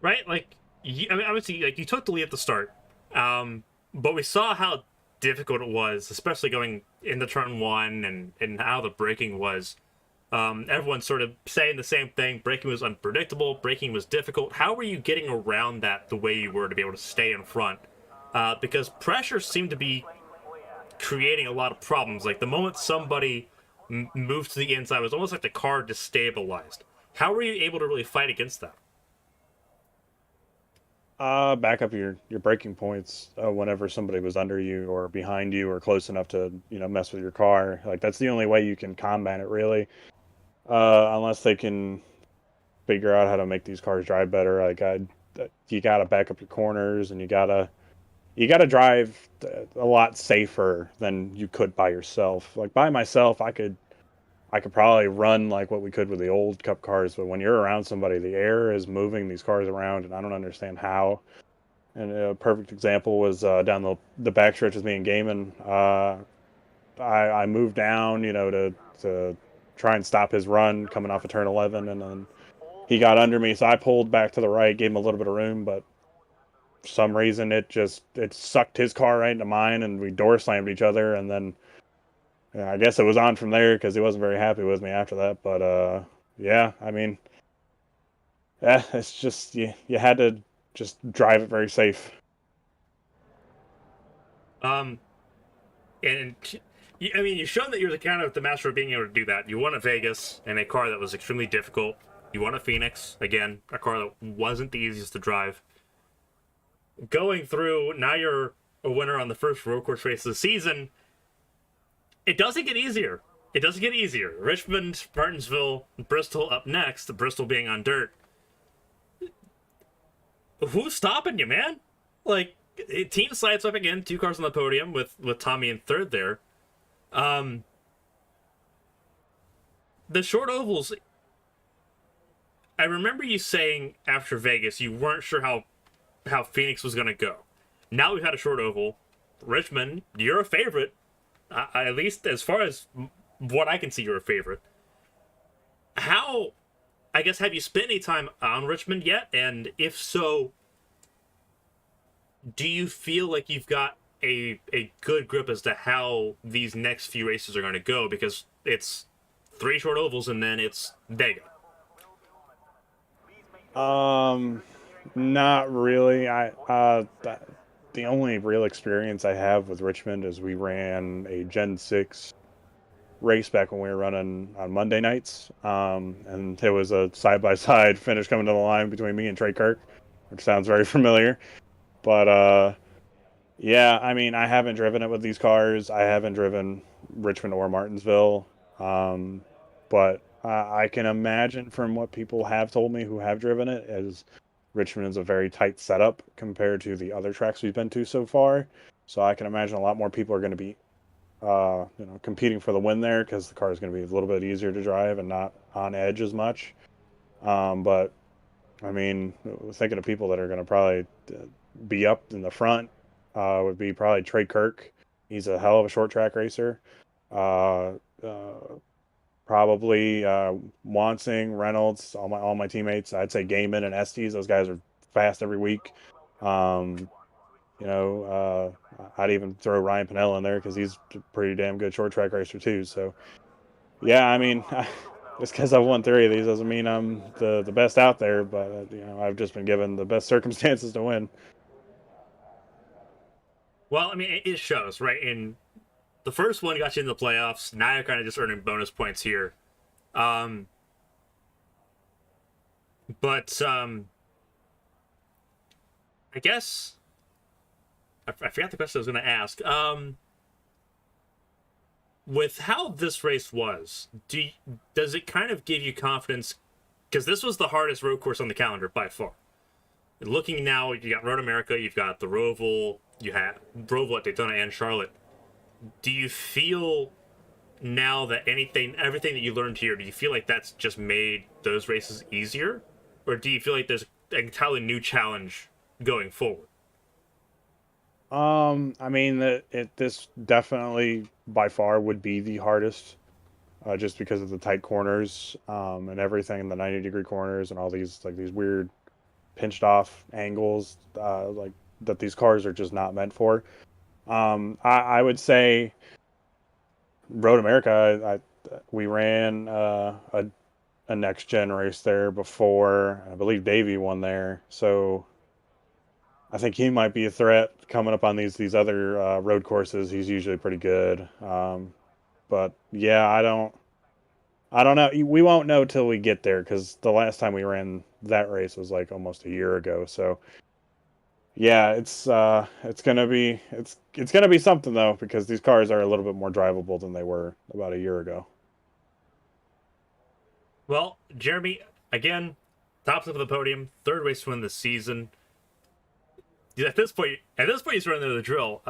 Right? Like, I mean, obviously, like, you took the lead at the start, but we saw how difficult it was, especially going into turn 1 and how the braking was. Everyone's sort of saying the same thing. Braking was unpredictable. Braking was difficult. How were you getting around that the way you were to be able to stay in front? Because pressure seemed to be creating a lot of problems. Like, the moment somebody moved to the inside, it was almost like the car destabilized. How were you able to really fight against that? Back up your braking points whenever somebody was under you or behind you or close enough to mess with your car. Like, that's the only way you can combat it, really. Unless they can figure out how to make these cars drive better. Like, you gotta back up your corners, and you gotta you got to drive a lot safer than you could by yourself. Like by myself, I could probably run like what we could with the old Cup cars, but when you're around somebody, the air is moving these cars around, and I don't understand how. And a perfect example was down the back stretch with me and Gaiman. I moved down, to try and stop his run coming off of turn 11, and then he got under me, so I pulled back to the right, gave him a little bit of room, but for some reason it sucked his car right into mine, and we door slammed each other, and then I guess it was on from there because he wasn't very happy with me after that. But yeah, I mean, it's just you had to just drive it very safe. And I mean, you've shown that you're the kind of the master of being able to do that. You won at Vegas in a car that was extremely difficult. You won at Phoenix, again, a car that wasn't the easiest to drive. Going through, now you're a winner on the first road course race of the season. It doesn't get easier. It doesn't get easier. Richmond, Martinsville, Bristol up next, Bristol being on dirt. Who's stopping you, man? Like, team slides up again, 2 cars on the podium with Tommy in third there. The short ovals, I remember you saying after Vegas you weren't sure how Phoenix was going to go. Now we've had a short oval. Richmond, you're a favorite. At least as far as what I can see, you're a favorite. How, I guess, have you spent any time on Richmond yet? And if so, do you feel like you've got a good grip as to how these next few races are going to go? Because it's 3 short ovals and then it's Vega. Not really. The only real experience I have with Richmond is we ran a Gen 6 race back when we were running on Monday nights. And it was a side-by-side finish coming to the line between me and Trey Kirk, which sounds very familiar. But, yeah, I mean, I haven't driven it with these cars. I haven't driven Richmond or Martinsville. But I can imagine from what people have told me who have driven it is Richmond is a very tight setup compared to the other tracks we've been to so far. So I can imagine a lot more people are going to be, competing for the win there because the car is going to be a little bit easier to drive and not on edge as much. But I mean, thinking of people that are going to probably be up in the front would be probably Trey Kirk. He's a hell of a short track racer. Probably Wansing, Reynolds, all my teammates. I'd say Gaiman and Estes. Those guys are fast every week. I'd even throw Ryan Pinnell in there because he's a pretty damn good short track racer too. So, yeah, I mean, just because I've won 3 of these doesn't mean I'm the best out there. But I've just been given the best circumstances to win. Well, I mean, it shows, right? In the first one got you in the playoffs. Now you're kind of just earning bonus points here. But I guess I forgot the question I was going to ask. With how this race was, does it kind of give you confidence? Because this was the hardest road course on the calendar by far. Looking now, you got Road America, you've got the Roval, you have Roval at Daytona and Charlotte. Do you feel now that everything that you learned here, do you feel like that's just made those races easier? Or do you feel like there's an entirely new challenge going forward? I mean, this definitely by far would be the hardest, just because of the tight corners, and everything, the 90-degree corners and all these weird pinched off angles, like that these cars are just not meant for. I would say Road America, we ran a next gen race there before. I believe Davey won there, so I think he might be a threat coming up on these other road courses. He's usually pretty good. But yeah, I don't know. We won't know till we get there because the last time we ran that race was like almost a year ago. So yeah, it's gonna be something though, because these cars are a little bit more drivable than they were about a year ago. Well, Jeremy, again, tops of the podium, 3rd race win this season. at this point, you sort of know the drill.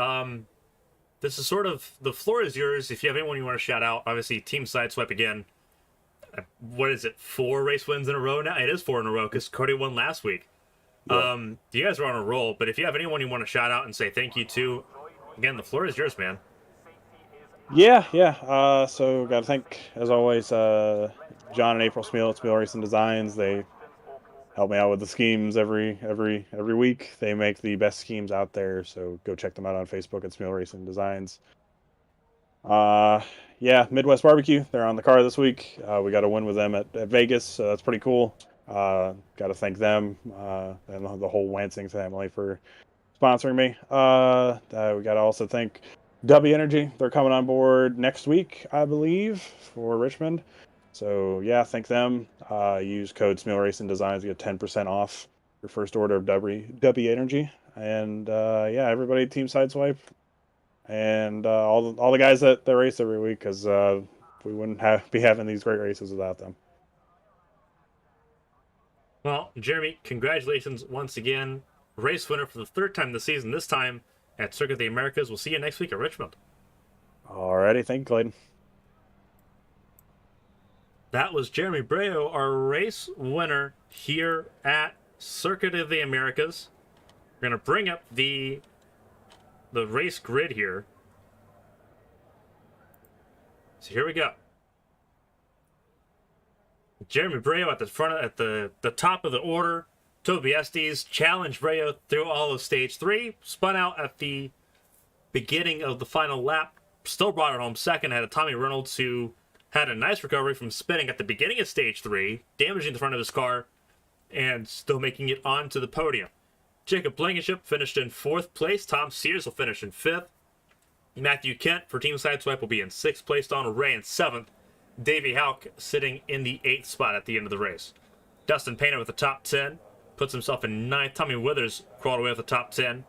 This is sort of, the floor is yours. If you have anyone you want to shout out, obviously Team Sideswipe again. What is it? 4 race wins in a row now? It is 4 in a row because Cody won last week. Yeah. You guys are on a roll, but if you have anyone you want to shout out and say thank you to, again, the floor is yours, man. Yeah. So got to thank, as always, John and April Smeal at Smeal Racing Designs. They help me out with the schemes every week. They make the best schemes out there, so go check them out on Facebook at Smeal Racing Designs. Yeah, Midwest Barbecue. They're on the car this week. We got a win with them at Vegas, so that's pretty cool. Got to thank them and the whole Wansing family for sponsoring me. We got to also thank W Energy. They're coming on board next week, I believe, for Richmond. So yeah, thank them. Use code Smeal Racing Designs to get 10% off your first order of W Energy. And yeah, everybody, Team Sideswipe, and all the guys that race every week, because we wouldn't be having these great races without them. Well, Jeremy, congratulations once again. Race winner for the 3rd time this season, this time at Circuit of the Americas. We'll see you next week at Richmond. Alrighty, thank you, Clayton. That was Jeremy Breo, our race winner here at Circuit of the Americas. We're going to bring up the race grid here. So here we go. Jeremy Breo at the front, at the top of the order. Toby Estes challenged Breo through all of stage 3. Spun out at the beginning of the final lap. Still brought it home second. Had a Tommy Reynolds who had a nice recovery from spinning at the beginning of stage 3, damaging the front of his car, and still making it onto the podium. Jacob Blankenship finished in 4th place. Tom Sears will finish in 5th. Matthew Kent for Team Sideswipe will be in 6th place. Donald Ray in 7th. Davey Houck sitting in the 8th spot at the end of the race. Dustin Painter with the top 10. Puts himself in 9th. Tommy Withers crawled away with the top 10.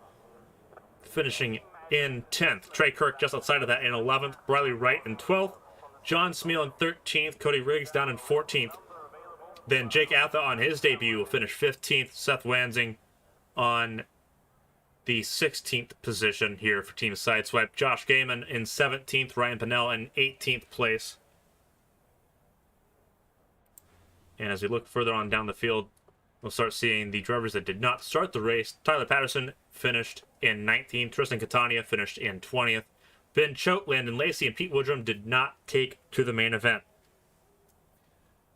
Finishing in 10th. Trey Kirk just outside of that in 11th. Riley Wright in 12th. John Smeal in 13th. Cody Riggs down in 14th. Then Jake Atha on his debut will finish 15th. Seth Wansing on the 16th position here for Team Sideswipe. Josh Gaiman in 17th. Ryan Pinnell in 18th place. And as we look further on down the field, we'll start seeing the drivers that did not start the race. Tyler Patterson finished in 19th. Tristan Catania finished in 20th. Ben Choate, Landon Lacy, and Pete Woodrum did not take to the main event.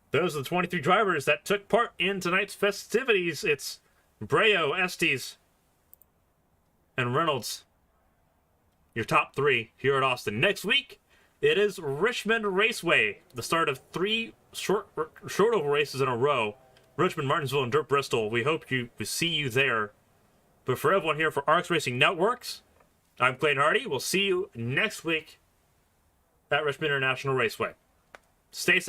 Those are the 23 drivers that took part in tonight's festivities. It's Breo, Estes, and Reynolds, your top 3 here at Austin. Next week, it is Richmond Raceway, the start of 3 short oval races in a row. Richmond, Martinsville, and Dirt Bristol. We hope we see you there. But for everyone here for Arcs Racing Networks, I'm Clayton Hardy. We'll see you next week at Richmond International Raceway. Stay safe.